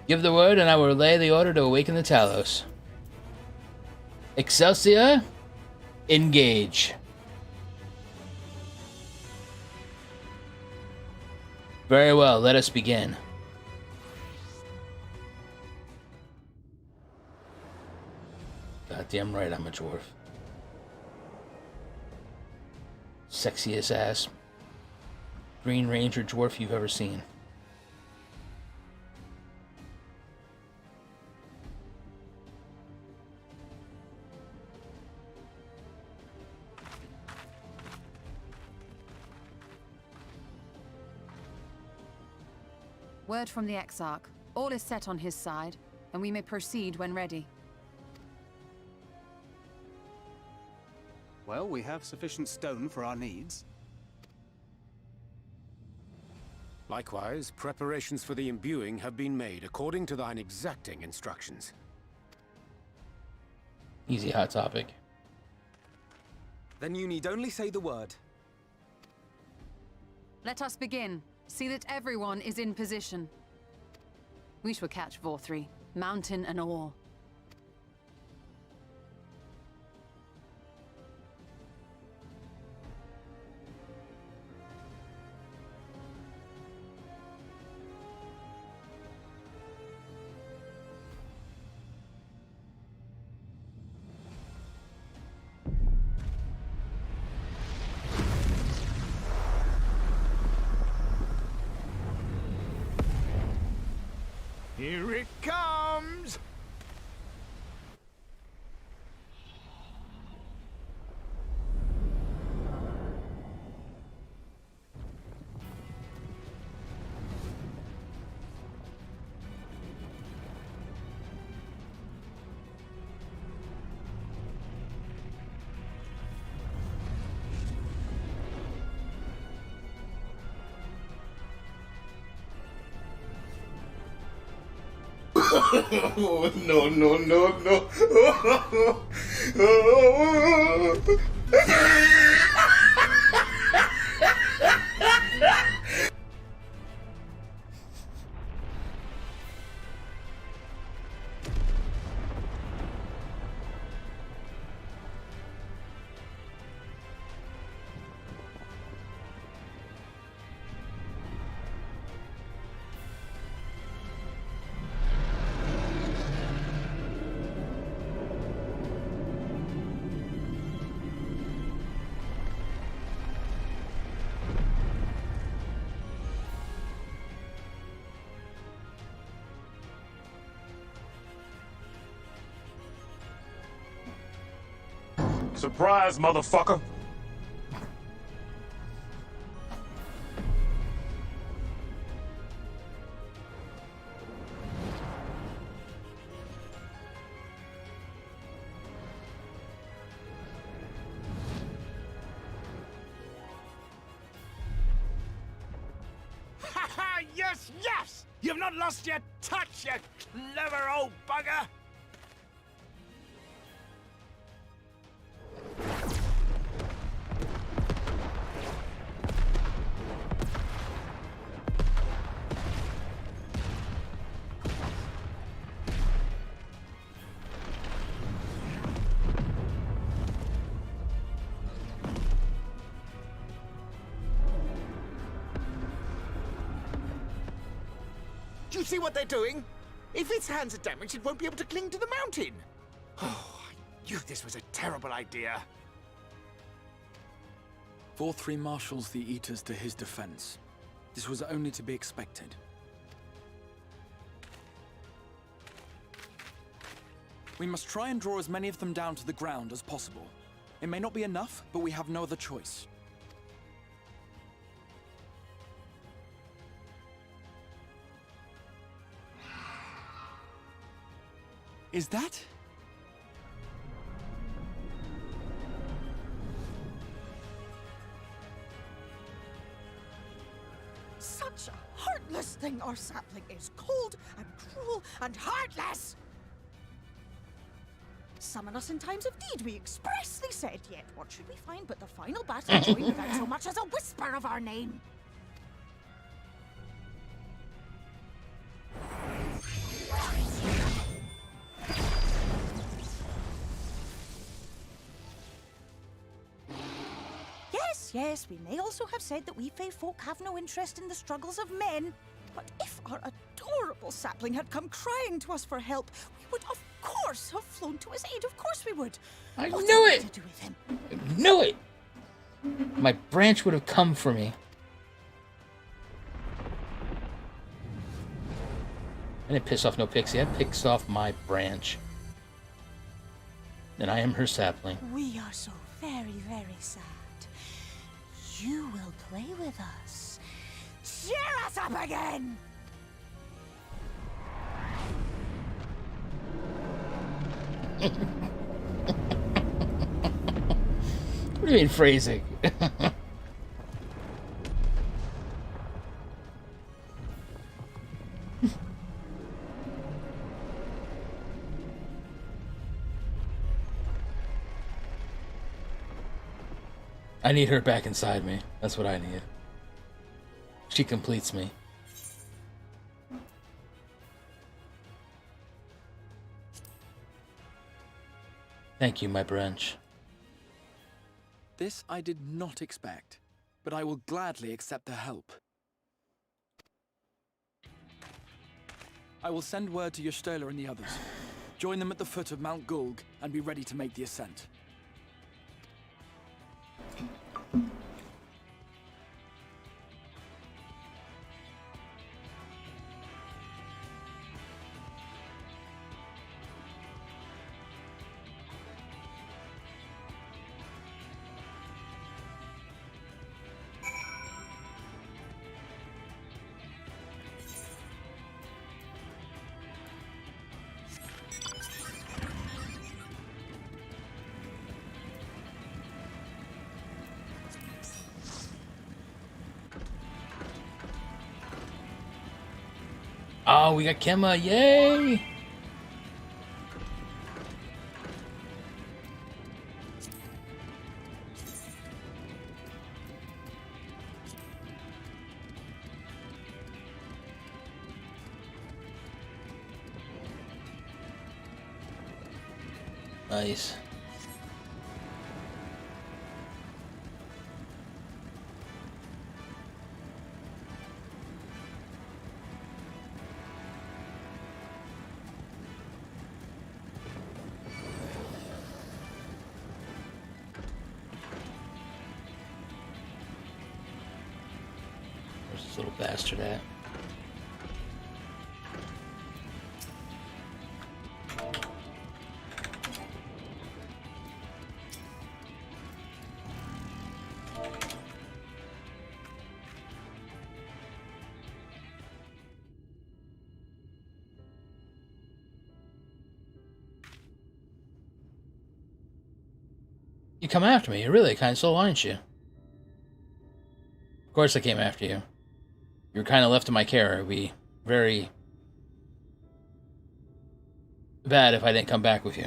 Give the word and I will relay the order to awaken the Talos. Excelsior, engage. Very well, let us begin. Goddamn right, I'm a dwarf. Sexiest ass Green Ranger dwarf you've ever seen. Word from the Exarch. All is set on his side, and we may proceed when ready. Well, we have sufficient stone for our needs. Likewise, preparations for the imbuing have been made according to thine exacting instructions. Easy hot topic. Then you need only say the word. Let us begin. See that everyone is in position. We shall catch Vorthri, mountain and all. Here it comes! Oh, no, no, no, no. Surprise, motherfucker! Ha ha! Yes, yes! You've not lost your touch, you clever old bugger! Do you see what they're doing? If its hands are damaged, it won't be able to cling to the mountain. Oh, I knew this was a terrible idea. Vorthri marshals the Eaters to his defense. This was only to be expected. We must try and draw as many of them down to the ground as possible. It may not be enough, but we have no other choice. Is that? Such a heartless thing, our sapling is cold and cruel and heartless! Summon us in times of need, we expressly said, yet what should we find but the final battle joined without so much as a whisper of our name? Yes, we may also have said that we Fey folk have no interest in the struggles of men. But if our adorable sapling had come crying to us for help, we would of course course. Have flown to his aid. Of course we would. I What knew are we it! to do with him? I knew it! My branch would have come for me. I didn't piss off no pixie. I pissed off my branch. And I am her sapling. We are so very, very sad. You will play with us. Cheer us up again! What do you mean phrasing? I need her back inside me. That's what I need. She completes me. Thank you, my branch. This I did not expect, but I will gladly accept the help. I will send word to Yoshida and the others. Join them at the foot of Mount Gulg and be ready to make the ascent. Oh, we got Kemma, yay! Nice. Where's this little bastard at? You come after me. You're really kind of soul, aren't you? Of course I came after you. You're kind of left to my care. It would be very bad if I didn't come back with you.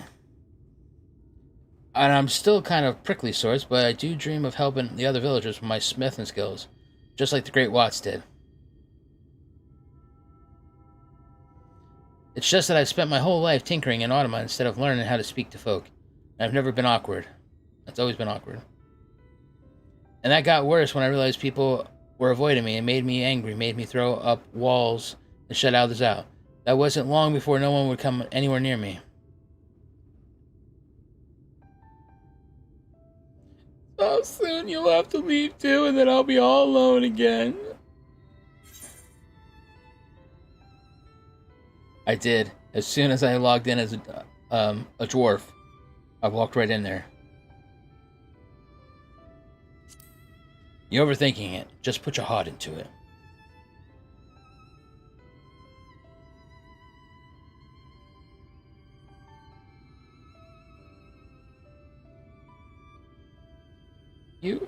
And I'm still kind of prickly sorts, but I do dream of helping the other villagers with my smithing skills, just like the Great Watts did. It's just that I've spent my whole life tinkering in Automa instead of learning how to speak to folk. And I've never been awkward. It's always been awkward. And that got worse when I realized people were avoiding me and made me angry, made me throw up walls and shut others out. That wasn't long before no one would come anywhere near me. So soon you'll have to leave too, and then I'll be all alone again. I did. As soon as I logged in as a dwarf, I walked right in there. You're overthinking it. Just put your heart into it.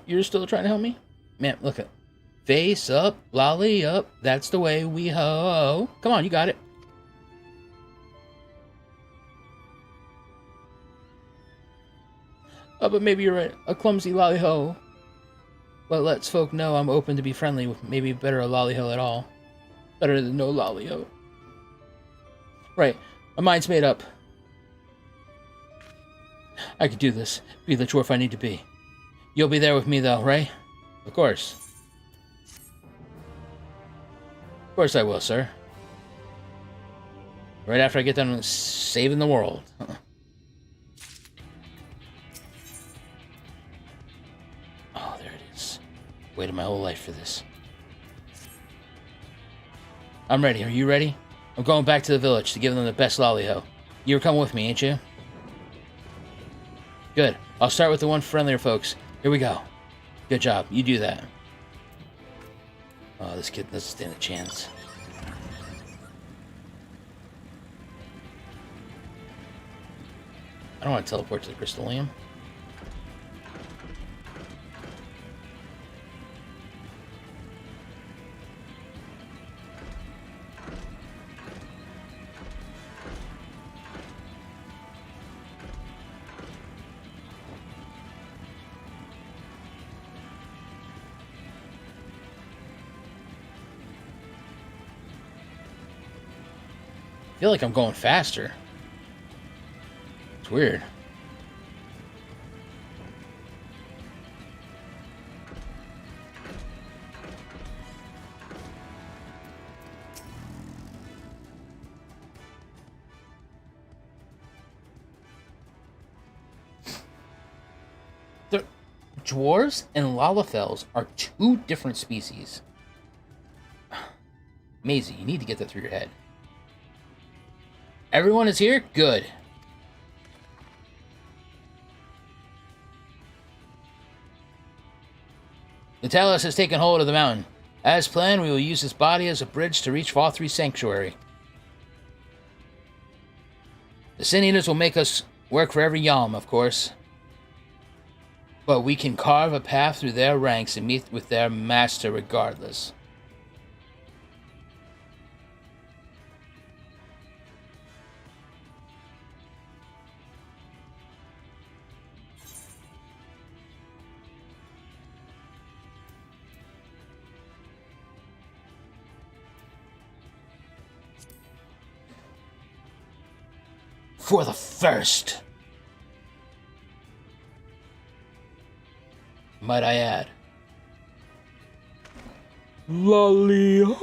You're still trying to help me? Man, look at face up, lolly up. That's the way we ho. Come on, you got it. Oh, but maybe you're right. A clumsy lolly ho. But lets folk know I'm open to be friendly with maybe better a lolly-ho at all. Better than no lolly-ho. Right, my mind's made up. I could do this. Be the dwarf I need to be. You'll be there with me though, right? Of course. Of course I will, sir. Right after I get done with saving the world. Oh, there it is. Waited my whole life for this. I'm ready. Are you ready? I'm going back to the village to give them the best lolly-ho. You're coming with me, ain't you? Good. I'll start with the one friendlier folks. Here we go. Good job. You do that. Oh, this kid doesn't stand a chance. I don't want to teleport to the Crystallium. I feel like I'm going faster. It's weird. The dwarves and Lalafels are two different species. Maisie, you need to get that through your head. Everyone is here? Good. The Talos has taken hold of the mountain. As planned, we will use this body as a bridge to reach Fall3's sanctuary. The Sin Eaters will make us work for every yalm, of course. But we can carve a path through their ranks and meet with their master regardless. For the first. Might I add. Lolly-ho!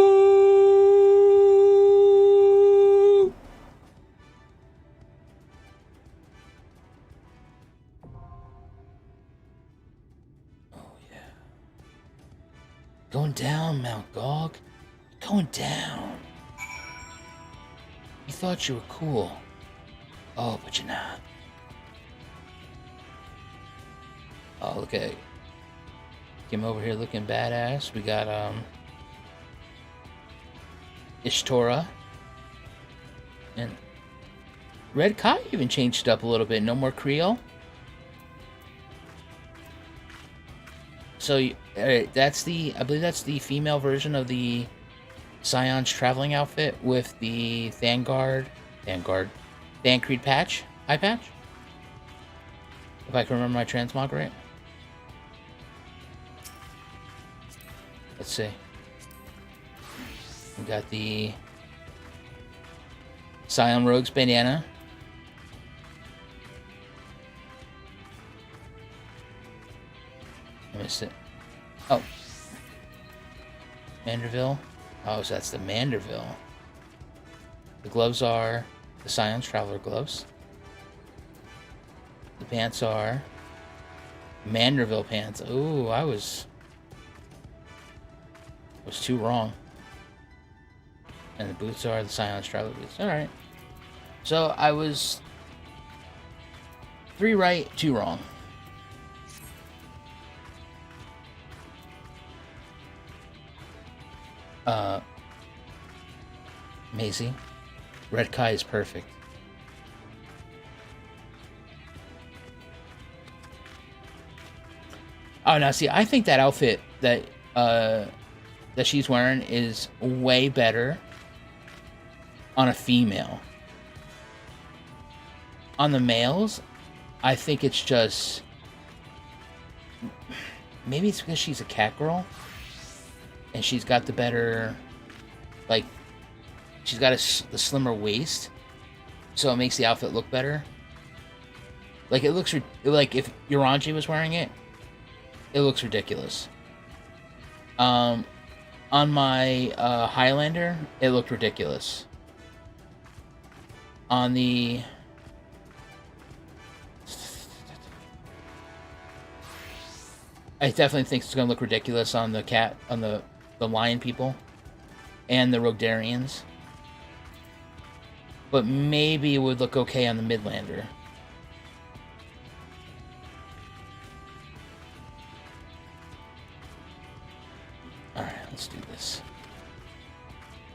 Oh, yeah. Going down, Mount Gog. Going down. You thought you were cool. Oh, but you're not. Oh, look at him over here looking badass. We got, Ishtora. And Red Kai even changed it up a little bit. No more Creole. So, that's the, I believe that's the female version of the Scion's traveling outfit with the Thancred patch, eye patch. If I can remember my transmog right. Let's see. We got the Scion Rogue's bandana. I missed it. Oh. Manderville. Oh, so that's the Manderville. The gloves are the Scion's Traveler gloves. The pants are Manderville pants. Ooh, I was too wrong. And the boots are the Scion's Traveler boots. Alright. So I was 3 right, 2 wrong. Maisie. Red Kai is perfect. Oh, now see, I think that outfit that that she's wearing is way better on a female. On the males, I think it's just... Maybe it's because she's a cat girl. And she's got the better... Like... She's got the slimmer waist, so it makes the outfit look better. Like, it looks... Like, if Eorzea was wearing it, it looks ridiculous. On my Highlander, it looked ridiculous. On the... I definitely think it's going to look ridiculous on the the lion people and the Rogdarians. But maybe it would look okay on the Midlander. Alright, let's do this.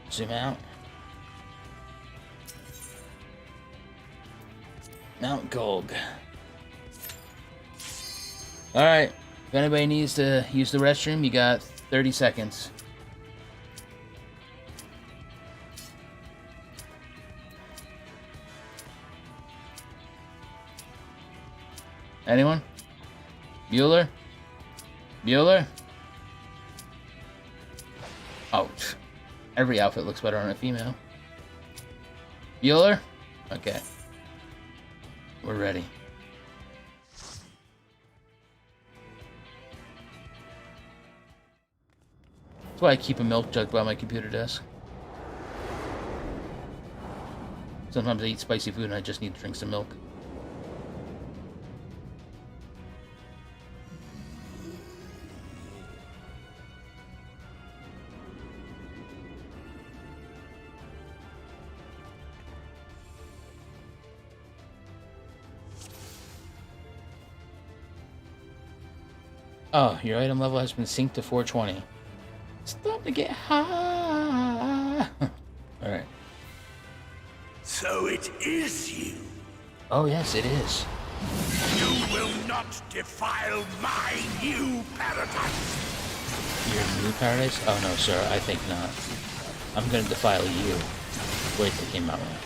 Zoom out. Mount Golg. Alright. If anybody needs to use the restroom, you got 30 seconds. Anyone? Bueller? Bueller? Oh, every outfit looks better on a female. Bueller? Okay. We're ready. That's why I keep a milk jug by my computer desk. Sometimes I eat spicy food and I just need to drink some milk. Oh, your item level has been synced to 420. It's time to get high. Alright. So it is you. Oh, yes, it is. You will not defile my new paradise. Your new paradise? Oh, no, sir, I think not. I'm gonna defile you. Wait, that came out wrong.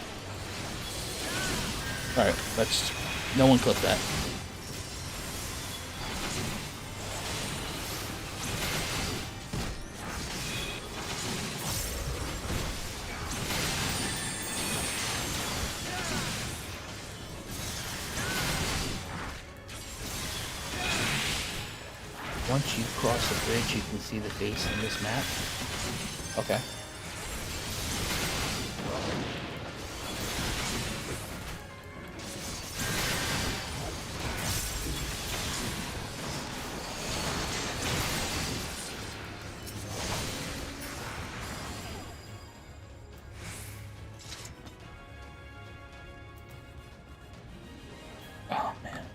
Alright, let's... No one clip that. Once you cross the bridge, you can see the face in this map. Okay. Oh, man.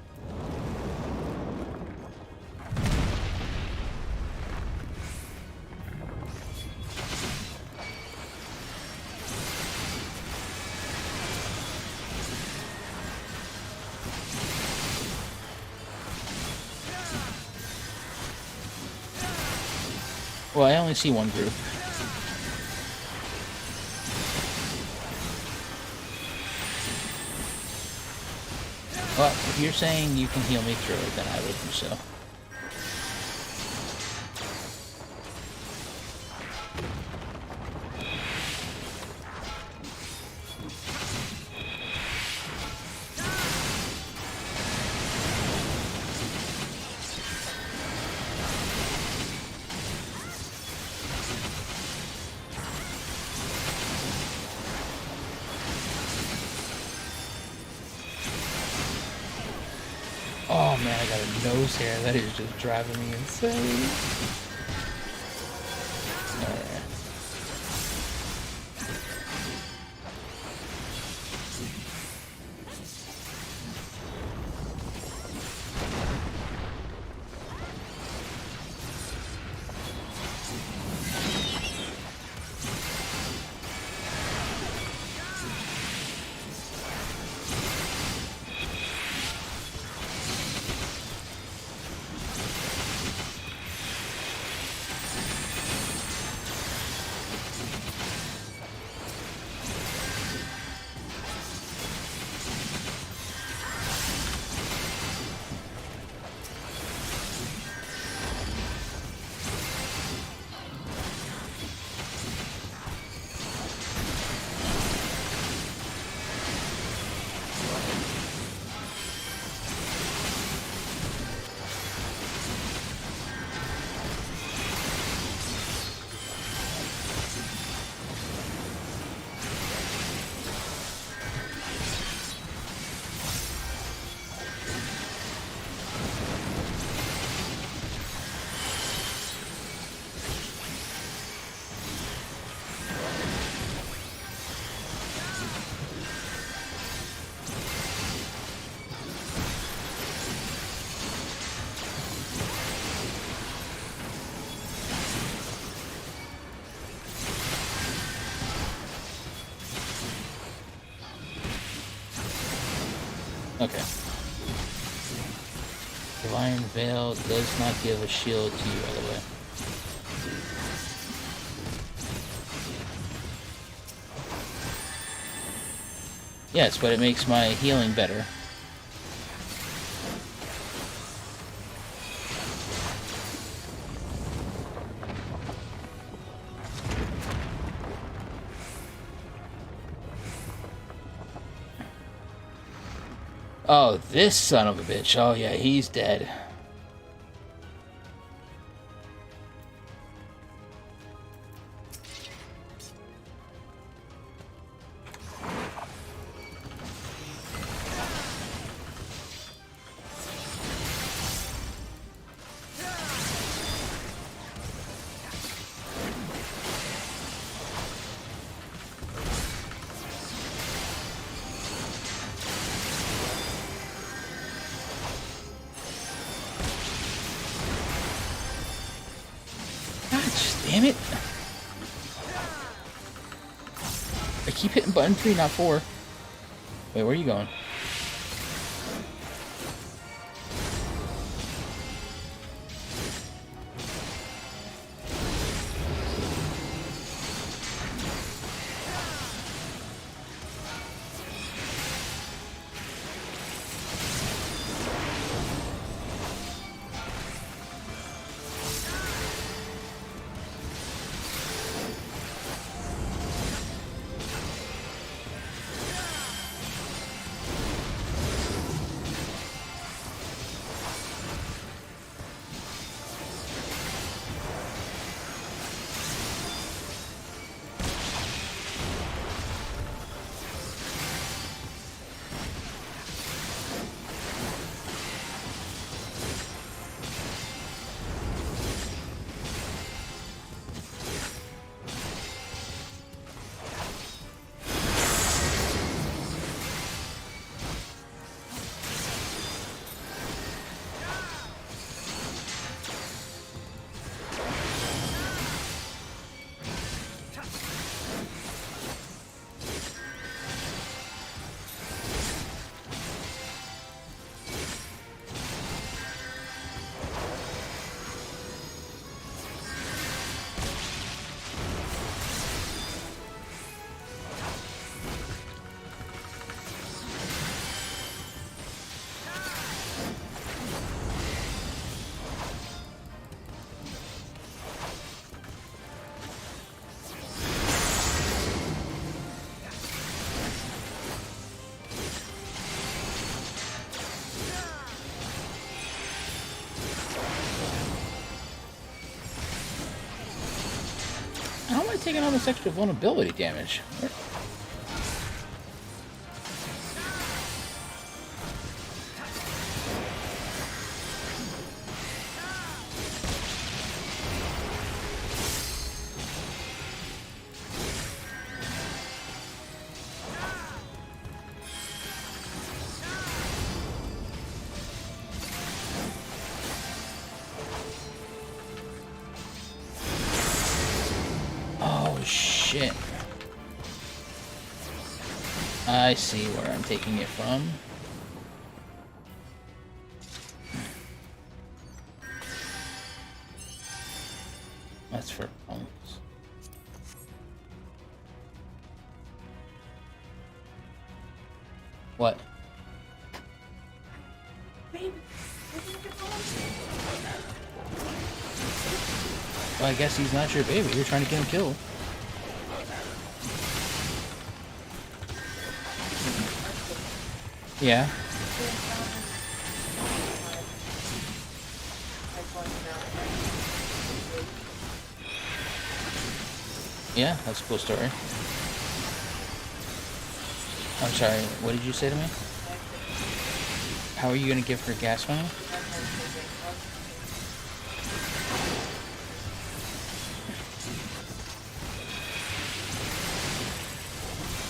Well, I only see one group. Well, if you're saying you can heal me through it, then I would do so. Oh man, I got a nose hair. That is just driving me insane. Alright. Okay. Divine Veil does not give a shield to you, by the way. Yes, but it makes my healing better. Oh, this son of a bitch. Oh, yeah, he's dead. Damn it! I keep hitting button 3, not 4. Wait, where are you going? How am I taking all this extra vulnerability damage? Shit. I see where I'm taking it from. That's for punks. What? Well, I guess he's not your baby. You're trying to get him killed. Yeah. Yeah, that's a cool story. I'm sorry, what did you say to me? How are you going to give her gas money?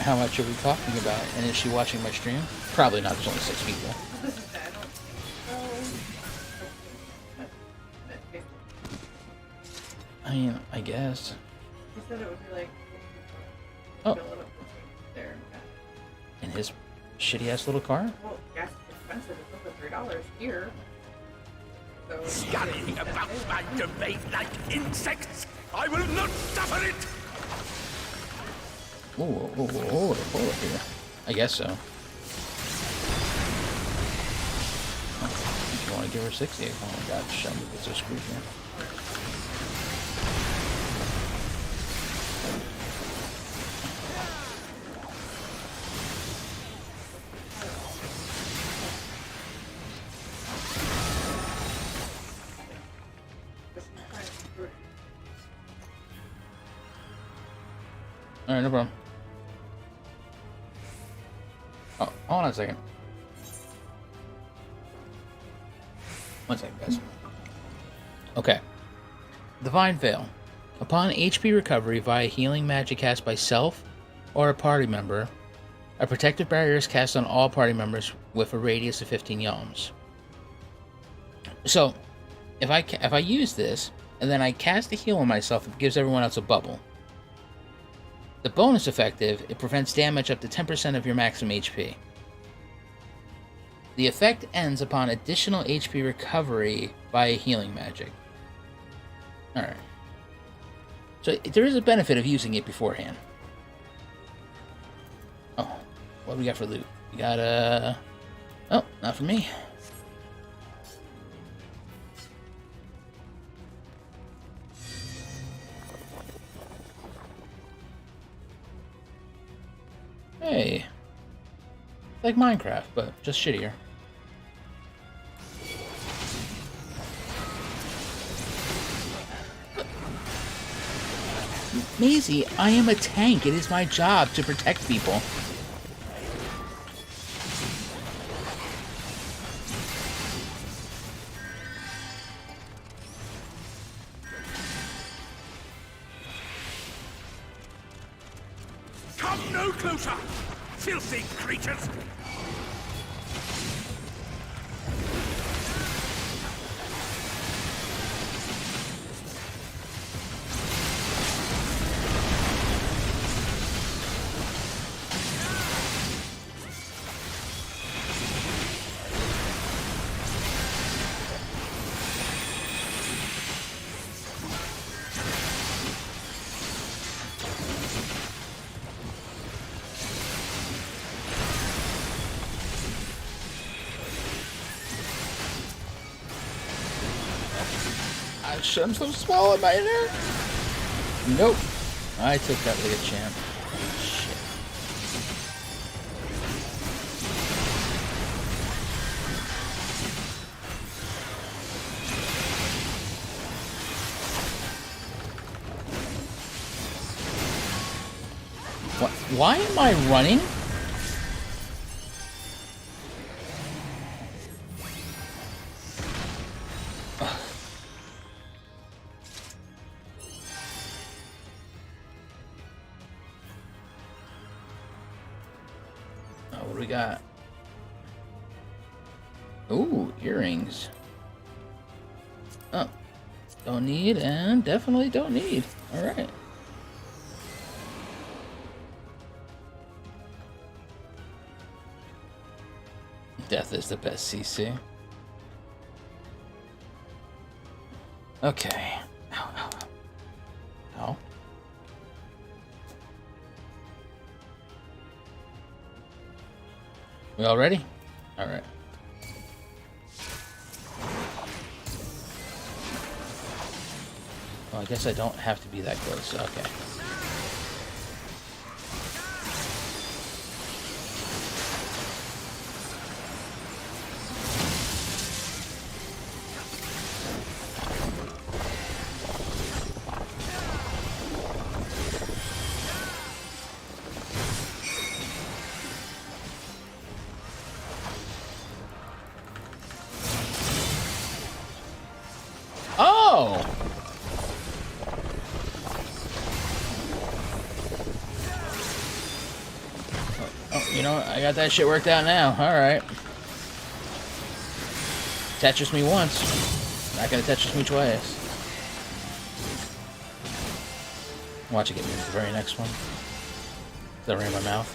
How much are we talking about? And is she watching my stream? Probably not, there's only 6 people. I mean, I guess. He said it would be like... Oh. Fill it up with there and back. In his shitty ass little car? Well, gas expensive. It's over $3 here. So Scurrying about my domain like insects! I will not suffer it! Oh, yeah. I guess so. You want to give her 60? Oh my god, Shelby gets so screwed here. Alright, no problem. Oh, hold on a second. One second, guys. Okay. Divine Veil. Upon HP recovery via healing magic cast by self or a party member, a protective barrier is cast on all party members with a radius of 15 yalms. So, if I use this, and then I cast a heal on myself, it gives everyone else a bubble. The bonus effective, it prevents damage up to 10% of your maximum HP. The effect ends upon additional HP recovery by a healing magic. Alright. So there is a benefit of using it beforehand. Oh, what do we got for loot? We got oh, not for me. Hey. Like Minecraft, but just shittier. Maisie, I am a tank. It is my job to protect people. Come no closer, filthy creatures! I'm so small in my hair. Nope. I took that like a champ. Shit. What? Why am I running? What do we got? Ooh, earrings. Oh, don't need and definitely don't need. All right. Death is the best CC. Okay. Ow, ow, ow. Ow. We all ready? All right. Well, I guess I don't have to be that close. Okay. You know, I got that shit worked out now. Alright. Tetris me once. Not gonna Tetris me twice. Watch it get me to the very next one. Is that right in my mouth?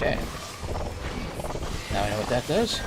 Okay. Now I know what that does.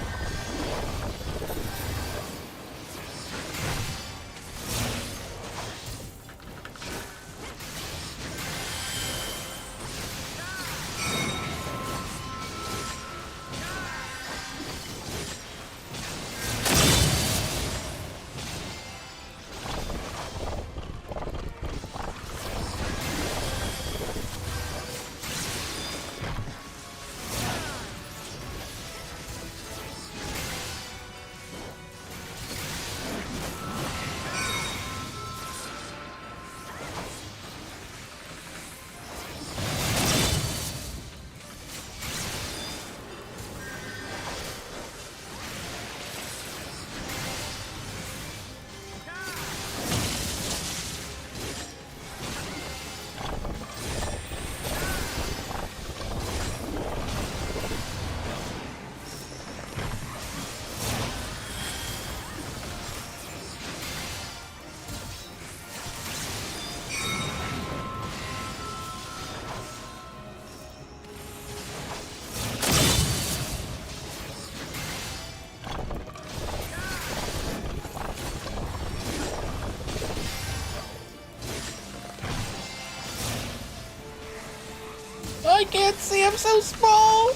I can't see, I'm so small!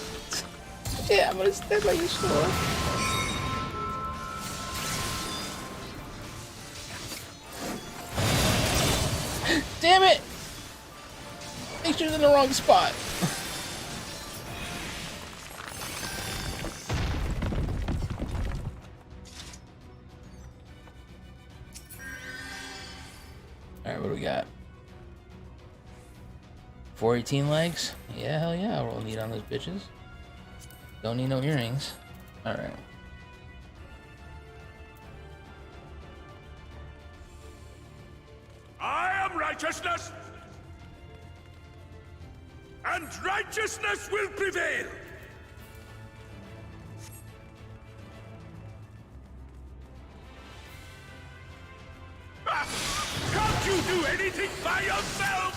Shit, I'm gonna stand by you sword. Damn it! Make sure it's in the wrong spot. Alright, what do we got? 418 legs? Yeah, hell yeah, I'll roll neat on those bitches. Don't need no earrings. Alright. I am righteousness, and righteousness will prevail. Ah, can't you do anything by yourself?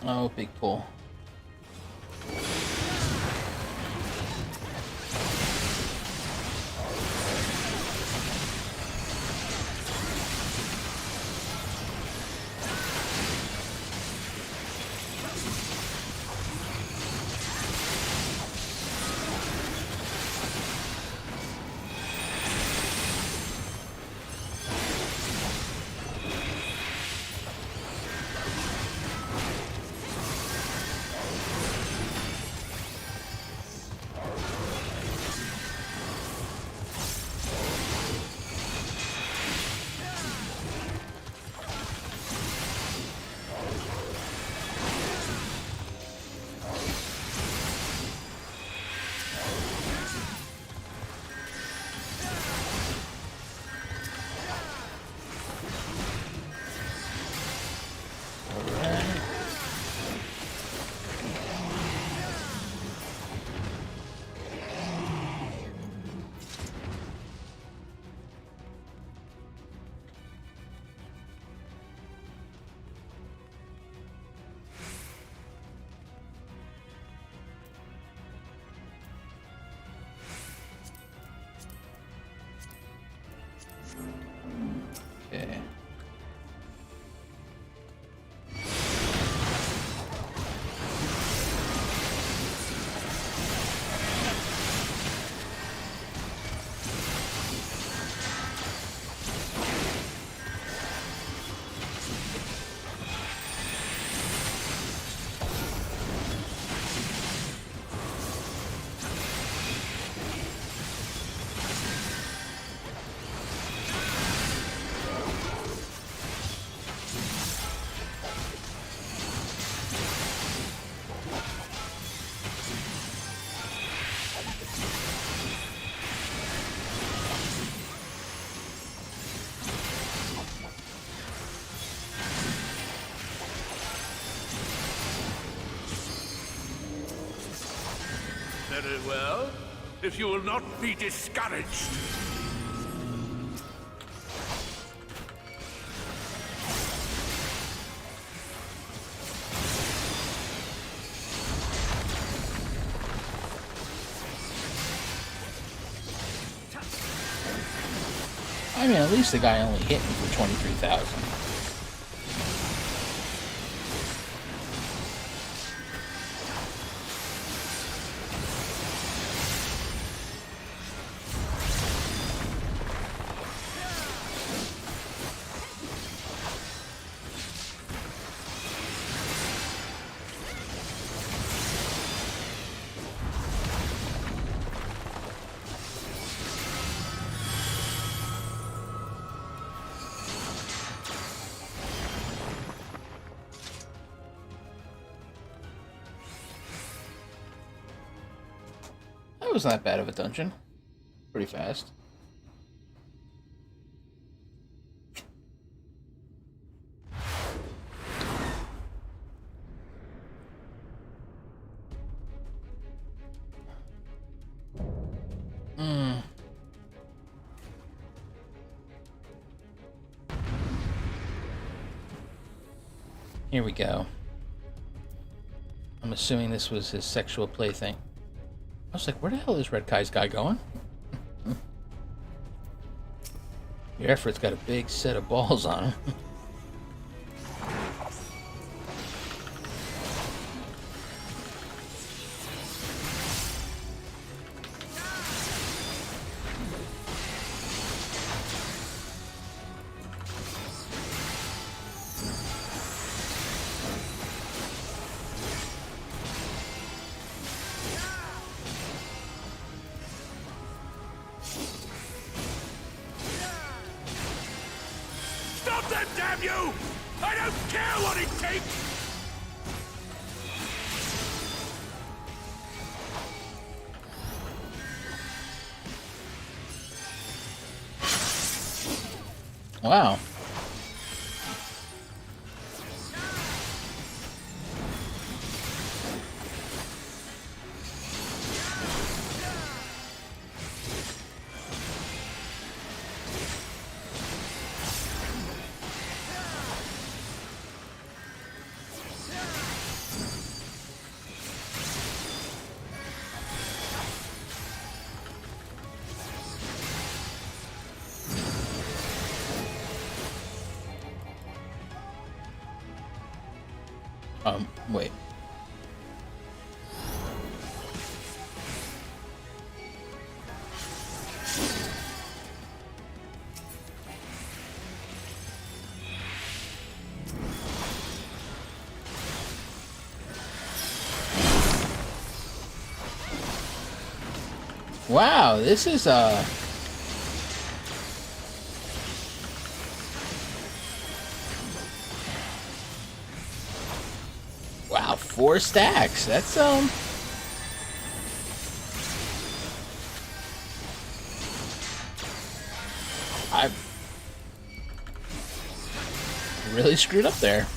Oh, big pull. Very well. If you will not be discouraged. I mean, at least the guy only hit me for 23,000. That was not bad of a dungeon. Pretty fast. Here we go. I'm assuming this was his sexual plaything. I was like, where the hell is Red Kai's guy going? Your effort's got a big set of balls on him. Stop them, damn you! I don't care what it takes! Wow. Wait. Wow, this is wow, 4 stacks. That's I really screwed up there.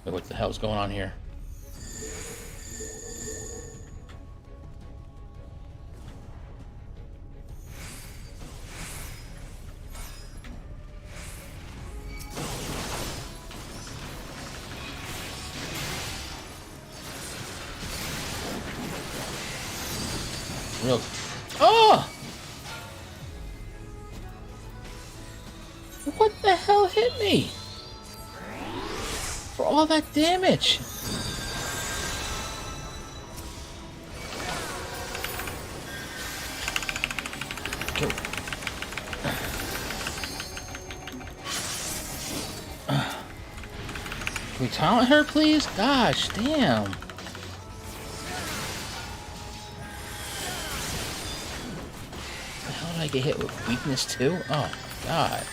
Wait, what the hell's going on here? Real. Oh! What the hell hit me? For all that damage. Okay. Can we taunt her, please? Gosh, damn. How did I get hit with weakness too? Oh, God.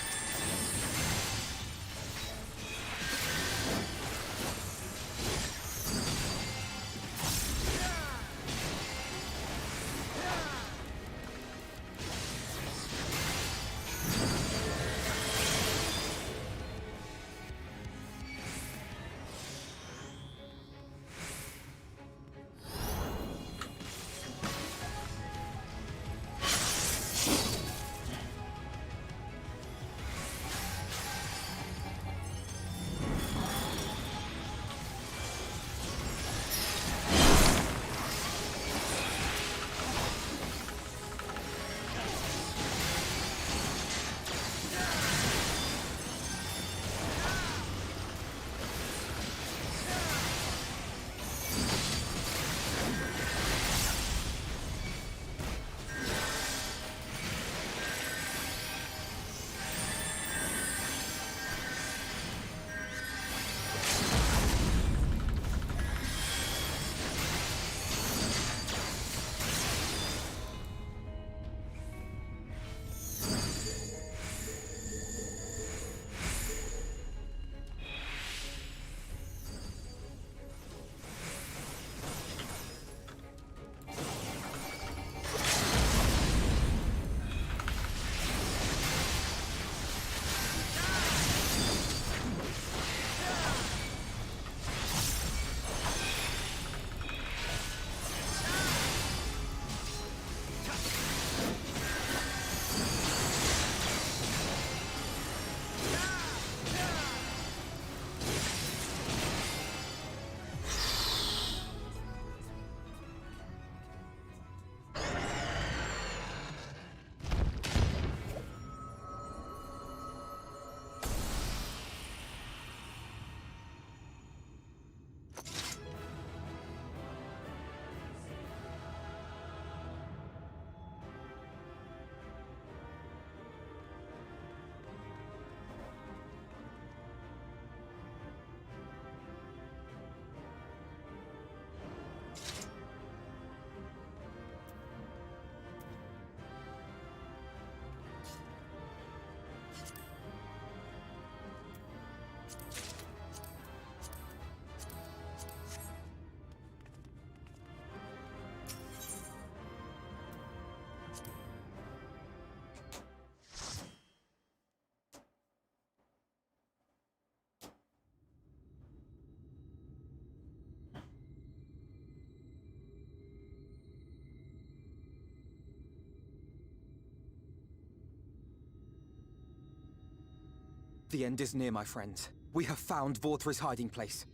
The end is near, my friends. We have found Vorthri's hiding place.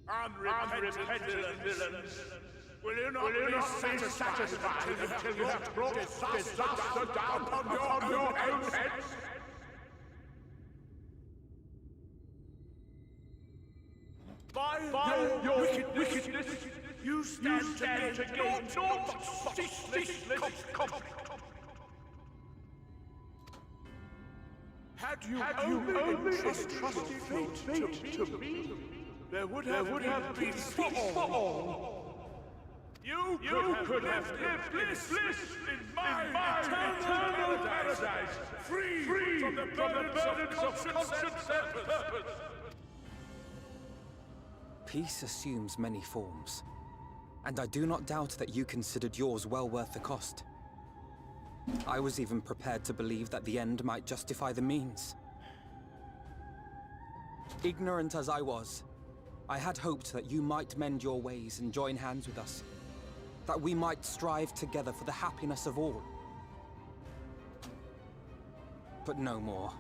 Unrepentant villains! Will you not be satisfied until you have brought disaster down upon your own heads? By your wickedness, you stand to gain naught but ceaseless conflict. Had you only entrusted fate to me, there would have been peace for all. You could have lived bliss in my eternal paradise, free from the burdens of conscience and purpose. Peace assumes many forms, and I do not doubt that you considered yours well worth the cost. I was even prepared to believe that the end might justify the means. Ignorant as I was, I had hoped that you might mend your ways and join hands with us. That we might strive together for the happiness of all. But no more.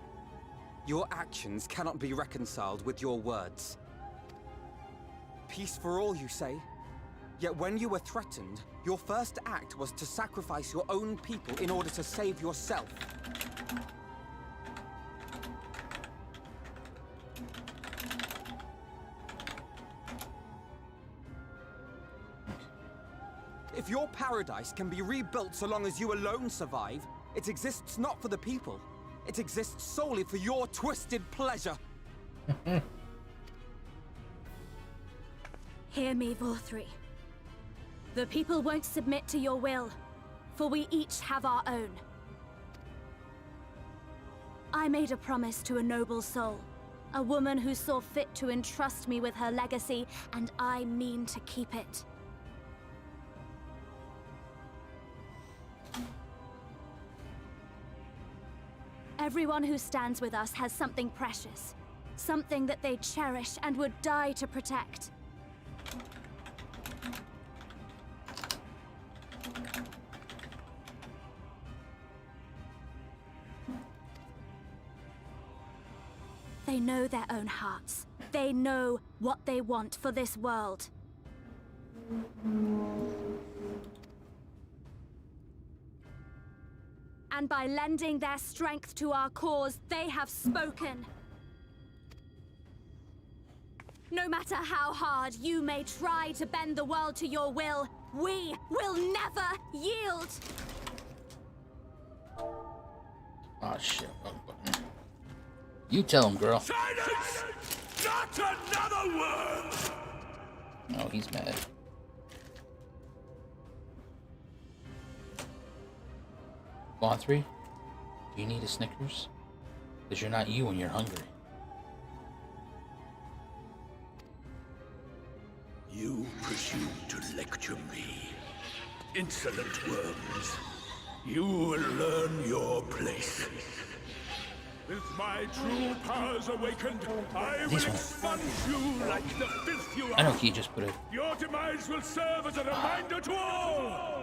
Your actions cannot be reconciled with your words. Peace for all, you say? Yet when you were threatened, your first act was to sacrifice your own people in order to save yourself. If your paradise can be rebuilt so long as you alone survive, it exists not for the people. It exists solely for your twisted pleasure. Hear me, Vorthri. The people won't submit to your will, for we each have our own. I made a promise to a noble soul, a woman who saw fit to entrust me with her legacy, and I mean to keep it. Everyone who stands with us has something precious, something that they cherish and would die to protect. They know their own hearts. They know what they want for this world. And by lending their strength to our cause, they have spoken. No matter how hard you may try to bend the world to your will, we will never yield! Oh shit. You tell him, girl. Silence! Not another word! Oh, he's mad. Vorthri, do you need a Snickers? Because you're not you when you're hungry. You presume to lecture me. Insolent worms. You will learn your place. With my true powers awakened, I will expunge you like the filth you are. I know he just put it. Your demise will serve as a reminder to all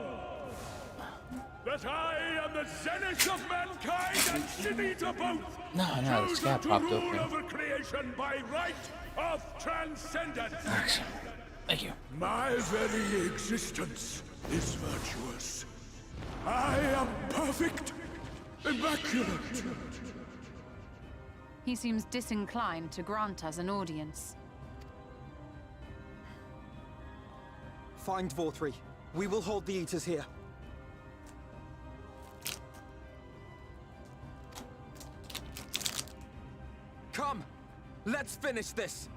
that I am the zenith of mankind and city to both. No, the sky popped rule open. over creation by right of transcendence. Excellent. Thank you. My very existence is virtuous. I am perfect, immaculate. He seems disinclined to grant us an audience. Find Vorthri. We will hold the Eaters here. Come! Let's finish this!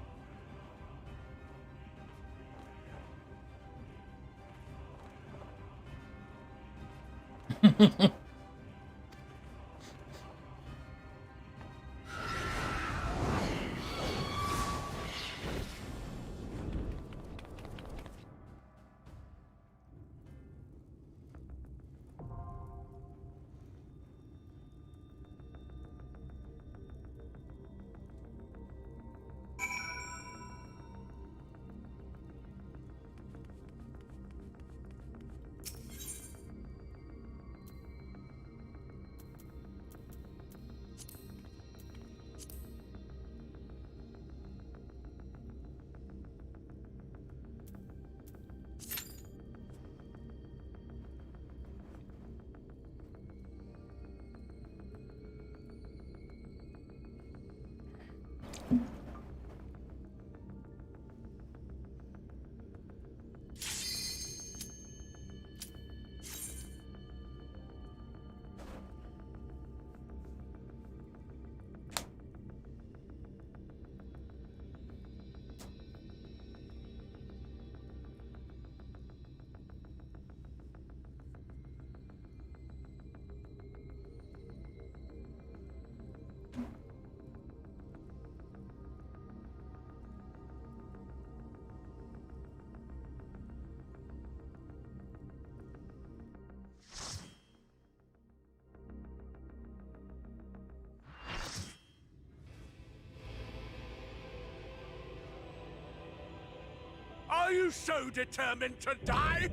you so determined to die?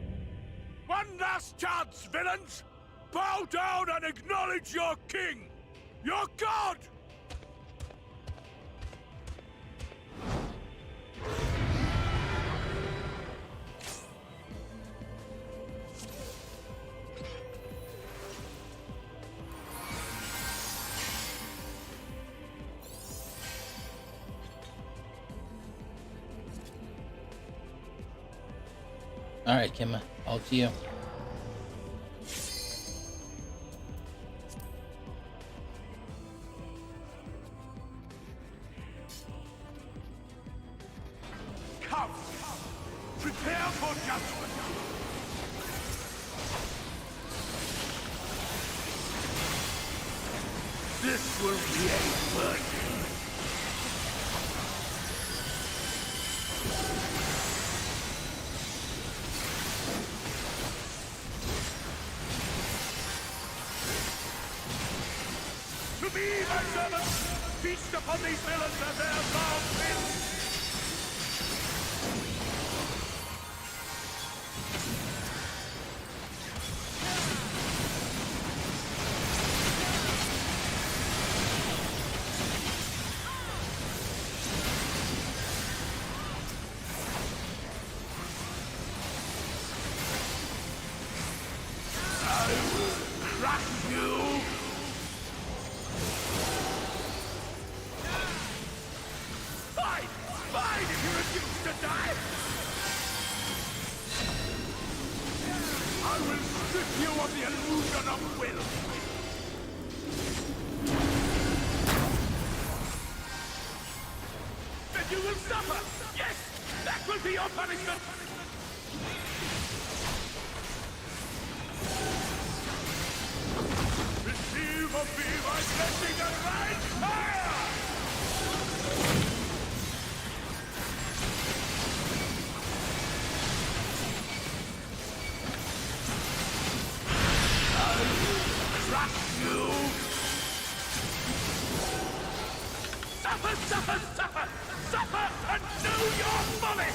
One last chance, villains! Bow down and acknowledge your king! Your god! Alright, Kimma, all to you. Come! Prepare for judgment! This will be a burden. To me, my servants! Feast upon these villains and their bound men! I will crush you! Fine! Fine if you refuse to die! I will strip you of the illusion of will! Then you will suffer! Yes! That will be your punishment! Receive of me my blessing and right fire! I will crush you! Suffer, suffer, suffer! Suffer and know your folly!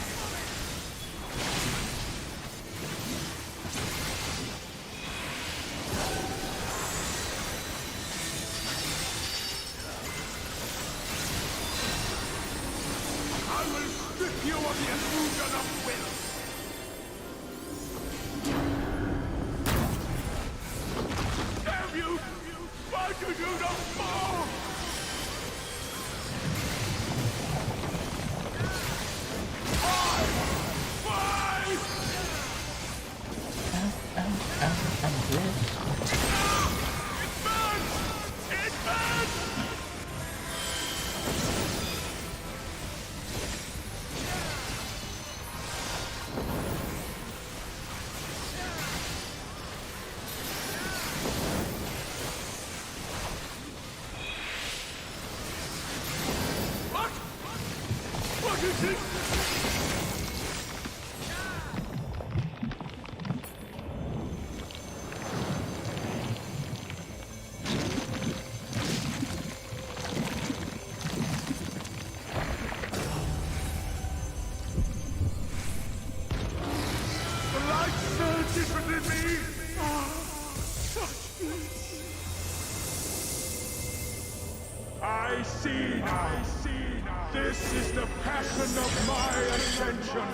I will strip you of the illusion of will! Damn you! Why do you not fall? What is it? The light surges within me. Touch me. I see now. This is the passion of my ascension.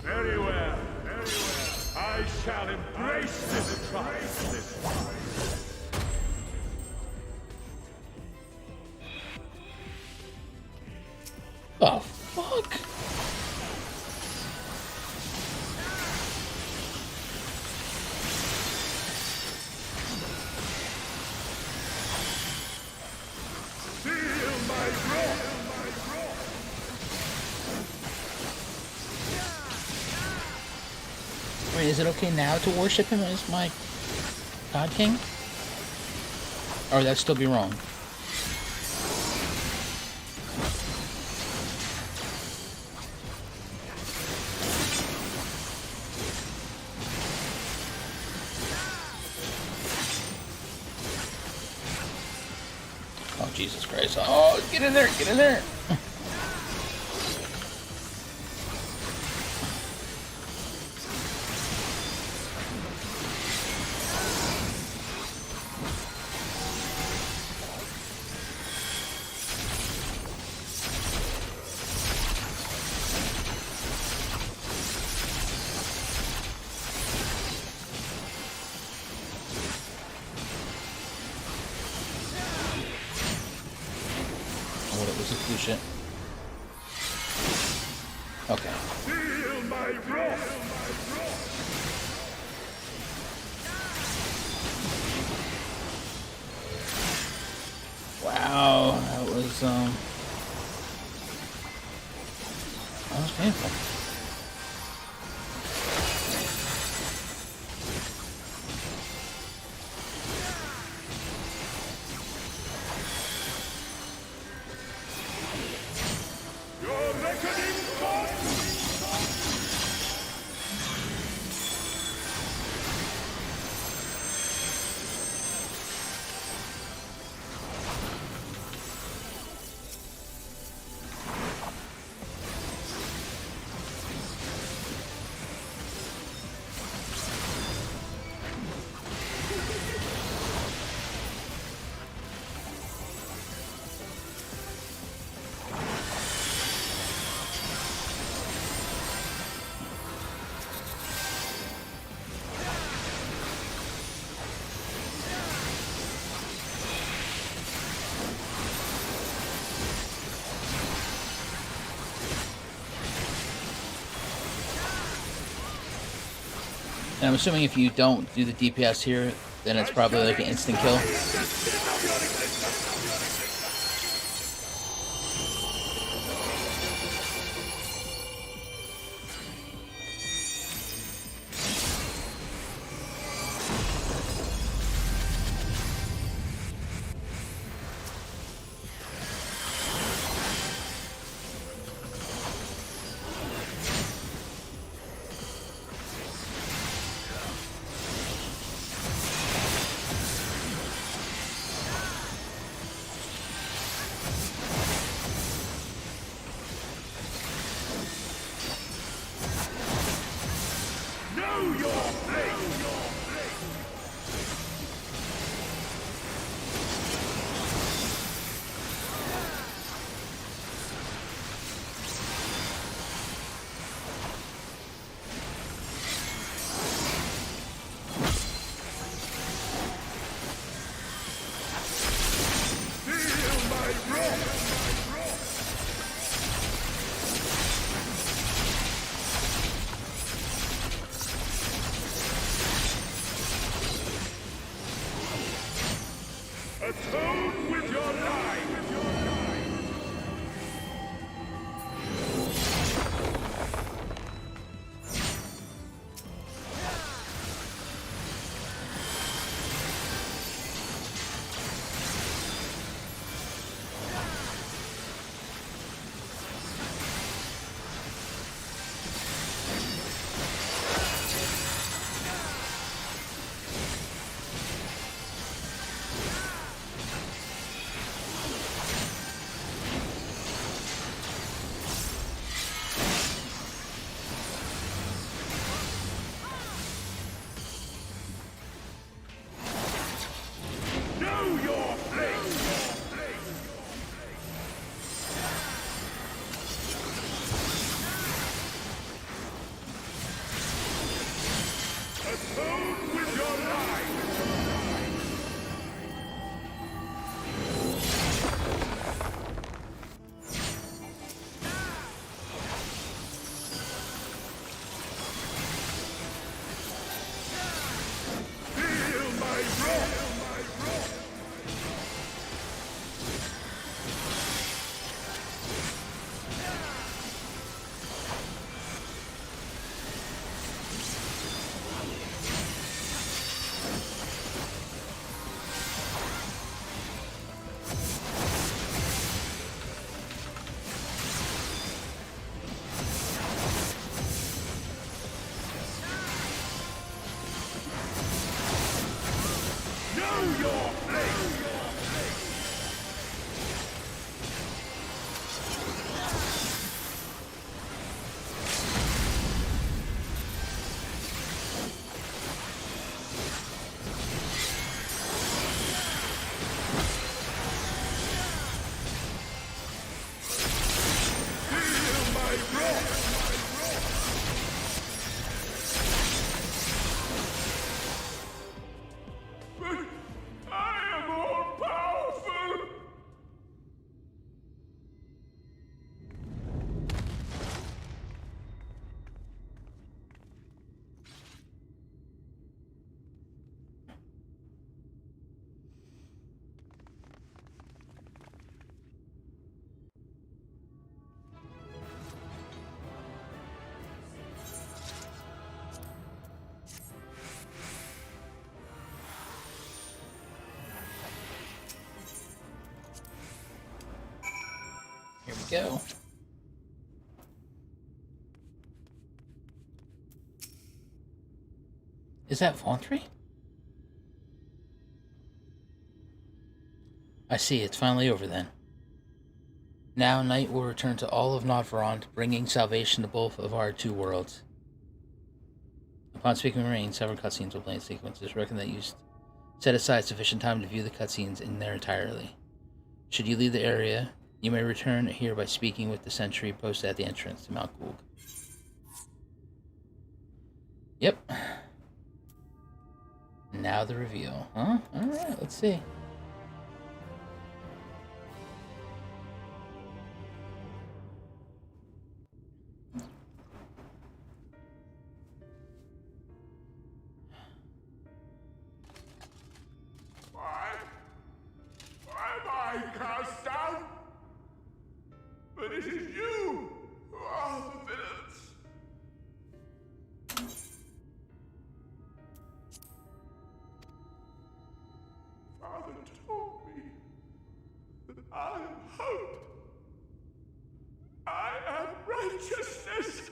Very well. I shall embrace this trial. Oh, fuck. Feel my wrath. Wait, is it okay now to worship him as my God King? Or would that still be wrong? Oh, Jesus Christ. Oh, get in there, get in there! do shit. Okay. Feel my wrath. Wow, that was painful. And I'm assuming if you don't do the DPS here, then it's probably like an instant kill. Atone with your life. go. Is that Vauntry? I see, it's finally over then. Now night will return to all of Nodvarond, bringing salvation to both of our two worlds. Upon speaking with Rain, several cutscenes will play in sequences. Reckon that you set aside sufficient time to view the cutscenes in their entirety. Should you leave the area, you may return here by speaking with the sentry posted at the entrance to Mount Gould. Yep. Now the reveal, huh? Alright, let's see. Why am I cast down? But it is you who are the villains. Father told me that I am hope. I am righteousness.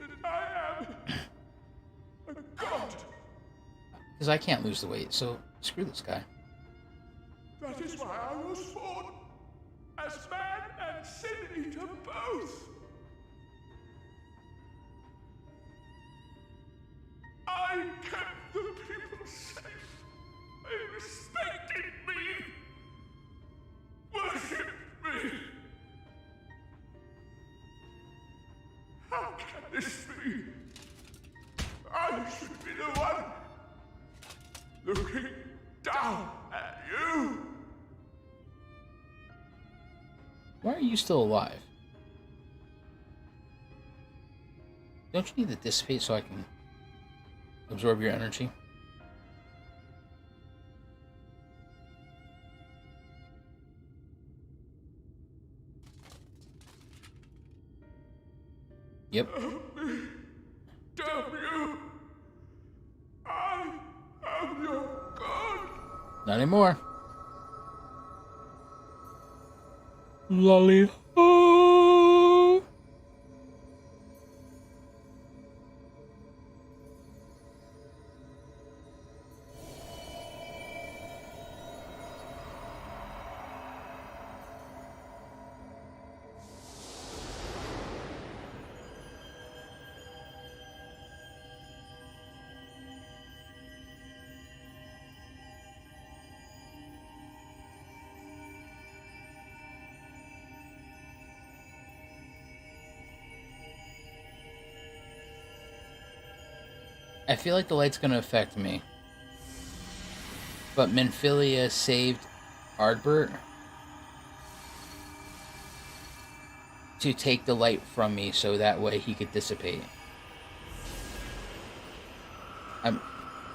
That I am a god. Because I can't lose the weight, so screw this guy. That is why I was born, as man and sin eater both. I kept the people safe. They respected me, worshipped me. How can this be? I should be the one looking down at you. Why are you still alive? Don't you need to dissipate so I can absorb your energy? Yep. Damn you! I am your god. Not anymore. Lolly. Oh. I feel like the light's gonna affect me. But Minfilia saved Ardbert to take the light from me so that way he could dissipate.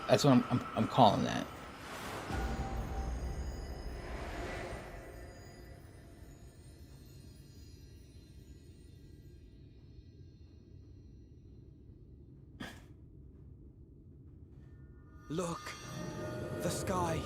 That's what I'm calling that. Look, the sky.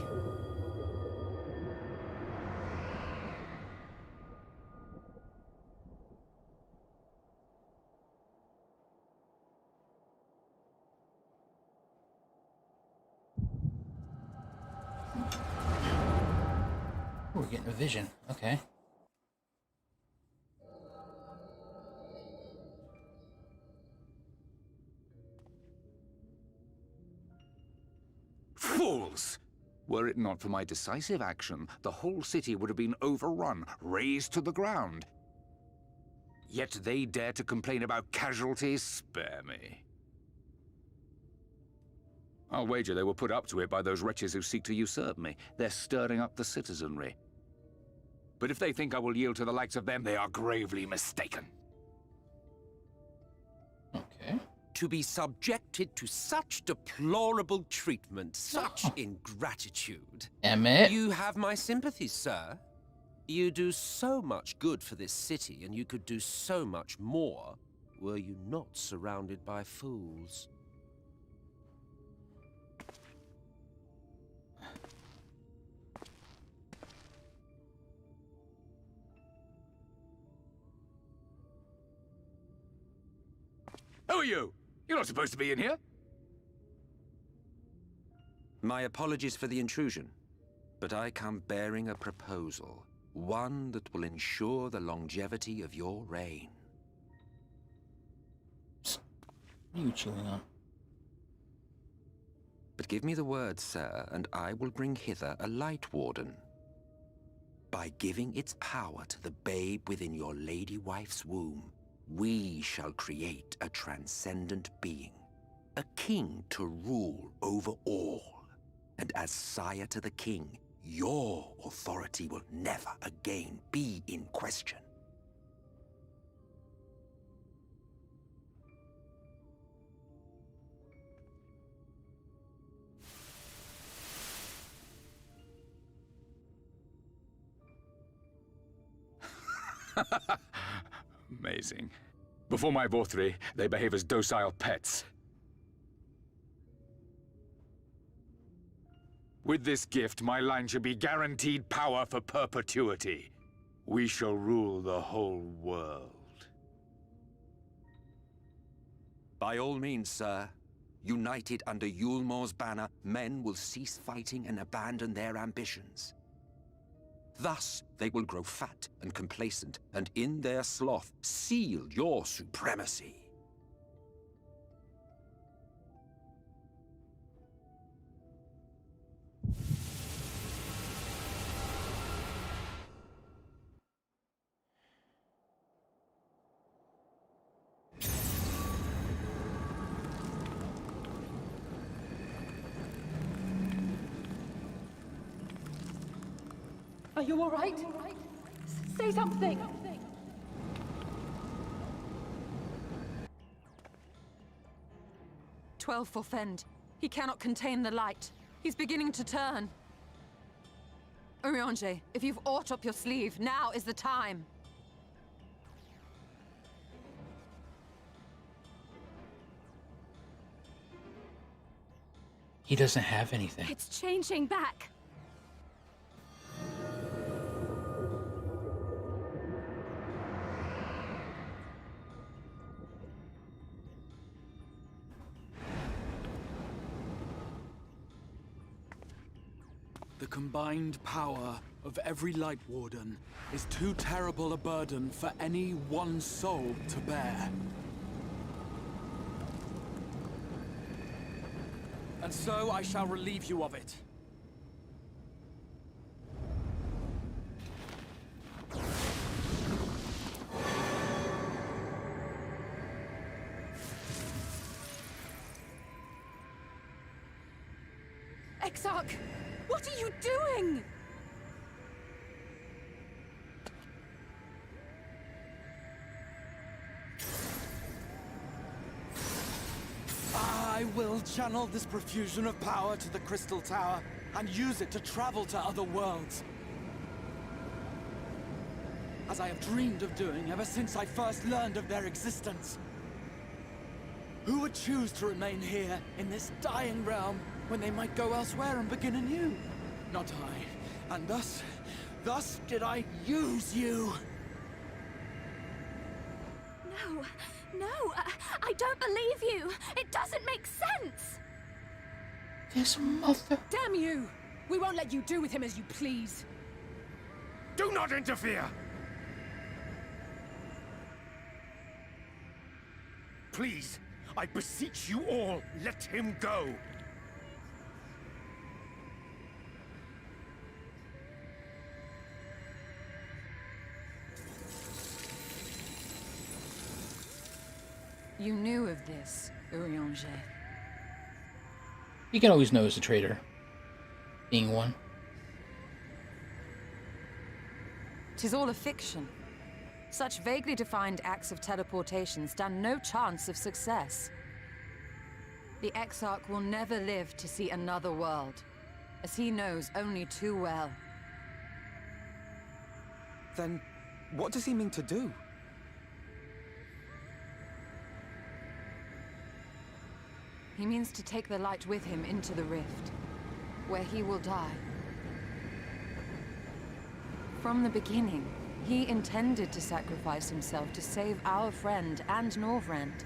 We're getting a vision. Okay. Fools! Were it not for my decisive action, the whole city would have been overrun, razed to the ground. Yet they dare to complain about casualties? Spare me. I'll wager they were put up to it by those wretches who seek to usurp me. They're stirring up the citizenry. But if they think I will yield to the likes of them, they are gravely mistaken. Okay. To be subjected to such deplorable treatment, such ingratitude. Emmett. You have my sympathies, sir. You do so much good for this city, and you could do so much more were you not surrounded by fools. Who are you? You're not supposed to be in here. My apologies for the intrusion, but I come bearing a proposal. One that will ensure the longevity of your reign. What are you chewing on? But give me the word, sir, and I will bring hither a Light Warden. By giving its power to the babe within your lady wife's womb, we shall create a transcendent being, a king to rule over all. And as sire to the king, your authority will never again be in question. Amazing. Before my Vorthri, they behave as docile pets. With this gift, my line shall be guaranteed power for perpetuity. We shall rule the whole world. By all means, sir. United under Yulmor's banner, men will cease fighting and abandon their ambitions. Thus, they will grow fat and complacent, and in their sloth, seal your supremacy. Are you all right? Say something! 12 for Fend. He cannot contain the light. He's beginning to turn. Eorzea, if you've aught up your sleeve, now is the time. He doesn't have anything. It's changing back. The combined power of every Light Warden is too terrible a burden for any one soul to bear. And so I shall relieve you of it. Exarch, what are you doing? I will channel this profusion of power to the Crystal Tower and use it to travel to other worlds. As I have dreamed of doing ever since I first learned of their existence. Who would choose to remain here in this dying realm when they might go elsewhere and begin anew? Not I. And thus did I use you. No, no, I don't believe you. It doesn't make sense. This mother... Damn you! We won't let you do with him as you please. Do not interfere! Please, I beseech you all, let him go! You knew of this, Eorzea. You can always know as a traitor. Being one. 'Tis all a fiction. Such vaguely defined acts of teleportation stand no chance of success. The Exarch will never live to see another world, as he knows only too well. Then, what does he mean to do? He means to take the light with him into the rift, where he will die. From the beginning, he intended to sacrifice himself to save our friend and Norvrend.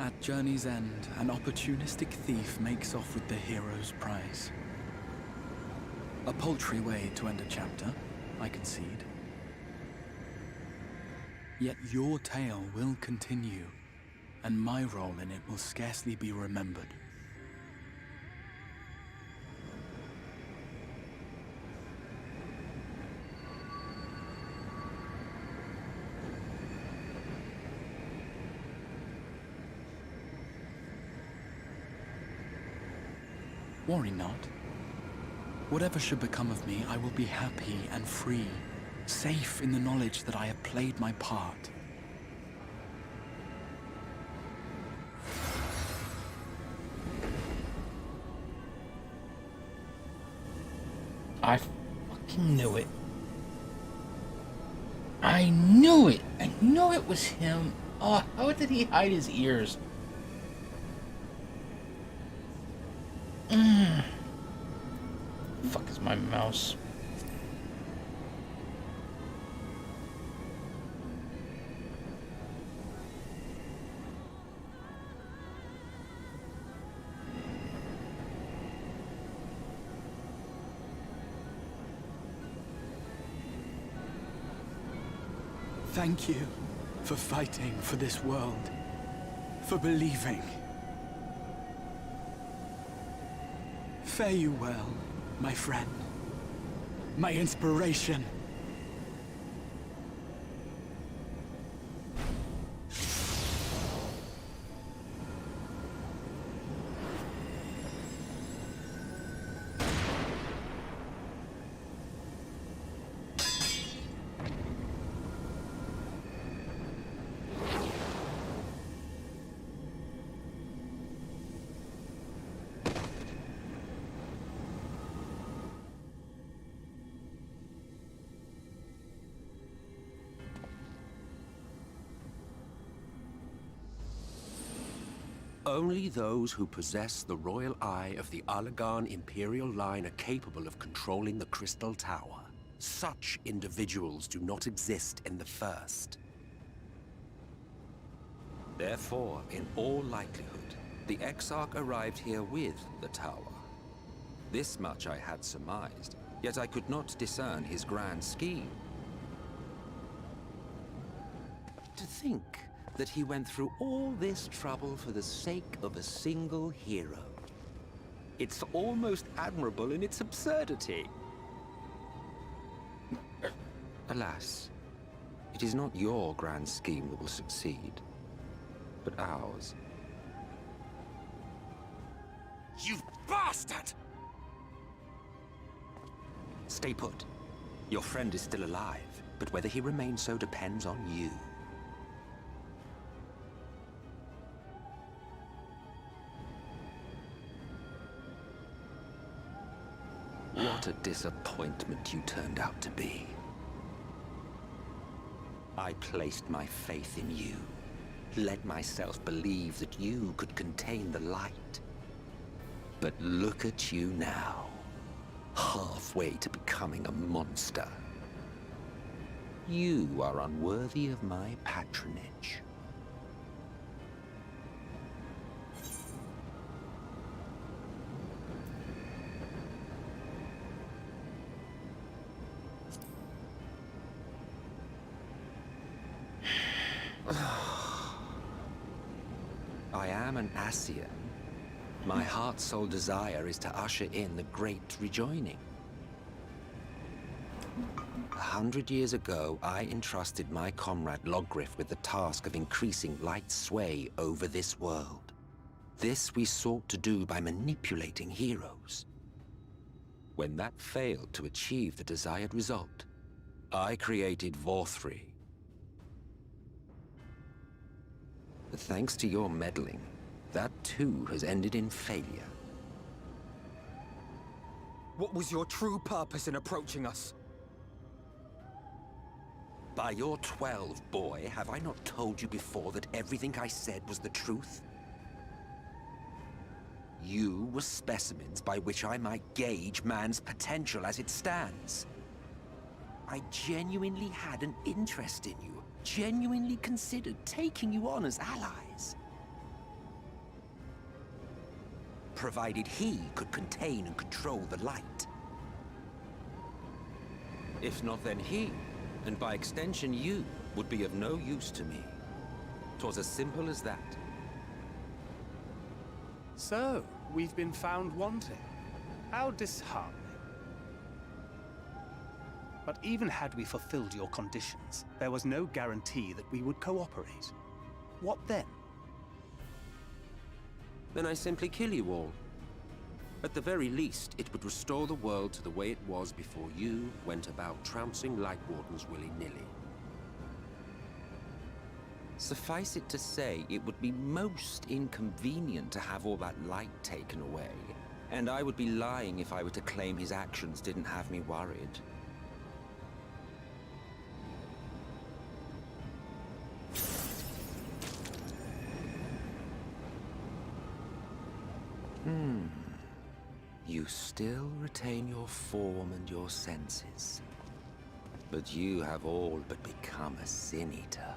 At journey's end, an opportunistic thief makes off with the hero's prize. A paltry way to end a chapter, I concede. Yet your tale will continue, and my role in it will scarcely be remembered. Worry not. Whatever should become of me, I will be happy and free, safe in the knowledge that I have played my part. I fucking knew it. I knew it! I knew it was him. Oh, how did he hide his ears? Fuck is my mouse? Thank you for fighting for this world, for believing. Fare you well, my friend, my inspiration. Only those who possess the royal eye of the Garlean Imperial line are capable of controlling the Crystal Tower. Such individuals do not exist in the First. Therefore, in all likelihood, the Exarch arrived here with the tower. This much I had surmised, yet I could not discern his grand scheme. To think that he went through all this trouble for the sake of a single hero. It's almost admirable in its absurdity. Alas, it is not your grand scheme that will succeed, but ours. You bastard! Stay put. Your friend is still alive, but whether he remains so depends on you. What a disappointment you turned out to be. I placed my faith in you, let myself believe that you could contain the light. But look at you now, halfway to becoming a monster. You are unworthy of my patronage. I am an Ascian. My heart's sole desire is to usher in the great rejoining. 100 years ago, I entrusted my comrade Logriff with the task of increasing light's sway over this world. This we sought to do by manipulating heroes. When that failed to achieve the desired result, I created Vorthri. But thanks to your meddling, that too has ended in failure. What was your true purpose in approaching us? By your 12, boy, have I not told you before that everything I said was the truth? You were specimens by which I might gauge man's potential as it stands. I genuinely had an interest in you, genuinely considered taking you on as allies. provided he could contain and control the light. If not, then he, and by extension you, would be of no use to me. 'Twas as simple as that. So, we've been found wanting. How disheartening. But even had we fulfilled your conditions, there was no guarantee that we would cooperate. What then? Then I simply kill you all. At the very least, it would restore the world to the way it was before you went about trouncing Light Wardens willy-nilly. Suffice it to say, it would be most inconvenient to have all that light taken away, and I would be lying if I were to claim his actions didn't have me worried. You still retain your form and your senses, but you have all but become a Sin Eater.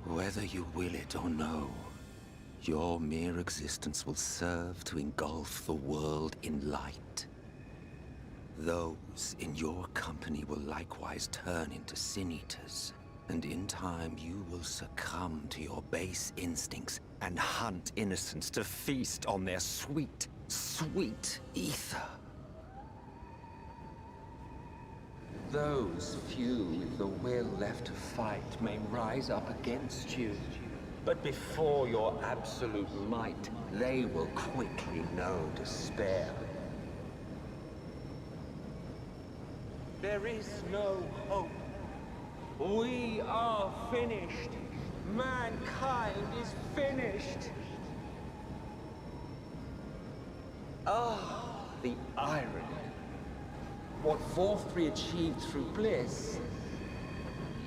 Whether you will it or no, your mere existence will serve to engulf the world in light. Those in your company will likewise turn into Sin Eaters, and in time you will succumb to your base instincts and hunt innocents to feast on their sweet, sweet ether. Those few with the will left to fight may rise up against you, but before your absolute might, they will quickly know despair. There is no hope. We are finished. Mankind is finished. Ah, the irony. What Vorfrey achieved through bliss,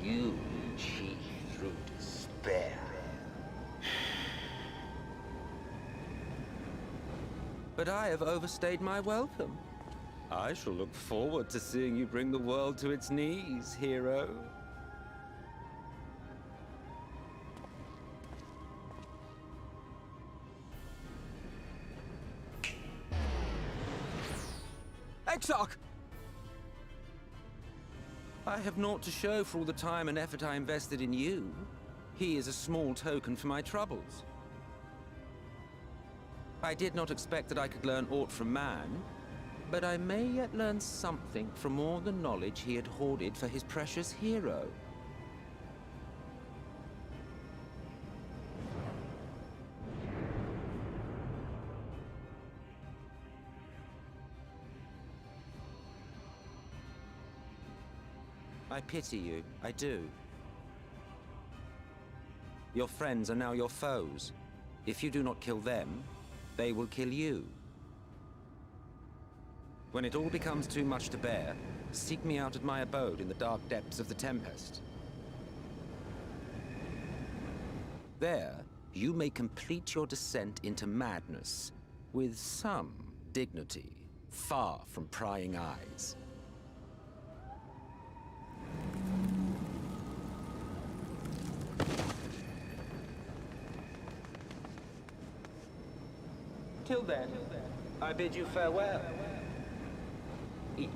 you achieved through despair. But I have overstayed my welcome. I shall look forward to seeing you bring the world to its knees, hero. Exarch! I have naught to show for all the time and effort I invested in you. He is a small token for my troubles. I did not expect that I could learn aught from man, but I may yet learn something from all the knowledge he had hoarded for his precious hero. I pity you, I do. Your friends are now your foes. If you do not kill them, they will kill you. When it all becomes too much to bear, seek me out at my abode in the dark depths of the Tempest. There, you may complete your descent into madness, with some dignity, far from prying eyes. Till then, I bid you farewell, Eater.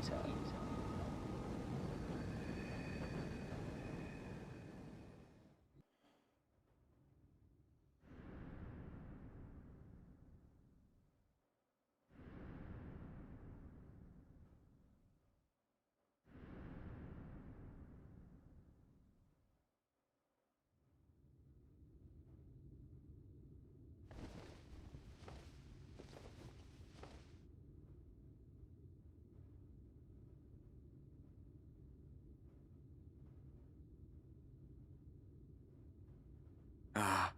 Ah,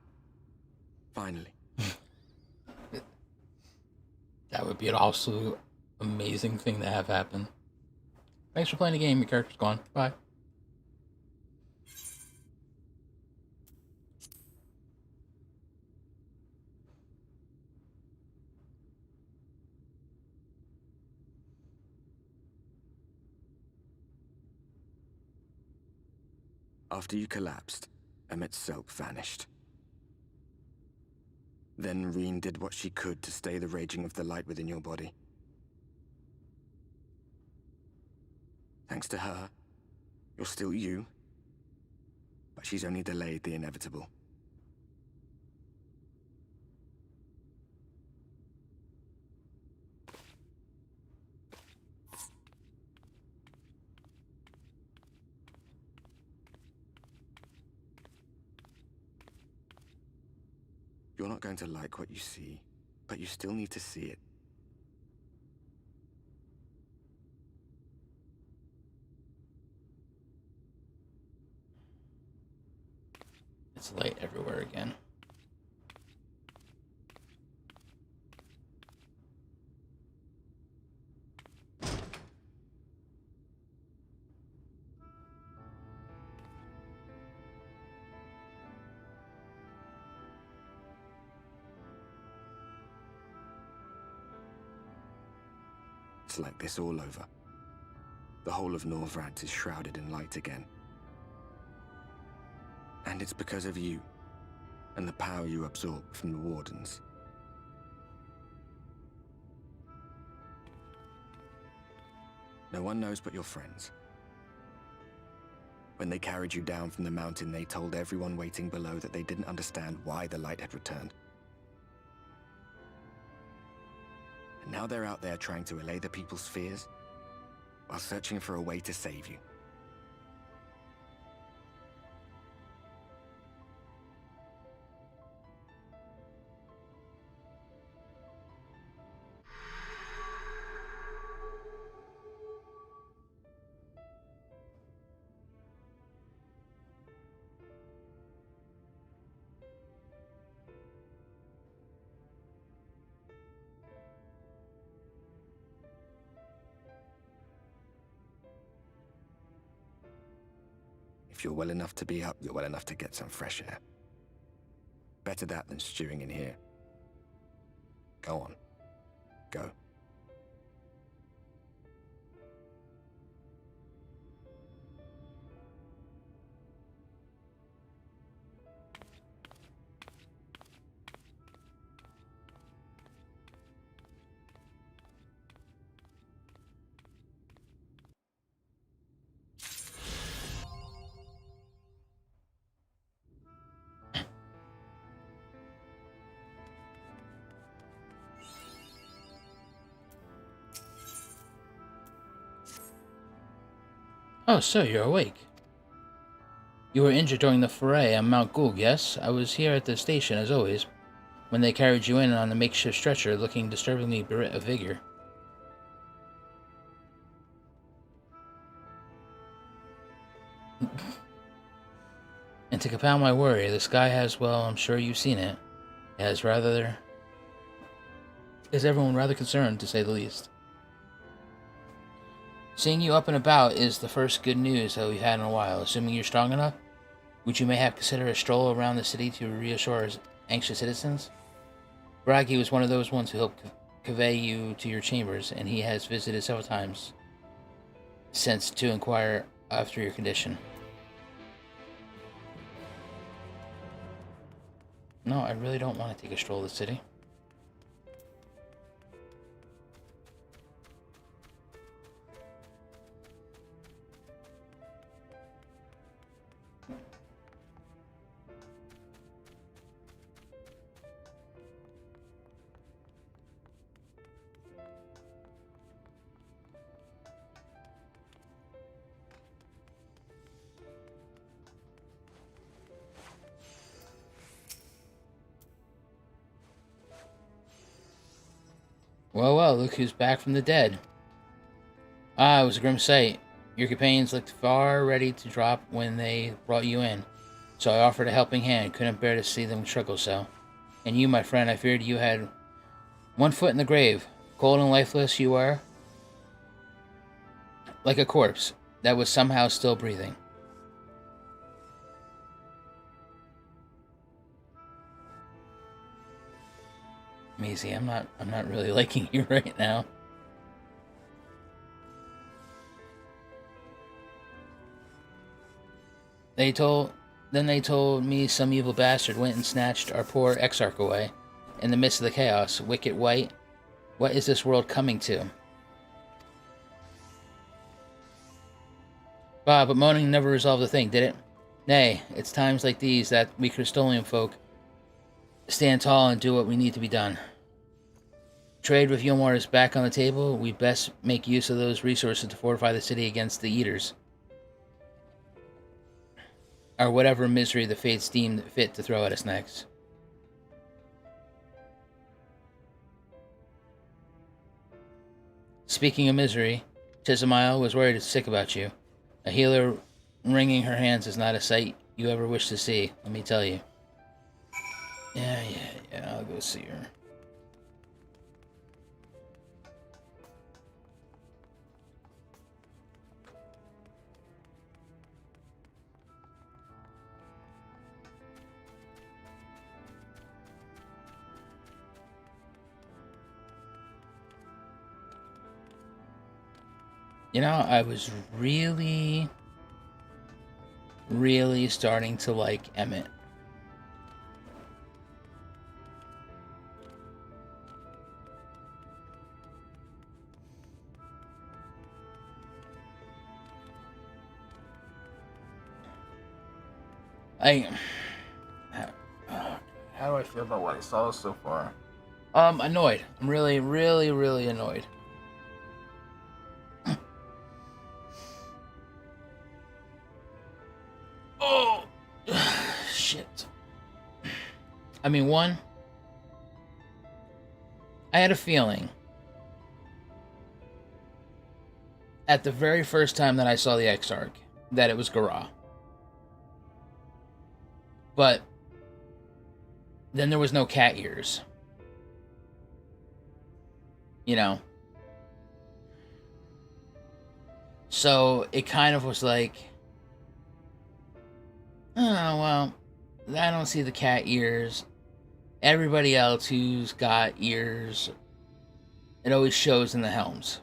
finally. That would be an absolute amazing thing to have happen. Thanks for playing the game. Your character's gone. Bye. After you collapsed, Emmet's self vanished. Then Reen did what she could to stay the raging of the light within your body. Thanks to her, you're still you, but she's only delayed the inevitable. You're not going to like what you see, but you still need to see it. It's light everywhere again. It's like this all over. The whole of Norvrad is shrouded in light again. And it's because of you, and the power you absorb from the Wardens. No one knows but your friends. When they carried you down from the mountain, they told everyone waiting below that they didn't understand why the light had returned. And now they're out there trying to allay the people's fears, while searching for a way to save you. If you're well enough to be up, you're well enough to get some fresh air. Better that than stewing in here. Go on. Go. Oh, so you're awake. You were injured during the foray on Mount Goog, yes? I was here at the station, as always, when they carried you in on the makeshift stretcher, looking disturbingly bereft of vigor. And to compound my worry, the sky has, well, I'm sure you've seen it. Is everyone rather concerned, to say the least. Seeing you up and about is the first good news that we've had in a while. Assuming you're strong enough, would you mayhap consider a stroll around the city to reassure anxious citizens? Bragi was one of those ones who helped convey you to your chambers, and he has visited several times since to inquire after your condition. No, I really don't want to take a stroll of the city. Well, well, look who's back from the dead. Ah, it was a grim sight. Your companions looked far ready to drop when they brought you in, so I offered a helping hand, couldn't bear to see them struggle so. And you, my friend, I feared you had one foot in the grave. Cold and lifeless you were, like a corpse that was somehow still breathing. Maisie, I'm not really liking you right now. Then they told me some evil bastard went and snatched our poor exarch away. in the midst of the chaos. Wicked White, what is this world coming to? But moaning never resolved a thing, did it? Nay, it's times like these that we Crystolian folk stand tall and do what we need to be done. Trade with Yomar is back on the table. We best make use of those resources to fortify the city against the Eaters. Or whatever misery the fates deem fit to throw at us next. Speaking of misery, Chisamael was worried sick about you. A healer wringing her hands is not a sight you ever wish to see, let me tell you. Yeah, I'll go see her. You know, I was really starting to like Emmett. How do I feel about what I saw so far? Annoyed. I'm really annoyed. Oh, shit. I mean, one, I had a feeling at the very first time that I saw the Exarch that it was Garah. But then there was no cat ears. You know? So it kind of was like, oh, well, I don't see the cat ears. Everybody else who's got ears, it always shows in the helms.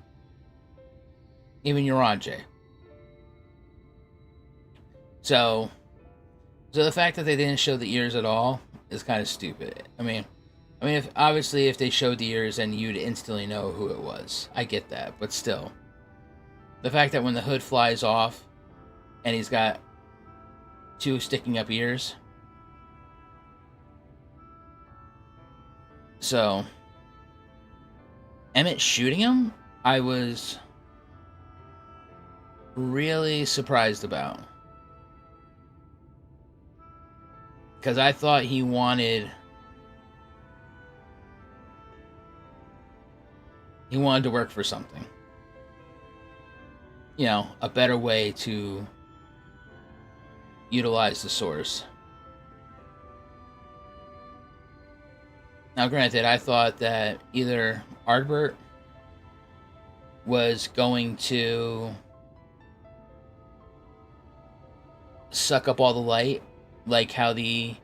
Even Eorzea. So the fact that they didn't show the ears at all is kind of stupid. I mean, if they showed the ears, then you'd instantly know who it was. I get that, but still, the fact that when the hood flies off and he's got two sticking up ears. So Emmett shooting him, I was really surprised about. Because I thought he wanted to work for something. You know, a better way to utilize the source. Now, granted, I thought that either Ardbert was going to suck up all the light, like how the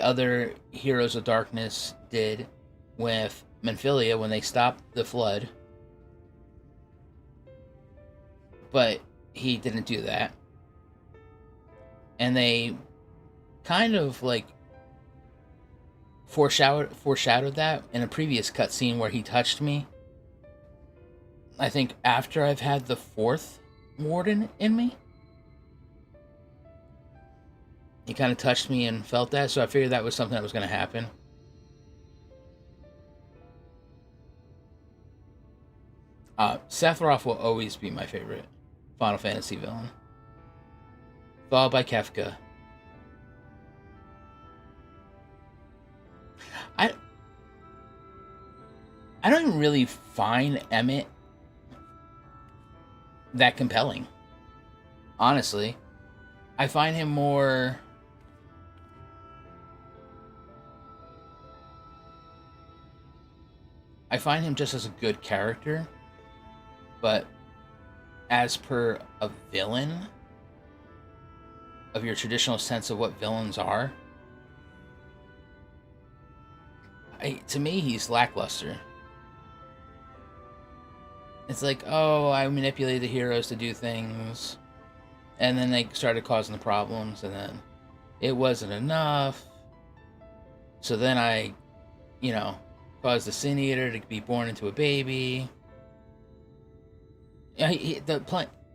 other Heroes of Darkness did with Menphilia when they stopped the flood. But he didn't do that. And they kind of like foreshadowed that in a previous cutscene where he touched me. I think after I've had the fourth warden in me. He kind of touched me and felt that, so I figured that was something that was going to happen. Sephiroth will always be my favorite Final Fantasy villain. Followed by Kefka. I don't even really find Emmett that compelling. Honestly. I find him more... I find him just as a good character. But as per a villain, of your traditional sense of what villains are, to me, he's lackluster. It's like, oh, I manipulated the heroes to do things, and then they started causing the problems, and then it wasn't enough. So then I you know, cause the Sin Eater to be born into a baby. Yeah,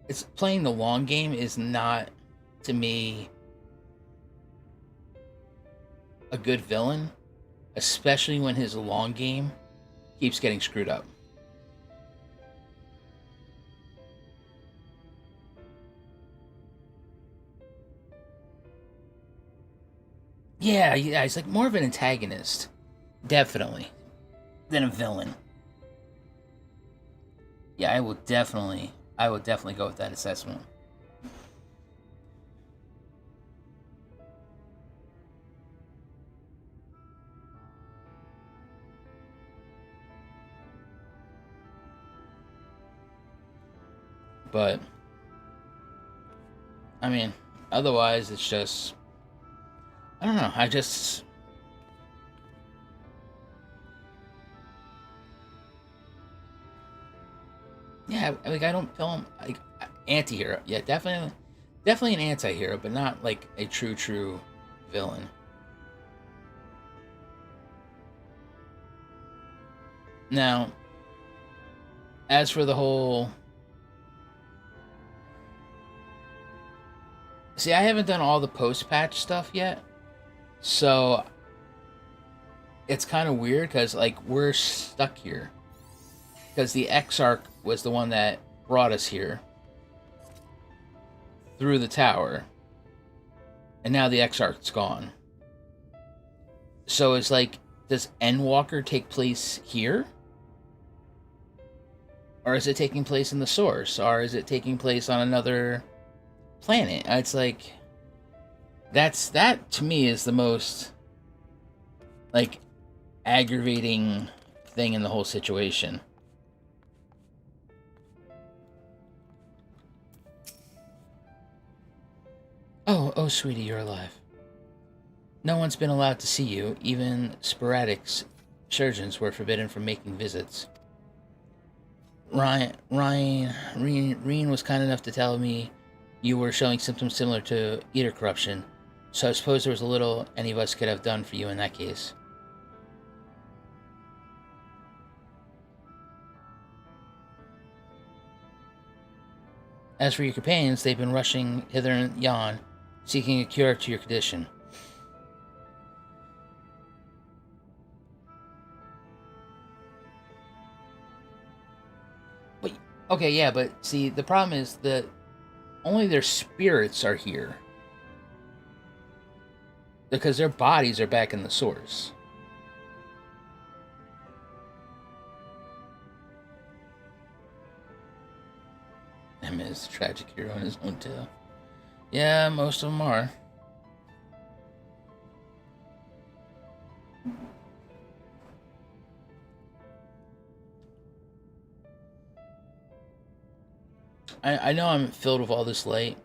it's playing the long game is not, to me, a good villain, especially when his long game keeps getting screwed up. Yeah, he's like more of an antagonist, definitely, than a villain. Yeah, I would definitely go with that assessment. But I mean, otherwise it's just, I don't know, yeah, like I don't feel him like anti-hero. Yeah, definitely an anti-hero, but not like a true villain. Now, as for the whole, see, I haven't done all the post-patch stuff yet, so it's kind of weird because like we're stuck here because the Exarch was the one that brought us here through the tower, and now the Exarch's gone. So it's like, does Endwalker take place here? Or is it taking place in the source? Or is it taking place on another planet? It's like, that to me is the most like aggravating thing in the whole situation. Oh, sweetie, you're alive. No one's been allowed to see you. Even sporadic surgeons were forbidden from making visits. Reen was kind enough to tell me you were showing symptoms similar to eater corruption, so I suppose there was a little any of us could have done for you in that case. As for your companions, they've been rushing hither and yon, seeking a cure to your condition. But, okay, yeah, but see, the problem is that only their spirits are here. Because their bodies are back in the source. Him is a tragic hero in his own tale. Yeah, most of them are. I know I'm filled with all this light,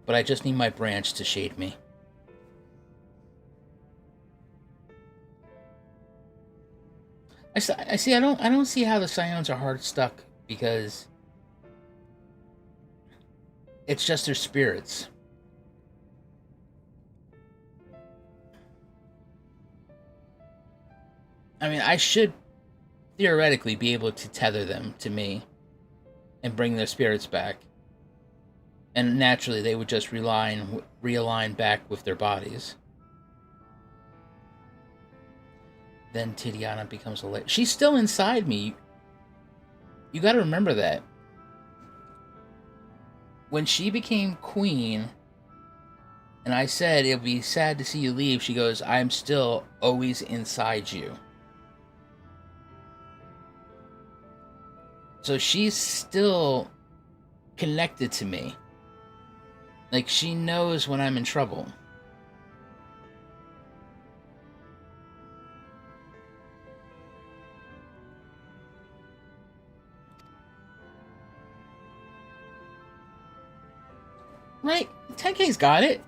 but I just need my branch to shade me. I see. I don't see how the Scions are hard stuck because it's just their spirits. I mean, I should theoretically be able to tether them to me and bring their spirits back. And naturally, they would just realign back with their bodies. Then Tidiana becomes a she's still inside me. You gotta remember that. When she became queen, and I said, it'll be sad to see you leave, she goes, I'm still always inside you. So she's still connected to me. Like, she knows when I'm in trouble. Right? 10K's got it.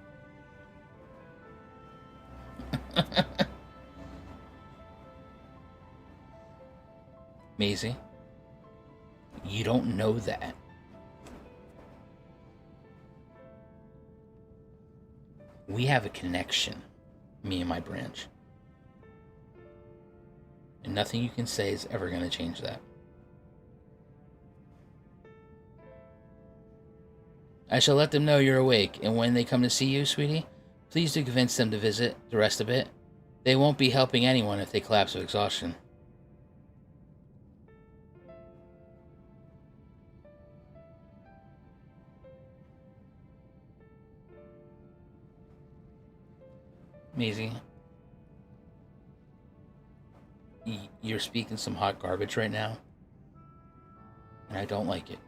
Maisie, you don't know that. We have a connection, me and my branch. And nothing you can say is ever going to change that. I shall let them know you're awake, and when they come to see you, sweetie, please do convince them to visit the rest of it. They won't be helping anyone if they collapse of exhaustion. Maisie, you're speaking some hot garbage right now, and I don't like it.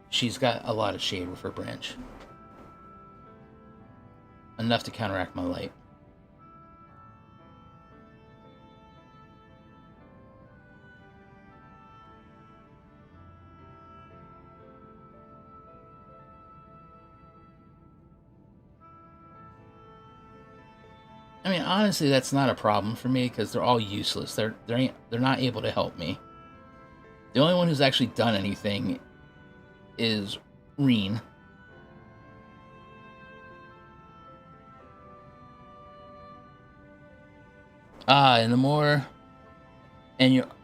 She's got a lot of shade with her branch. Enough to counteract my light. I mean, honestly, that's not a problem for me because they're all useless. They're not able to help me. The only one who's actually done anything is Reen. And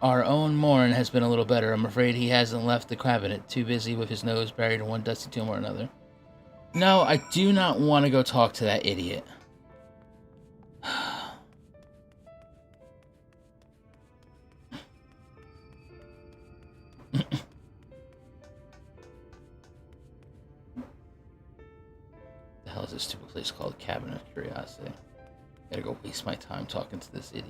our own Morn has been a little better. I'm afraid he hasn't left the cabinet, too busy with his nose buried in one dusty tomb or another. No, I do not want to go talk to that idiot. The hell is this stupid place called Cabinet of Curiosity? Gotta go waste my time talking to this idiot.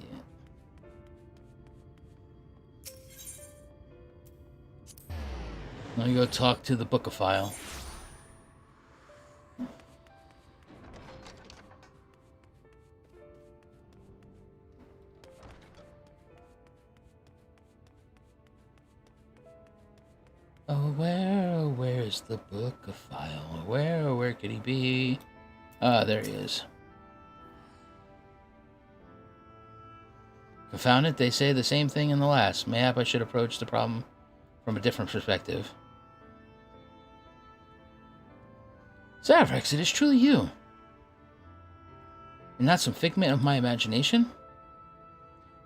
Now you go talk to the Bookophile. Where's the Bookophile? Where could he be? Ah, there he is. Confound it, they say the same thing in the last. Mayhap I should approach the problem from a different perspective. Zavrex, it is truly you. And not some figment of my imagination?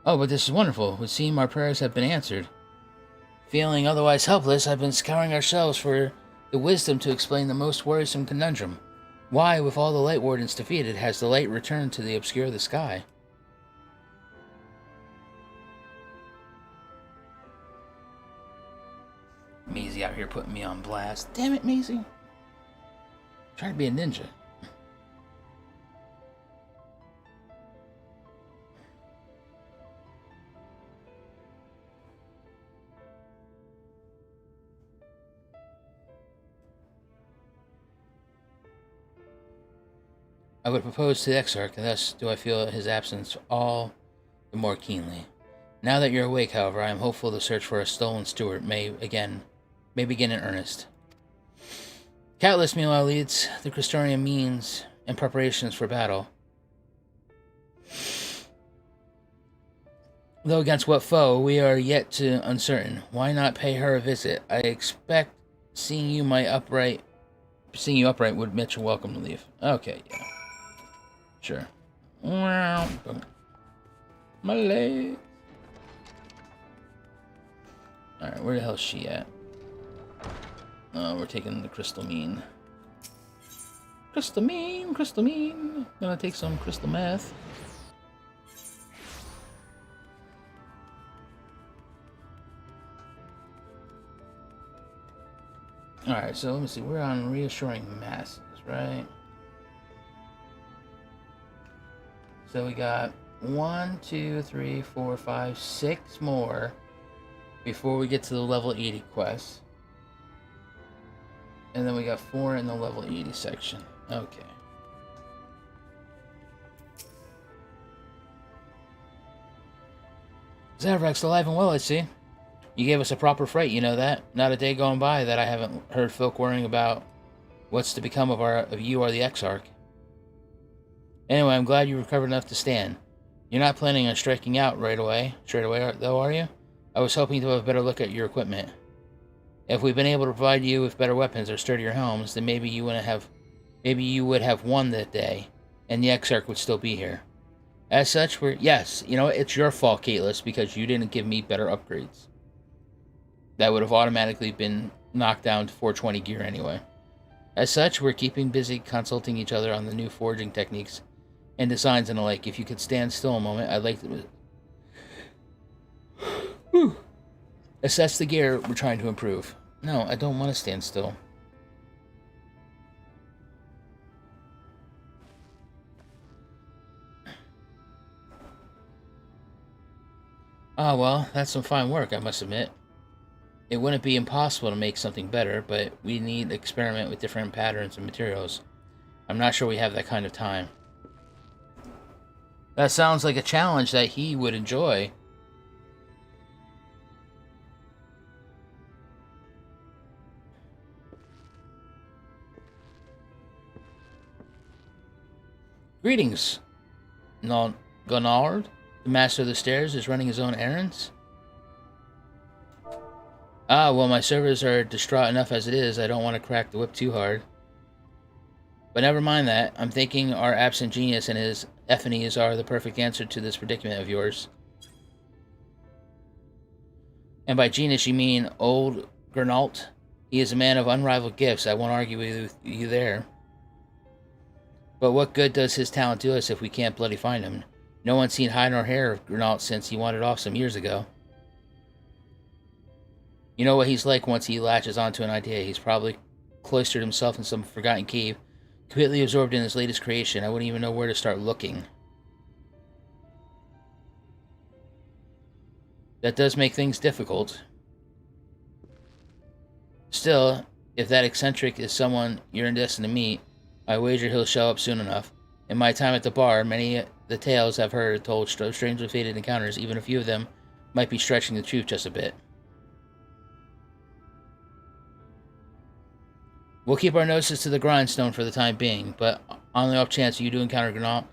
Oh, but this is wonderful. It would seem our prayers have been answered. Feeling otherwise helpless, I've been scouring our shelves for the wisdom to explain the most worrisome conundrum. Why, with all the Light Wardens defeated, has the light returned to the obscure of the sky? Maisie out here putting me on blast. Damn it, Maisie. Trying to be a ninja. I would propose to the Exarch, and thus do I feel his absence all the more keenly. Now that you're awake, however, I am hopeful the search for a stolen steward may begin in earnest. Catalyst, meanwhile, leads the Crystonian means and preparations for battle. Though against what foe, we are yet to uncertain. Why not pay her a visit? I expect seeing you upright would Mitch a welcome relief. Okay, yeah. Sure. My leg. Alright, where the hell is she at? We're taking the crystal mean. Crystal mean. Gonna take some crystal meth. Alright, so let me see. We're on reassuring masses, right? So we got 1, 2, 3, 4, 5, 6 more before we get to the level 80 quest. And then we got 4 in the level 80 section. Okay. Zavrax's alive and well, I see. You gave us a proper fright, you know that? Not a day gone by that I haven't heard folk worrying about what's to become of you or the Exarch. Anyway, I'm glad you recovered enough to stand. You're not planning on striking out straight away, though, are you? I was hoping to have a better look at your equipment. If we've been able to provide you with better weapons or sturdier helms, then maybe you would have won that day, and the Exarch would still be here. As such, yes, you know, it's your fault, Caitlus, because you didn't give me better upgrades. That would have automatically been knocked down to 420 gear anyway. As such, we're keeping busy consulting each other on the new forging techniques and designs and the like. If you could stand still a moment, I'd like to assess the gear we're trying to improve. No, I don't want to stand still. Ah, well, that's some fine work, I must admit. It wouldn't be impossible to make something better, but we need to experiment with different patterns and materials. I'm not sure we have that kind of time. That sounds like a challenge that he would enjoy. Greetings, Gonard. The master of the stairs is running his own errands? Ah, well, my servers are distraught enough as it is. I don't want to crack the whip too hard. But never mind that. I'm thinking our absent genius and his epiphanies are the perfect answer to this predicament of yours. And by genius, you mean old Gernalt? He is a man of unrivaled gifts. I won't argue with you there. But what good does his talent do us if we can't bloody find him? No one's seen hide nor hair of Gernalt since he wandered off some years ago. You know what he's like once he latches onto an idea. He's probably cloistered himself in some forgotten cave, completely absorbed in his latest creation. I wouldn't even know where to start looking. That does make things difficult. Still, if that eccentric is someone you're destined to meet, I wager he'll show up soon enough. In my time at the bar, many the tales I've heard told strangely fated encounters, even a few of them might be stretching the truth just a bit. We'll keep our noses to the grindstone for the time being, but on the off chance you do encounter Gernalt,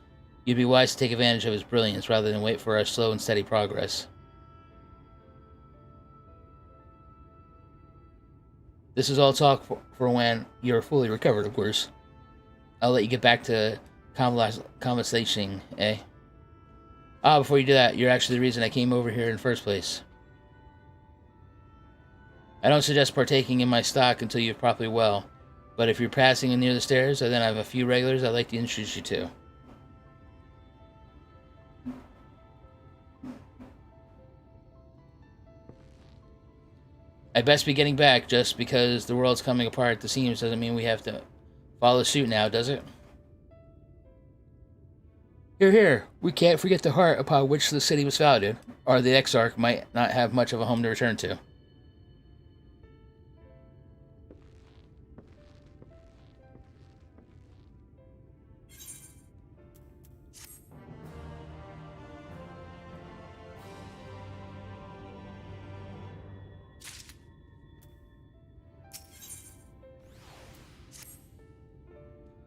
you'd be wise to take advantage of his brilliance rather than wait for our slow and steady progress. This is all talk for when you're fully recovered, of course. I'll let you get back to conversating, eh? Ah, before you do that, you're actually the reason I came over here in the first place. I don't suggest partaking in my stock until you're properly well, but if you're passing near the stairs, then I have a few regulars I'd like to introduce you to. I'd best be getting back. Just because the world's coming apart at the seams doesn't mean we have to follow suit now, does it? Hear, hear. We can't forget the heart upon which the city was founded, or the Exarch might not have much of a home to return to.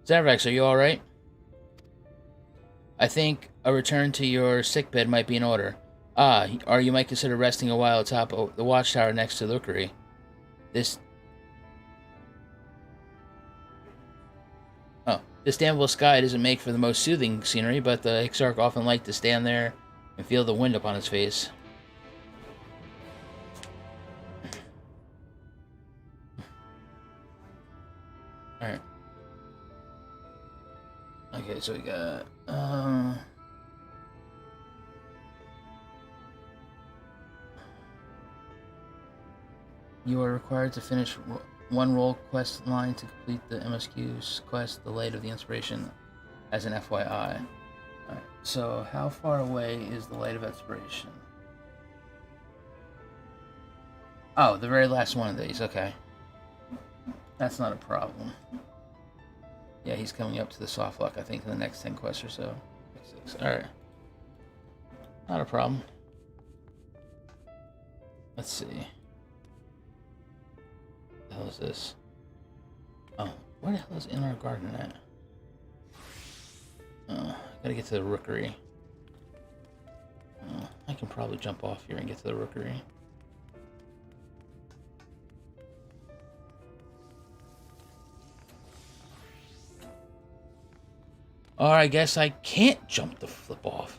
Zavrax, are you alright? I think a return to your sickbed might be in order. Ah, or you might consider resting a while atop the watchtower next to the rookery. This damnable sky doesn't make for the most soothing scenery, but the Exarch often liked to stand there and feel the wind upon his face. Alright. Okay, so we got, you are required to finish one role quest line to complete the MSQ's quest, The Light of the Inspiration, as an FYI. Alright, so how far away is the Light of Inspiration? Oh, the very last one of these, okay. That's not a problem. Yeah, he's coming up to the soft lock, I think, in the next 10 quests or so. Alright. Not a problem. Let's see. What the hell is this? Oh, where the hell is In Our Garden at? Gotta get to the rookery. I can probably jump off here and get to the rookery. Or I guess I can't jump the flip off.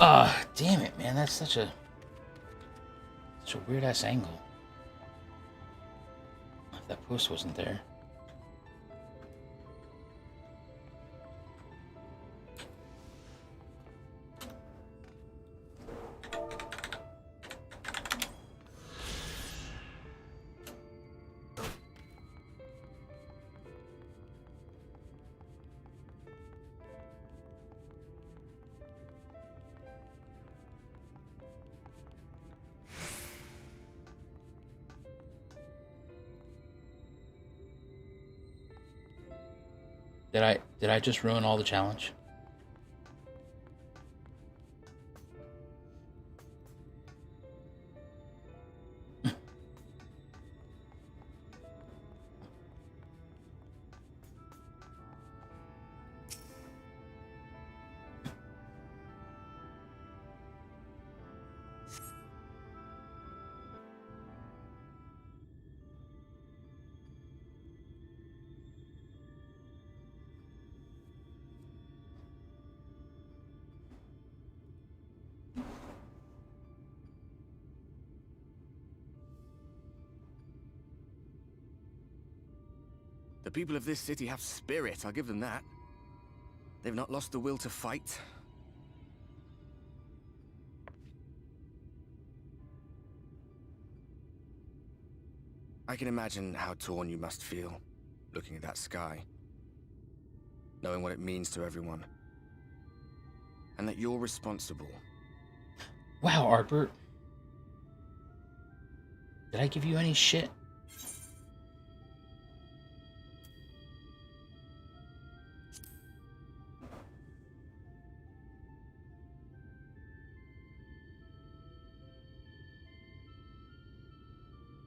Ah, damn it, man. That's such a weird ass angle. If that post wasn't there. Did I just ruin all the challenge? The people of this city have spirit, I'll give them that. They've not lost the will to fight. I can imagine how torn you must feel, looking at that sky. Knowing what it means to everyone. And that you're responsible. Wow, Arbert. Did I give you any shit?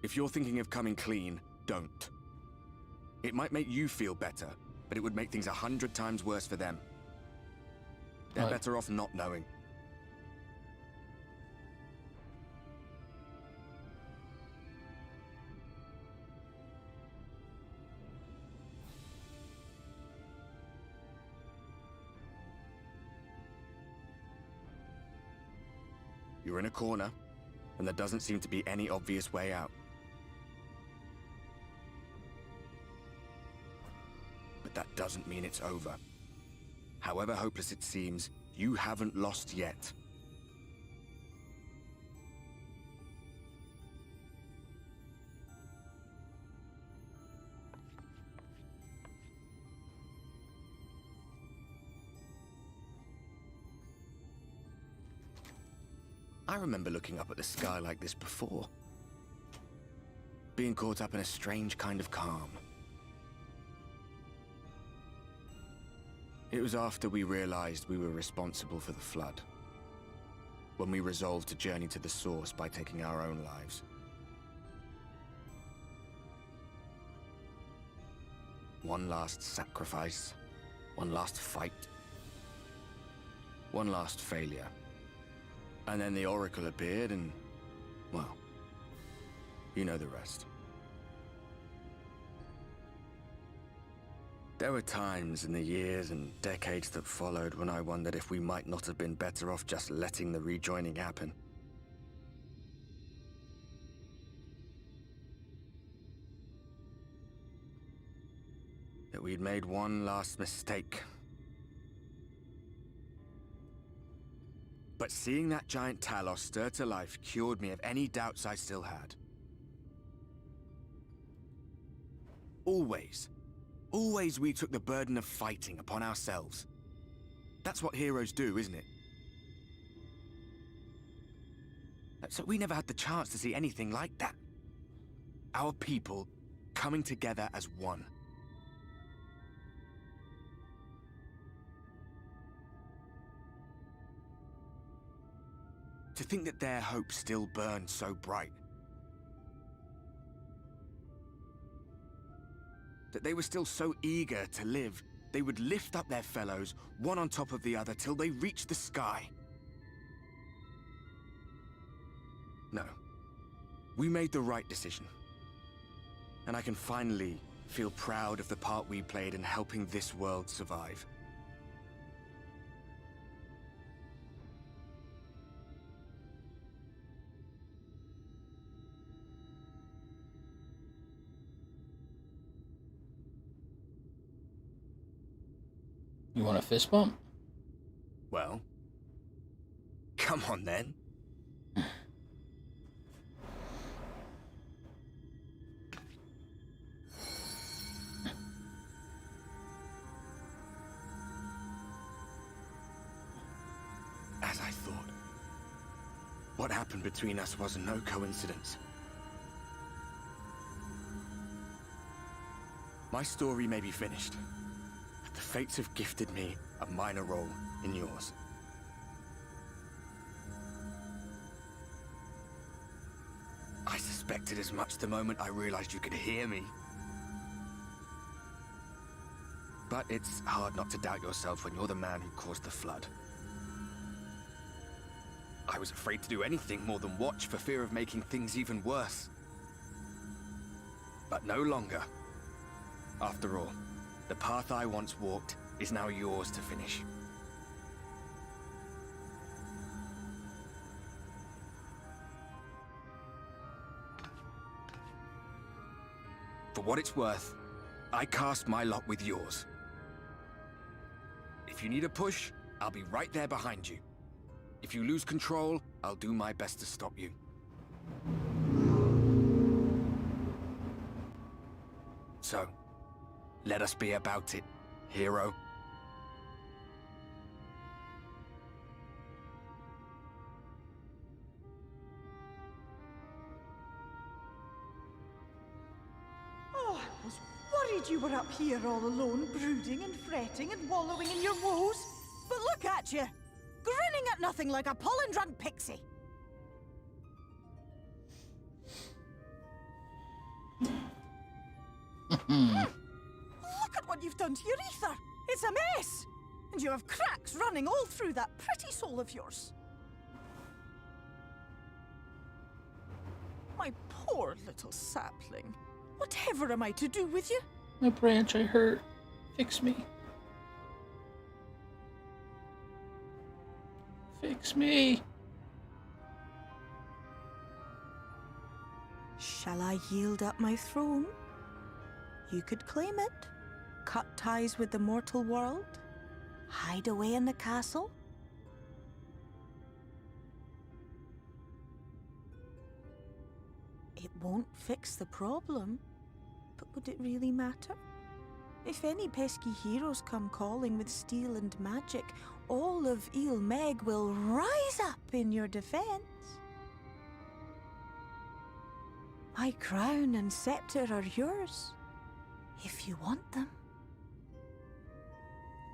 If you're thinking of coming clean, don't. It might make you feel better, but it would make things 100 times worse for them. They're better off not knowing. You're in a corner, and there doesn't seem to be any obvious way out. But that doesn't mean it's over. However hopeless it seems, you haven't lost yet. I remember looking up at the sky like this before. Being caught up in a strange kind of calm. It was after we realized we were responsible for the flood. When we resolved to journey to the source by taking our own lives. One last sacrifice. One last fight. One last failure. And then the Oracle appeared and, well, you know the rest. There were times in the years and decades that followed when I wondered if we might not have been better off just letting the rejoining happen. That we'd made one last mistake. But seeing that giant Talos stir to life cured me of any doubts I still had. Always. Always we took the burden of fighting upon ourselves. That's what heroes do, isn't it? So we never had the chance to see anything like that. Our people coming together as one. To think that their hope still burned so bright. That they were still so eager to live, they would lift up their fellows, one on top of the other, till they reached the sky. No. We made the right decision. And I can finally feel proud of the part we played in helping this world survive. You want a fist bump? Well, come on then. As I thought. What happened between us was no coincidence. My story may be finished. The fates have gifted me a minor role in yours. I suspected as much the moment I realized you could hear me. But it's hard not to doubt yourself when you're the man who caused the flood. I was afraid to do anything more than watch for fear of making things even worse. But no longer. After all, the path I once walked is now yours to finish. For what it's worth, I cast my lot with yours. If you need a push, I'll be right there behind you. If you lose control, I'll do my best to stop you. So, let us be about it, hero. Oh, I was worried you were up here all alone, brooding and fretting and wallowing in your woes. But look at you, grinning at nothing like a pollen-drunk pixie. Look at what you've done to your ether. It's a mess. And you have cracks running all through that pretty soul of yours. My poor little sapling. Whatever am I to do with you? My branch, I hurt. Fix me. Fix me. Shall I yield up my throne? You could claim it, cut ties with the mortal world, hide away in the castle. It won't fix the problem, but would it really matter? If any pesky heroes come calling with steel and magic, all of Il Meg will rise up in your defense. My crown and scepter are yours, if you want them.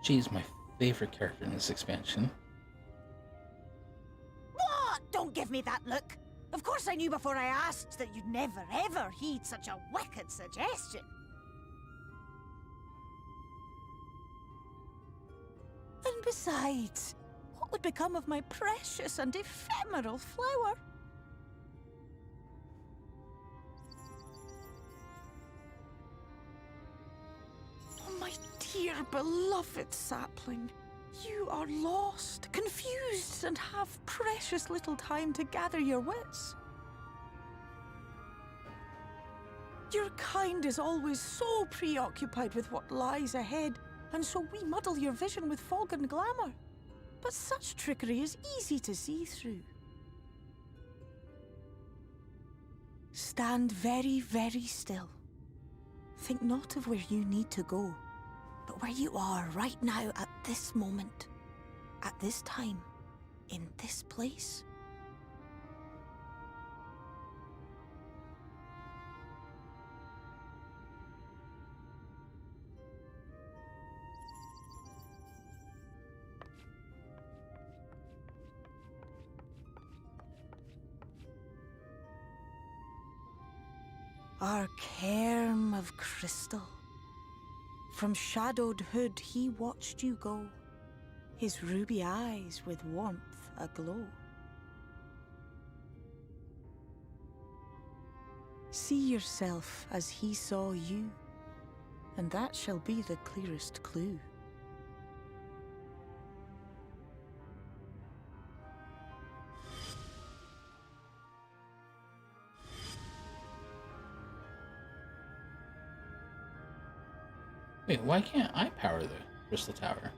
She's my favorite character in this expansion. What? Don't give me that look. Of course I knew before I asked that you'd never ever heed such a wicked suggestion. And besides, what would become of my precious and ephemeral flower? Oh, my dear beloved sapling. You are lost, confused, and have precious little time to gather your wits. Your kind is always so preoccupied with what lies ahead, and so we muddle your vision with fog and glamour. But such trickery is easy to see through. Stand very, very still. Think not of where you need to go, but where you are right now at this moment, at this time, in this place. Our cairn of crystal. From shadowed hood he watched you go, his ruby eyes with warmth aglow. See yourself as he saw you, and that shall be the clearest clue. Wait, why can't I power the crystal tower?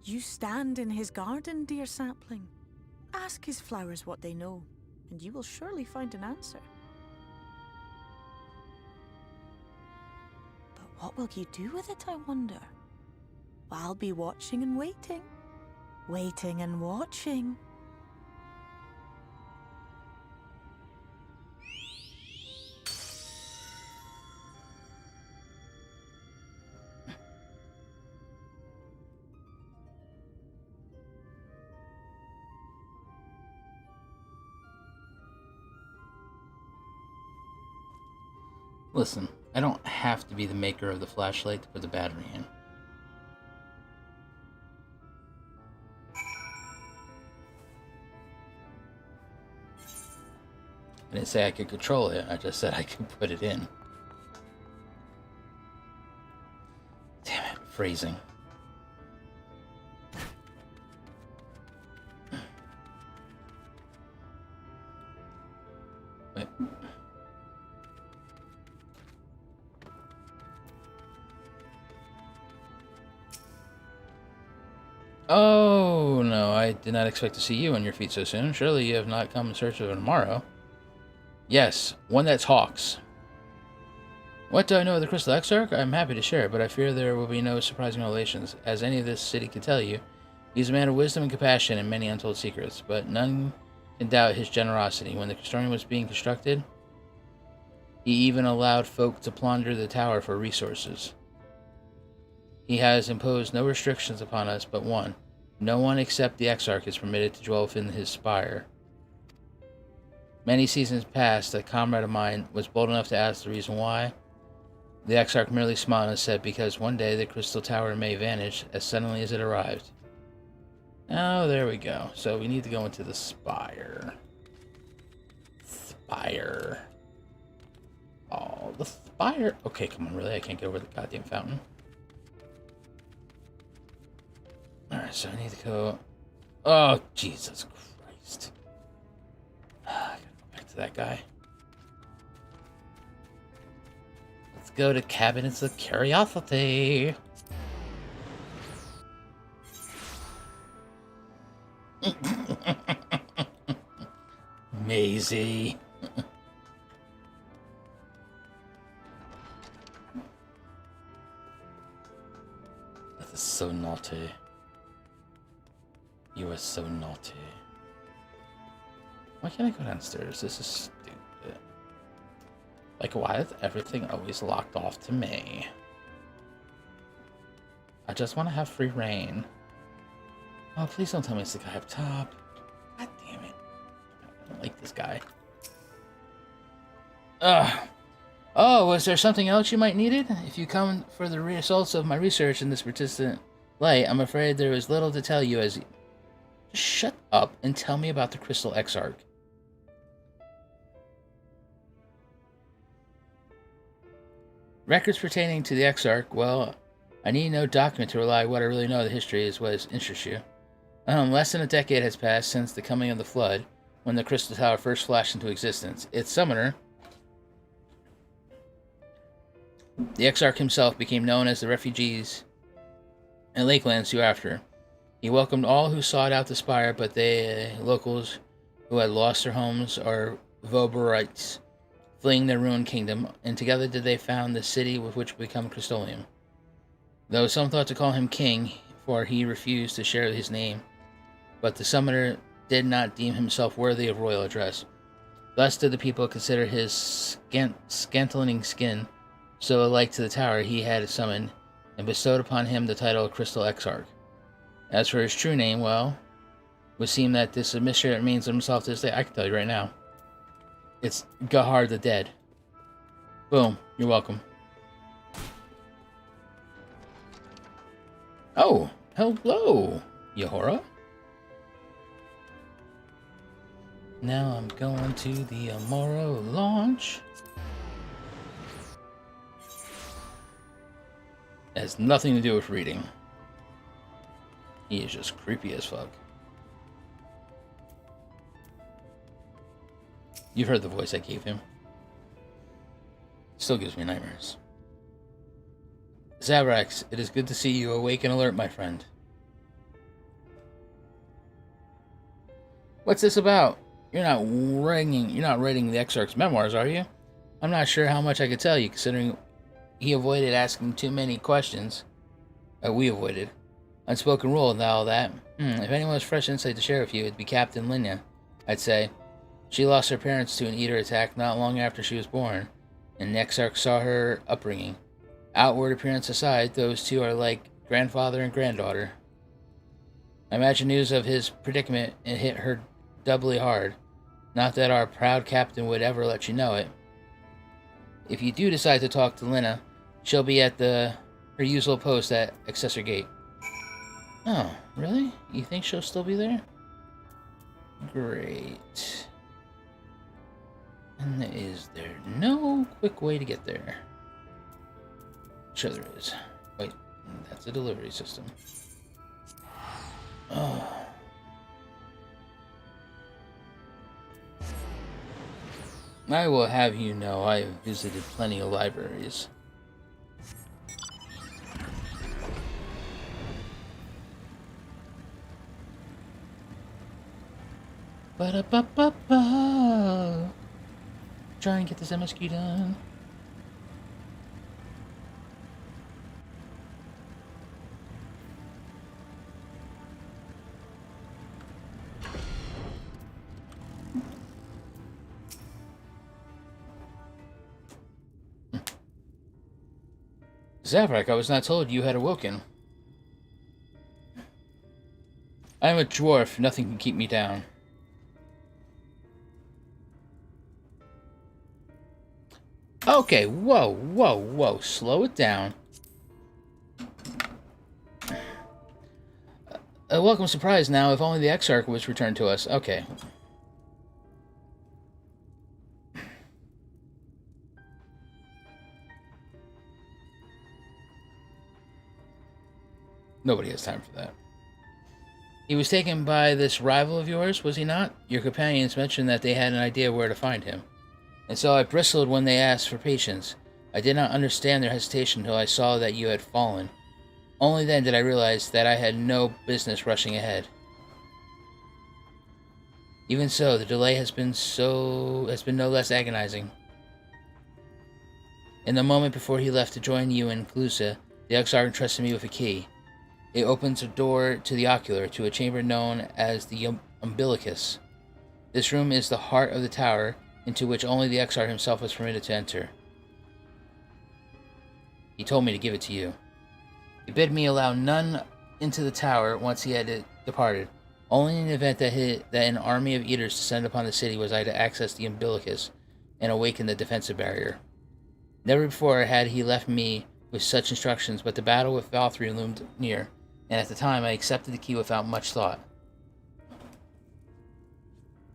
You stand in his garden, dear sapling. Ask his flowers what they know, and you will surely find an answer. But what will you do with it, I wonder? I'll be watching and waiting. Waiting and watching. Listen, I don't have to be the maker of the flashlight to put the battery in. I didn't say I could control it, I just said I could put it in. Damn it, phrasing. Wait. Oh, no, I did not expect to see you on your feet so soon. Surely you have not come in search of tomorrow. Yes, one that talks. What do I know of the Crystal Exarch? I'm happy to share, but I fear there will be no surprising revelations. As any of this city can tell you, he's a man of wisdom and compassion and many untold secrets, but none can doubt his generosity. When the Custodian was being constructed, he even allowed folk to plunder the tower for resources. He has imposed no restrictions upon us but one. No one except the Exarch is permitted to dwell within his spire. Many seasons past, a comrade of mine was bold enough to ask the reason why. The Exarch merely smiled and said, because one day the crystal tower may vanish as suddenly as it arrived. Oh, there we go. So we need to go into the spire. Spire. Oh, the spire. Okay, come on, really? I can't get over the goddamn fountain. Alright, so I need to go... Oh, Jesus Christ. I gotta go back to that guy. Let's go to Cabinets of Curiosity. Maisie. That is so naughty. You are so naughty. Why can't I go downstairs? This is stupid. Like, why is everything always locked off to me? I just want to have free reign. Oh, please don't tell me it's the guy up top. God damn it. I don't like this guy. Ugh. Oh, was there something else you might needed? If you come for the results of my research in this persistent light, I'm afraid there is little to tell you as... Just shut up and tell me about the Crystal Exarch. Records pertaining to the Exarch, well, I need no document to rely what I really know of the history is what interests you. Less than a decade has passed since the coming of the Flood, when the Crystal Tower first flashed into existence. Its summoner, the Exarch himself, became known as the refugees and Lakelands hereafter. He welcomed all who sought out the spire, but they locals who had lost their homes or Voberites, fleeing their ruined kingdom, and together did they found the city with which would become Crystolium. Though some thought to call him king, for he refused to share his name, but the summoner did not deem himself worthy of royal address. Thus did the people consider his scantling skin so alike to the tower he had summoned, and bestowed upon him the title of Crystal Exarch. As for his true name, well, it would seem that this mystery remains unsolved to this day. I can tell you right now. It's Gahar the Dead. Boom. You're welcome. Oh, hello, Yahora. Now I'm going to the Amaro launch. It has nothing to do with reading. He is just creepy as fuck. You've heard the voice I gave him. Still gives me nightmares. Zavrax, it is good to see you awake and alert, my friend. What's this about? You're not writing the Exarch's memoirs, are you? I'm not sure how much I could tell you, considering he avoided asking too many questions. We avoided. Unspoken rule and all that. If anyone has fresh insight to share with you, it'd be Captain Linya, I'd say. She lost her parents to an eater attack not long after she was born, and Exarch saw her upbringing. Outward appearance aside, those two are like grandfather and granddaughter. I imagine news of his predicament hit her doubly hard. Not that our proud captain would ever let you know it. If you do decide to talk to Lina, she'll be at her usual post at Accessor Gate. Oh, really? You think she'll still be there? Great. And is there no quick way to get there? Sure there is. Wait, that's a delivery system. Oh. I will have you know I have visited plenty of libraries. Ba-da-ba-ba-ba. Try and get this MSQ done. Zavrak, I was not told you had awoken. I am a dwarf, nothing can keep me down. Okay, whoa, slow it down. A welcome surprise now, if only the Exarch was returned to us. Okay. Nobody has time for that. He was taken by this rival of yours, was he not? Your companions mentioned that they had an idea where to find him. And so I bristled when they asked for patience. I did not understand their hesitation until I saw that you had fallen. Only then did I realize that I had no business rushing ahead. Even so, the delay has been no less agonizing. In the moment before he left to join you in Clusa, the Exarch entrusted me with a key. It opens a door to the ocular, to a chamber known as the Umbilicus. This room is the heart of the tower, into which only the Exarch himself was permitted to enter. He told me to give it to you. He bid me allow none into the tower once he had departed. Only in the event that an army of eaters descended upon the city was I to access the Umbilicus and awaken the defensive barrier. Never before had he left me with such instructions, but the battle with Valkyrie loomed near, and at the time I accepted the key without much thought.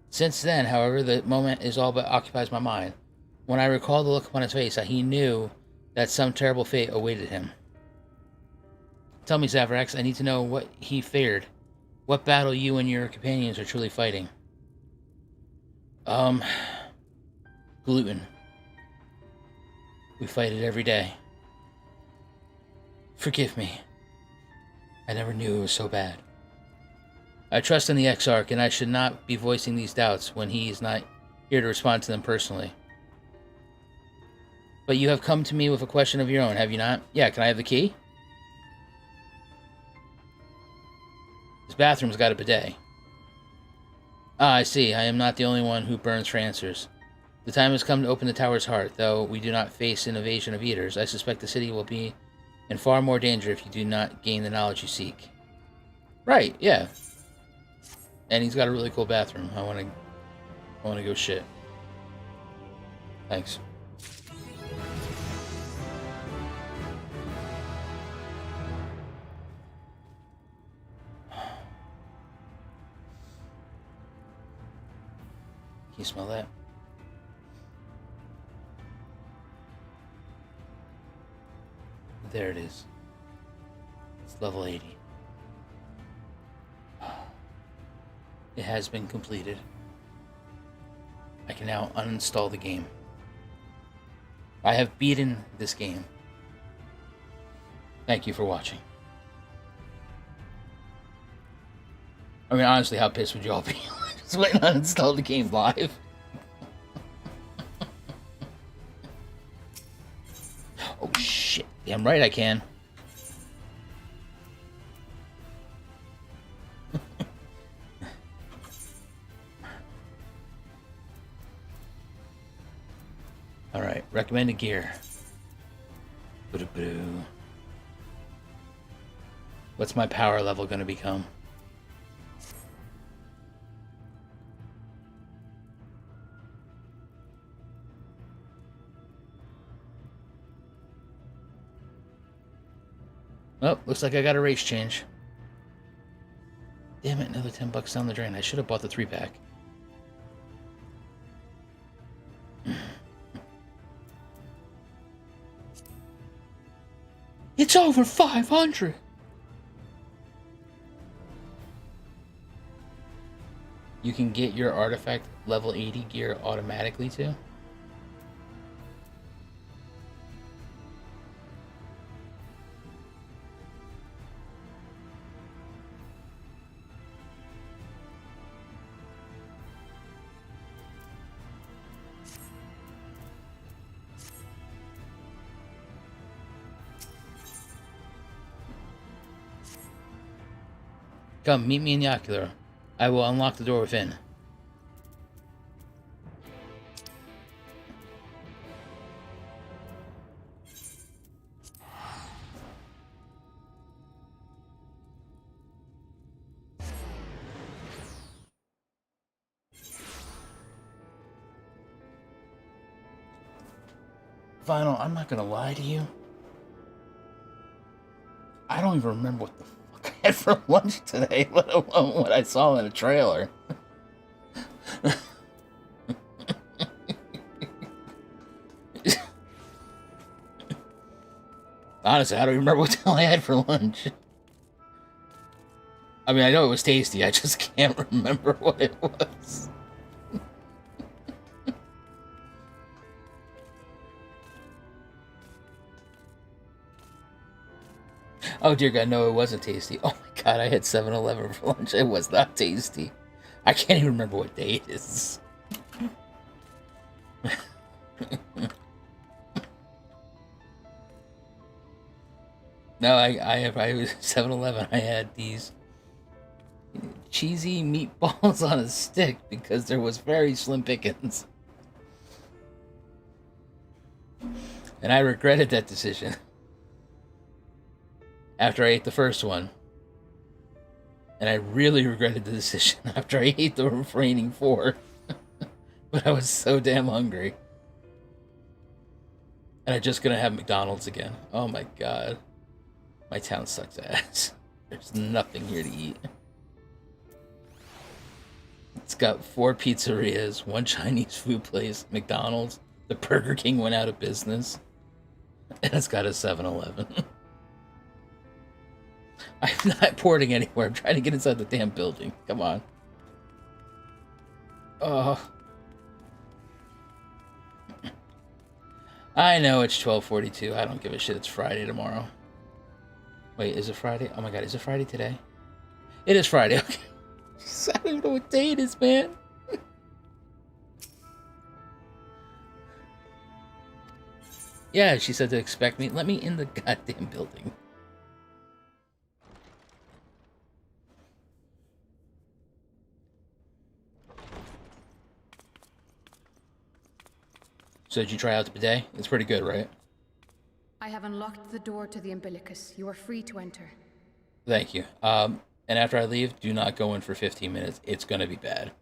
Since then, however, the moment is all but occupies my mind. When I recall the look upon his face, he knew that some terrible fate awaited him. Tell me, Zavrax, I need to know what he feared. What battle you and your companions are truly fighting. Gluten. We fight it every day. Forgive me. I never knew it was so bad. I trust in the Exarch, and I should not be voicing these doubts when he is not here to respond to them personally. But you have come to me with a question of your own, have you not? Yeah, can I have the key? This bathroom's got a bidet. Ah, I see. I am not the only one who burns for answers. The time has come to open the tower's heart. Though we do not face an invasion of eaters, I suspect the city will be in far more danger if you do not gain the knowledge you seek. Right, yeah. And he's got a really cool bathroom. I want to go shit. Thanks. Can you smell that? There it is. It's level 80. It has been completed. I can now uninstall the game. I have beaten this game. Thank you for watching. I mean, honestly, how pissed would you all be? Just waiting to uninstall the game live. Oh shit. Damn right I can. Alright, recommended gear. What's my power level going to become? Oh, looks like I got a race change. Damn it, another $10 down the drain. I should have bought the 3-pack. It's over 500! You can get your artifact level 80 gear automatically too? Come, meet me in the ocular. I will unlock the door within. Final, I'm not gonna lie to you. I don't even remember what the fuck I had for lunch today, let alone what I saw in a trailer. Honestly, I don't remember what the hell I had for lunch. I mean, I know it was tasty, I just can't remember what it was. Oh dear God, no, it wasn't tasty. Oh my God, I had 7-Eleven for lunch. It was not tasty. I can't even remember what day it is. No, I was 7-Eleven. I had these cheesy meatballs on a stick because there was very slim pickings. And I regretted that decision. After I ate the first one. And I really regretted the decision after I ate the remaining 4. But I was so damn hungry. And I'm just gonna have McDonald's again. Oh my God. My town sucks ass. There's nothing here to eat. It's got 4 pizzerias, 1 Chinese food place, McDonald's. The Burger King went out of business. And it's got a 7-Eleven. I'm not porting anywhere. I'm trying to get inside the damn building. Come on. Oh. I know it's 12:42. I don't give a shit. It's Friday tomorrow. Wait, is it Friday? Oh my God, is it Friday today? It is Friday. Okay. I don't even know what day it is, man. Yeah, she said to expect me. Let me in the goddamn building. So did you try out the bidet? It's pretty good, right? I have unlocked the door to the umbilicus. You are free to enter. Thank you. And after I leave, do not go in for 15 minutes. It's gonna be bad.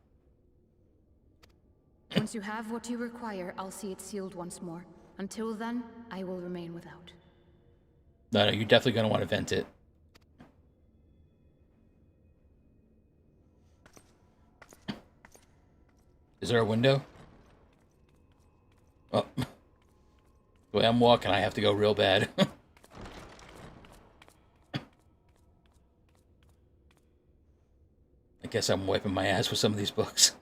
Once you have what you require, I'll see it sealed once more. Until then, I will remain without. No, you're definitely gonna want to vent it. Is there a window? Oh. The way I'm walking, I have to go real bad. I guess I'm wiping my ass with some of these books.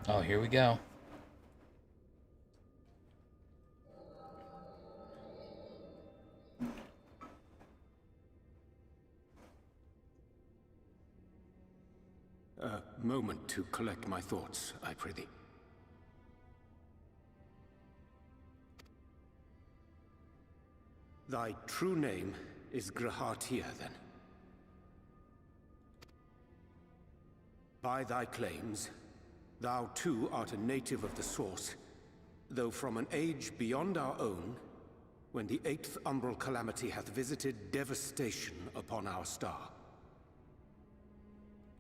Oh, here we go. A moment to collect my thoughts, I prithee. Thy true name is Grahatia, then? By thy claims, thou too art a native of the Source, though from an age beyond our own, when the Eighth Umbral Calamity hath visited devastation upon our star.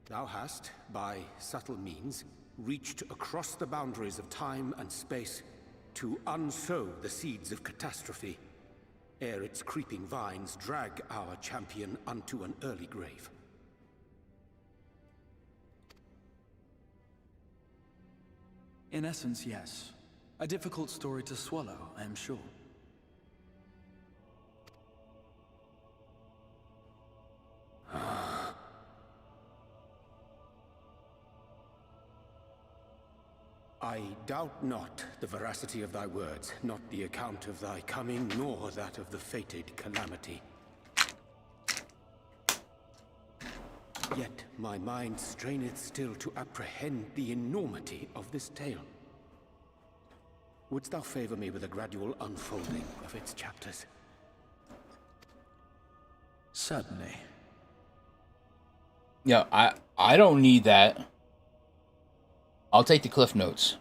Thou hast, by subtle means, reached across the boundaries of time and space to unsow the seeds of catastrophe, ere its creeping vines drag our champion unto an early grave. In essence, yes. A difficult story to swallow, I am sure. I doubt not the veracity of thy words, not the account of thy coming, nor that of the fated calamity. Yet my mind straineth still to apprehend the enormity of this tale. Wouldst thou favor me with a gradual unfolding of its chapters? Certainly. Yeah, I don't need that. I'll take the cliff notes.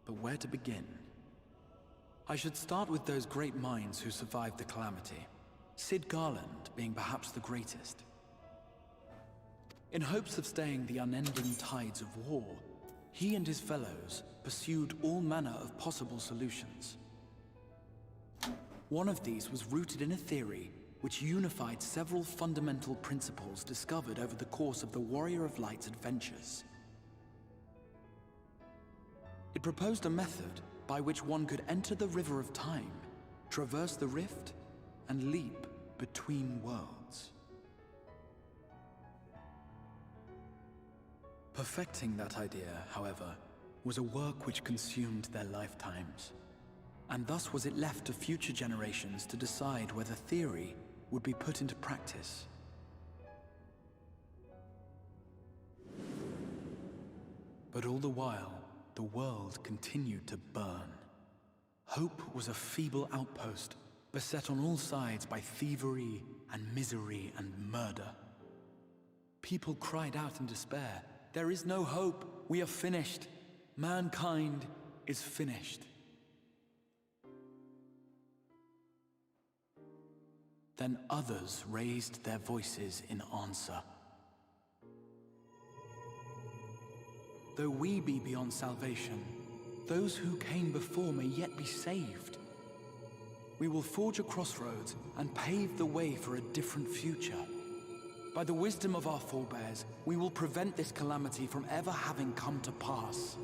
But where to begin? I should start with those great minds who survived the calamity. Cid Garland being perhaps the greatest. In hopes of staying the unending tides of war, he and his fellows pursued all manner of possible solutions. One of these was rooted in a theory which unified several fundamental principles discovered over the course of the Warrior of Light's adventures. It proposed a method by which one could enter the River of Time, traverse the rift, and leap between worlds. Perfecting that idea, however, was a work which consumed their lifetimes, and thus was it left to future generations to decide whether theory would be put into practice. But all the while, the world continued to burn. Hope was a feeble outpost, beset on all sides by thievery and misery and murder. People cried out in despair, "There is no hope, we are finished. Mankind is finished." Then others raised their voices in answer. Though we be beyond salvation, those who came before may yet be saved. We will forge a crossroads and pave the way for a different future. By the wisdom of our forebears, we will prevent this calamity from ever having come to pass.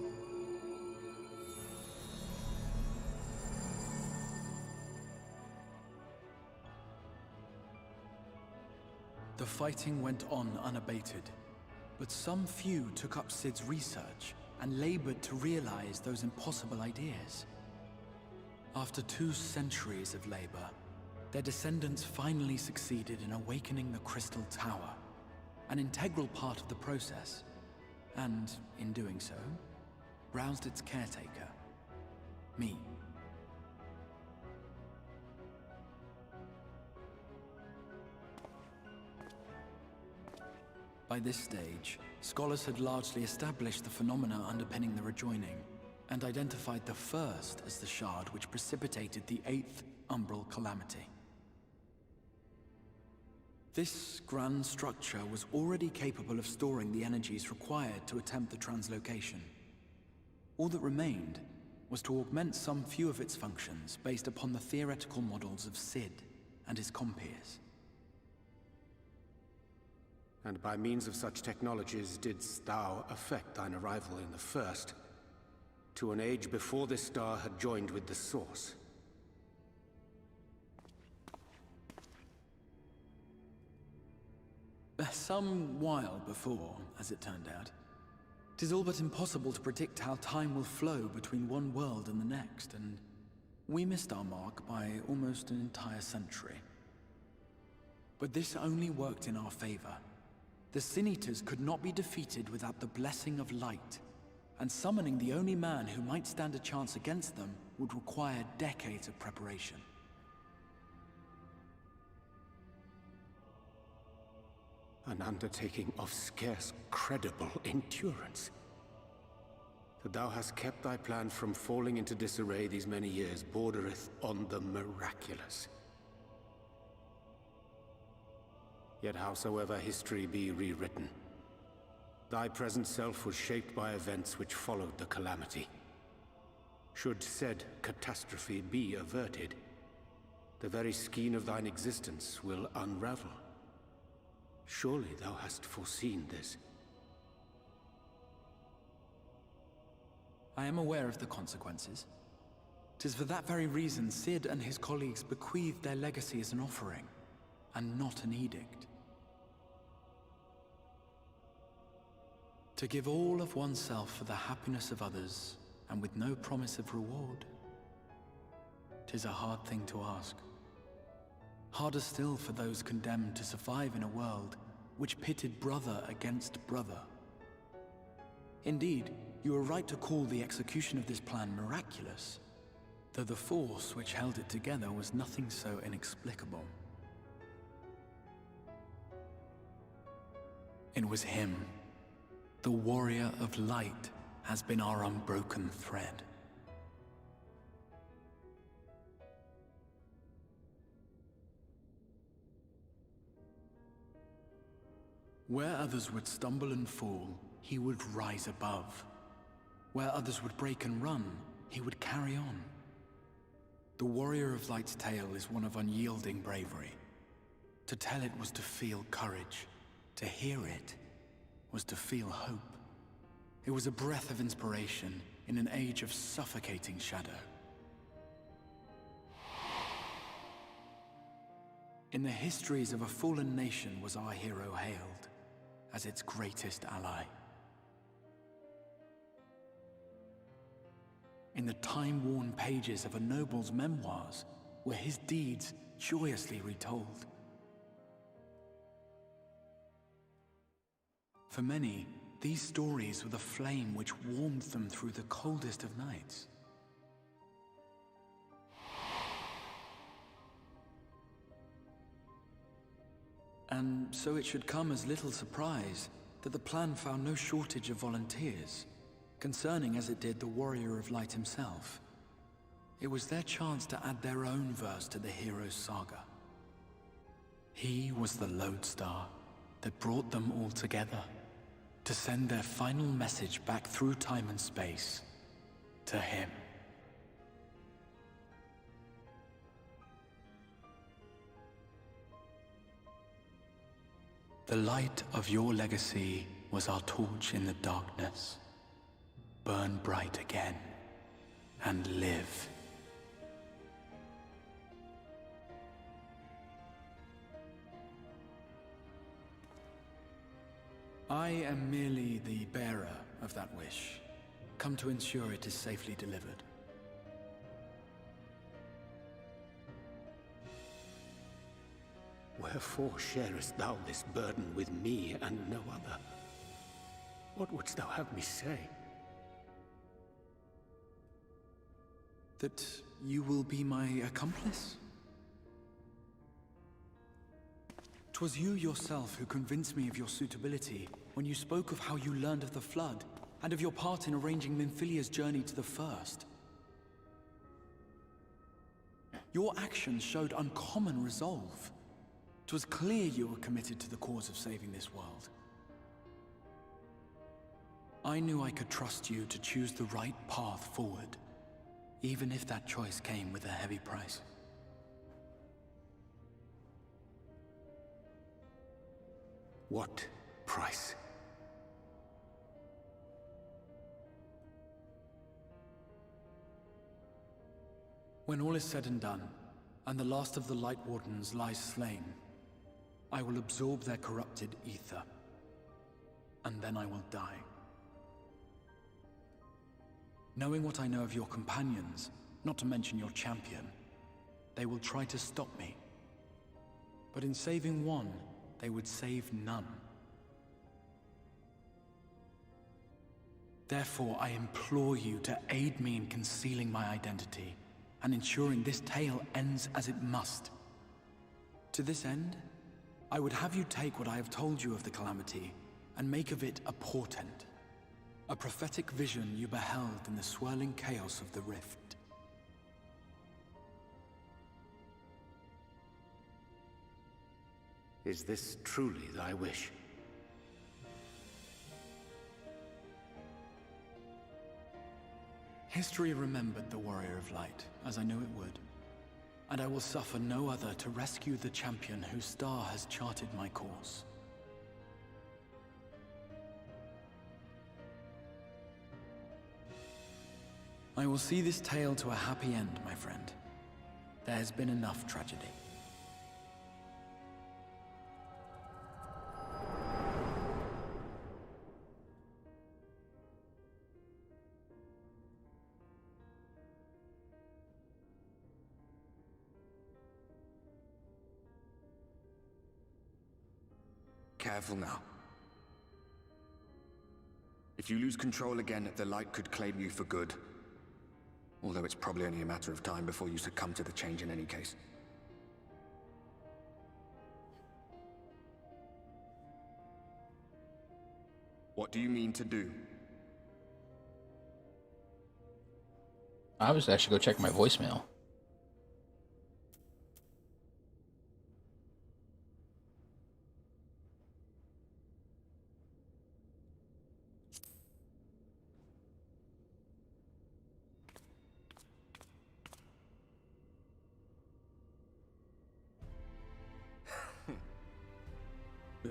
The fighting went on unabated, but some few took up Cid's research and labored to realize those impossible ideas. After 2 centuries of labor, their descendants finally succeeded in awakening the Crystal Tower, an integral part of the process, and, in doing so, roused its caretaker, me. By this stage, scholars had largely established the phenomena underpinning the rejoining, and identified the first as the shard which precipitated the 8th Umbral Calamity. This grand structure was already capable of storing the energies required to attempt the translocation. All that remained was to augment some few of its functions based upon the theoretical models of Sid and his compeers. And by means of such technologies didst thou effect thine arrival in the first, to an age before this star had joined with the Source. Some while before, as it turned out. 'Tis all but impossible to predict how time will flow between one world and the next, and we missed our mark by almost an entire century. But this only worked in our favor. The Sin Eaters could not be defeated without the blessing of light, and summoning the only man who might stand a chance against them would require decades of preparation. An undertaking of scarce credible endurance. That thou hast kept thy plan from falling into disarray these many years bordereth on the miraculous. Yet howsoever history be rewritten, thy present self was shaped by events which followed the calamity. Should said catastrophe be averted, the very skein of thine existence will unravel. Surely thou hast foreseen this. I am aware of the consequences. 'Tis for that very reason Sid and his colleagues bequeathed their legacy as an offering, and not an edict. To give all of oneself for the happiness of others, and with no promise of reward. 'Tis a hard thing to ask. Harder still for those condemned to survive in a world which pitted brother against brother. Indeed, you are right to call the execution of this plan miraculous, though the force which held it together was nothing so inexplicable. It was him. The warrior of light has been our unbroken thread. Where others would stumble and fall, he would rise above. Where others would break and run, he would carry on. The warrior of light's tale is one of unyielding bravery. To tell it was to feel courage. To hear it was to feel hope. It was a breath of inspiration in an age of suffocating shadow. In the histories of a fallen nation was our hero hailed as its greatest ally. In the time-worn pages of a noble's memoirs were his deeds joyously retold. For many, these stories were the flame which warmed them through the coldest of nights. And so it should come as little surprise that the plan found no shortage of volunteers, concerning as it did the warrior of light himself. It was their chance to add their own verse to the hero's saga. He was the lodestar that brought them all together, to send their final message back through time and space to him. The light of your legacy was our torch in the darkness. Burn bright again and live. I am merely the bearer of that wish, come to ensure it is safely delivered. Wherefore sharest thou this burden with me and no other? What wouldst thou have me say? That you will be my accomplice? 'Twas you yourself who convinced me of your suitability when you spoke of how you learned of the Flood, and of your part in arranging Minfilia's journey to the First. Your actions showed uncommon resolve. 'Twas clear you were committed to the cause of saving this world. I knew I could trust you to choose the right path forward, even if that choice came with a heavy price. What price? When all is said and done, and the last of the Light Wardens lies slain, I will absorb their corrupted ether, and then I will die. Knowing what I know of your companions, not to mention your champion, they will try to stop me. But in saving one, they would save none. Therefore, I implore you to aid me in concealing my identity, and ensuring this tale ends as it must. To this end, I would have you take what I have told you of the Calamity, and make of it a portent. A prophetic vision you beheld in the swirling chaos of the Rift. Is this truly thy wish? History remembered the Warrior of Light, as I knew it would. And I will suffer no other to rescue the champion whose star has charted my course. I will see this tale to a happy end, my friend. There has been enough tragedy. Careful now. If you lose control again, the light could claim you for good. Although it's probably only a matter of time before you succumb to the change in any case. What do you mean to do? I was actually go check my voicemail.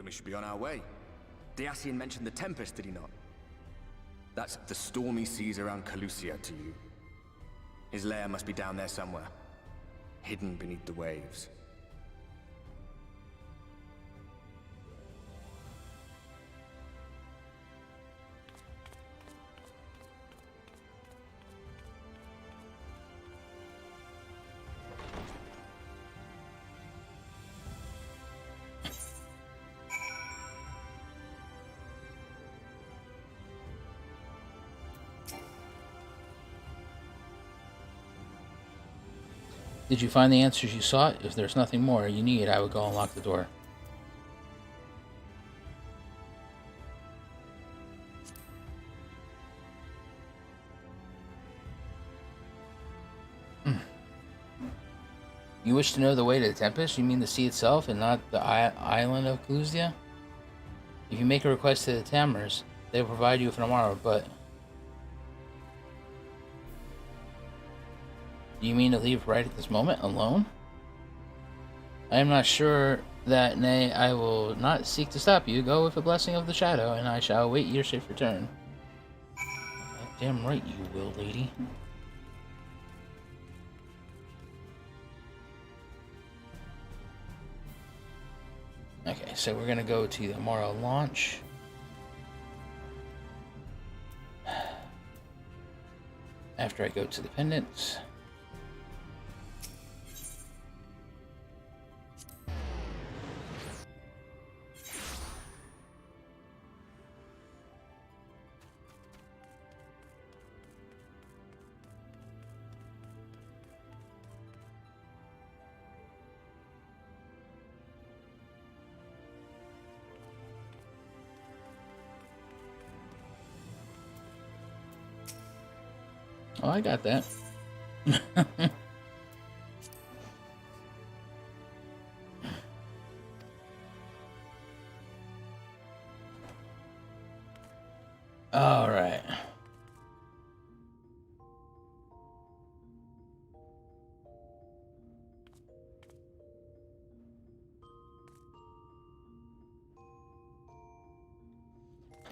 We should be on our way. Dacian mentioned the Tempest, did he not? That's the stormy seas around Calusia to you. His lair must be down there somewhere, hidden beneath the waves. Did you find the answers you sought? If there's nothing more you need, I would go unlock the door. You wish to know the way to the Tempest? You mean the sea itself and not the island of Calusia? If you make a request to the Tamers, they will provide you with an armor, but... Do you mean to leave right at this moment, alone? I am not sure that, nay, I will not seek to stop you. Go with the blessing of the Shadow, and I shall await your safe return. Damn right you will, lady. Okay, so we're gonna go to the Mara launch. After I go to the pendants. Oh, I got that. All right.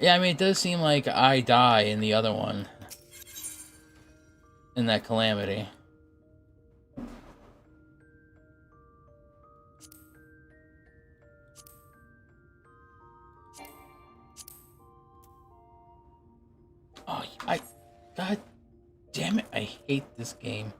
Yeah, I mean, it does seem like I die in the other one. In that calamity. Oh, God damn it, I hate this game.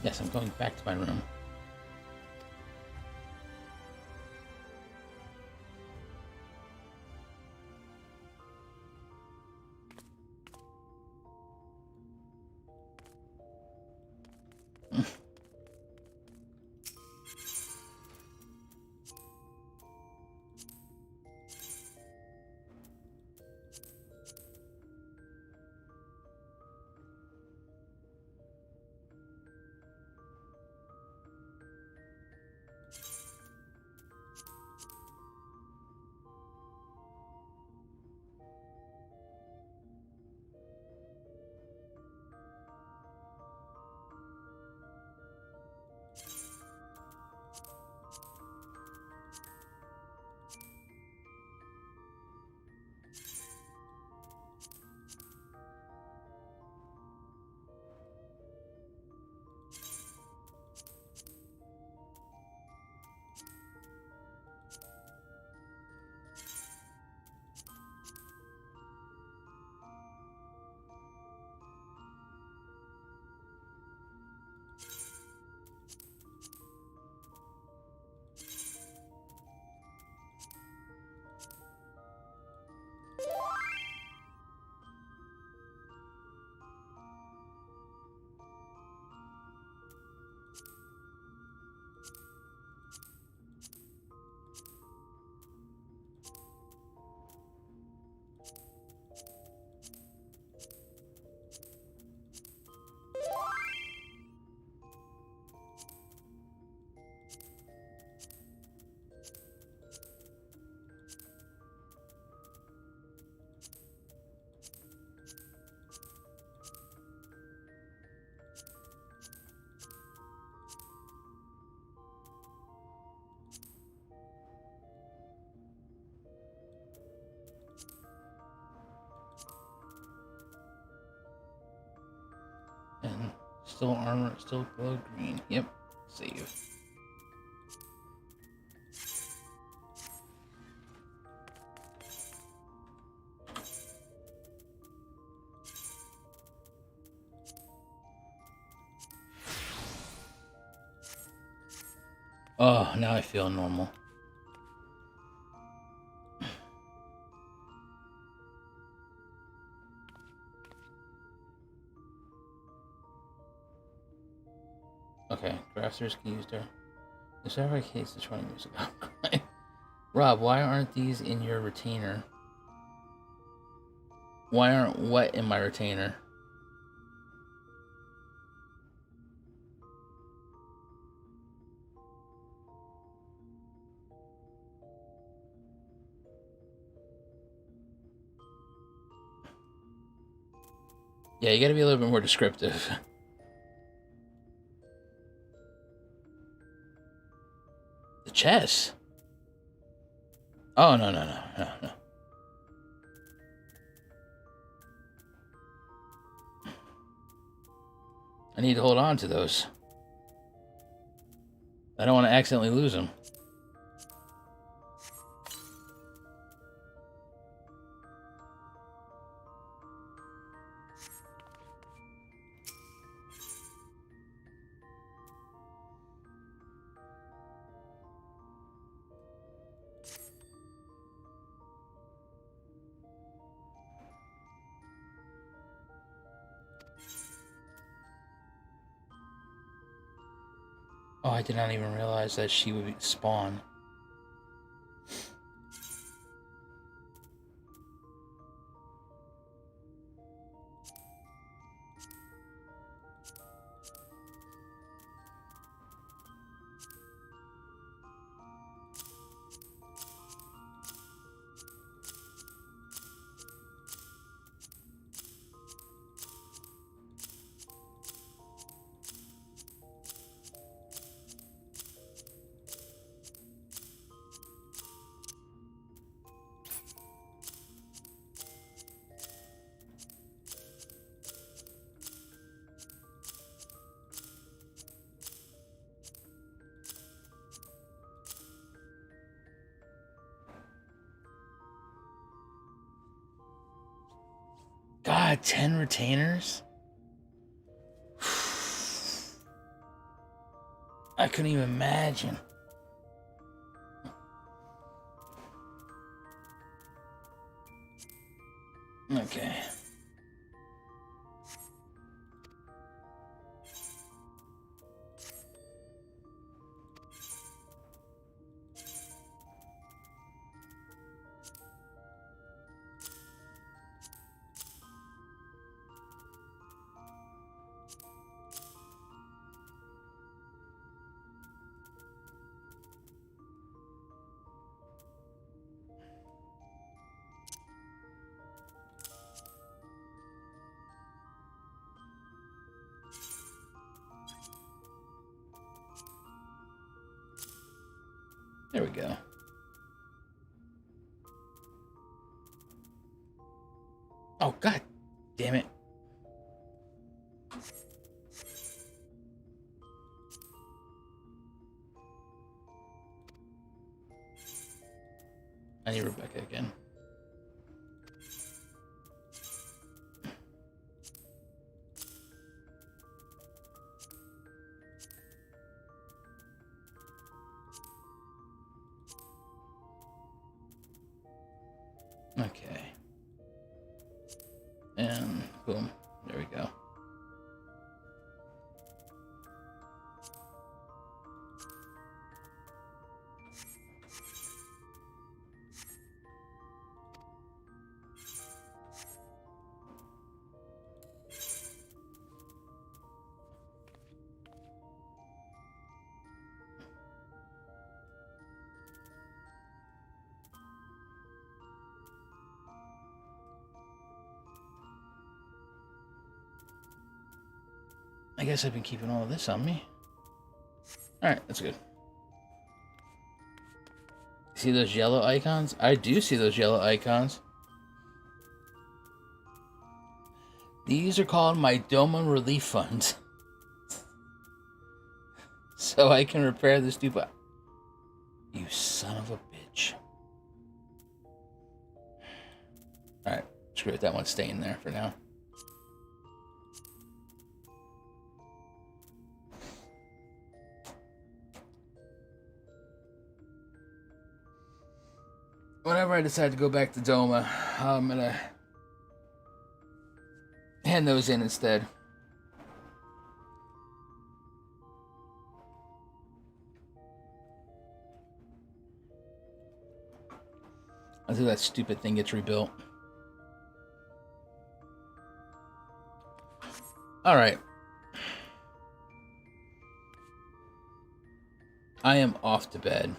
Yes, I'm going back to my room. And still armor, still glow green. Yep, save. Oh, now I feel normal. Okay, crafters can use their... Is that right case to 20 years ago? Rob, why aren't these in your retainer? Why aren't what in my retainer? Yeah, you gotta be a little bit more descriptive. The chess? Oh, no. I need to hold on to those. I don't want to accidentally lose them. Oh, I did not even realize that she would spawn. God, 10 retainers? I couldn't even imagine. Okay. There we go. Oh, God damn it. I need Rebecca again. Okay. And boom. There we go. I guess I've been keeping all of this on me. Alright, that's good. See those yellow icons? I do see those yellow icons. These are called my Doma relief funds. So I can repair this stupid... You son of a bitch. Alright, screw it, that one's staying there for now. Whenever I decide to go back to Doma, I'm gonna hand those in instead. Until that stupid thing gets rebuilt. Alright. I am off to bed.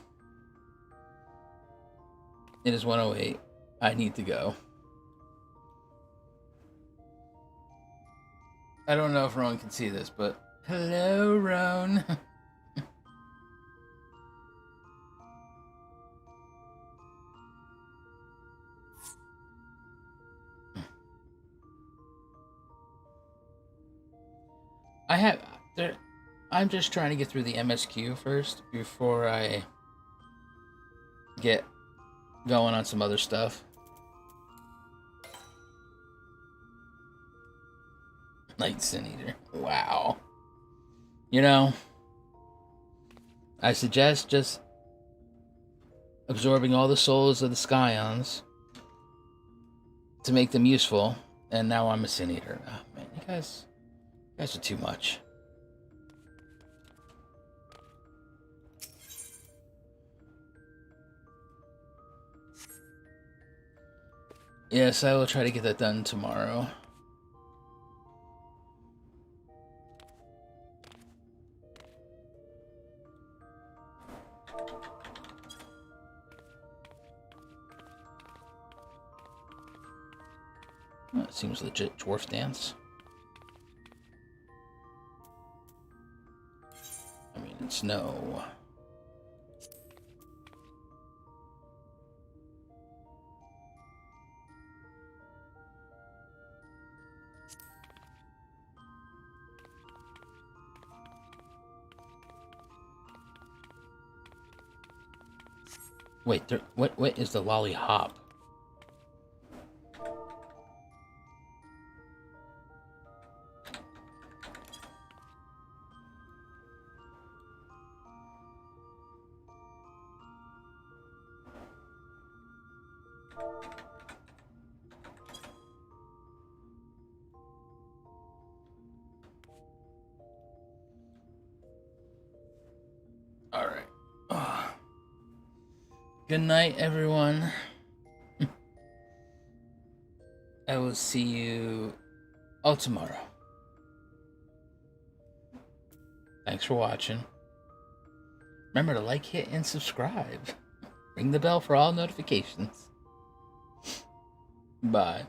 It is 1:08. I need to go. I don't know if Roan can see this, but hello, Roan. I'm just trying to get through the MSQ first before I get going on some other stuff. Night Sin Eater. Wow. You know, I suggest just absorbing all the souls of the Scions to make them useful, and now I'm a Sin Eater. Oh, man, you guys are too much. Yes, I will try to get that done tomorrow. Oh, it seems legit dwarf dance. I mean, it's no. Wait, what is the lolly hop? Alright. Good night, everyone. I will see you all tomorrow. Thanks for watching. Remember to like, hit, and subscribe. Ring the bell for all notifications. Bye.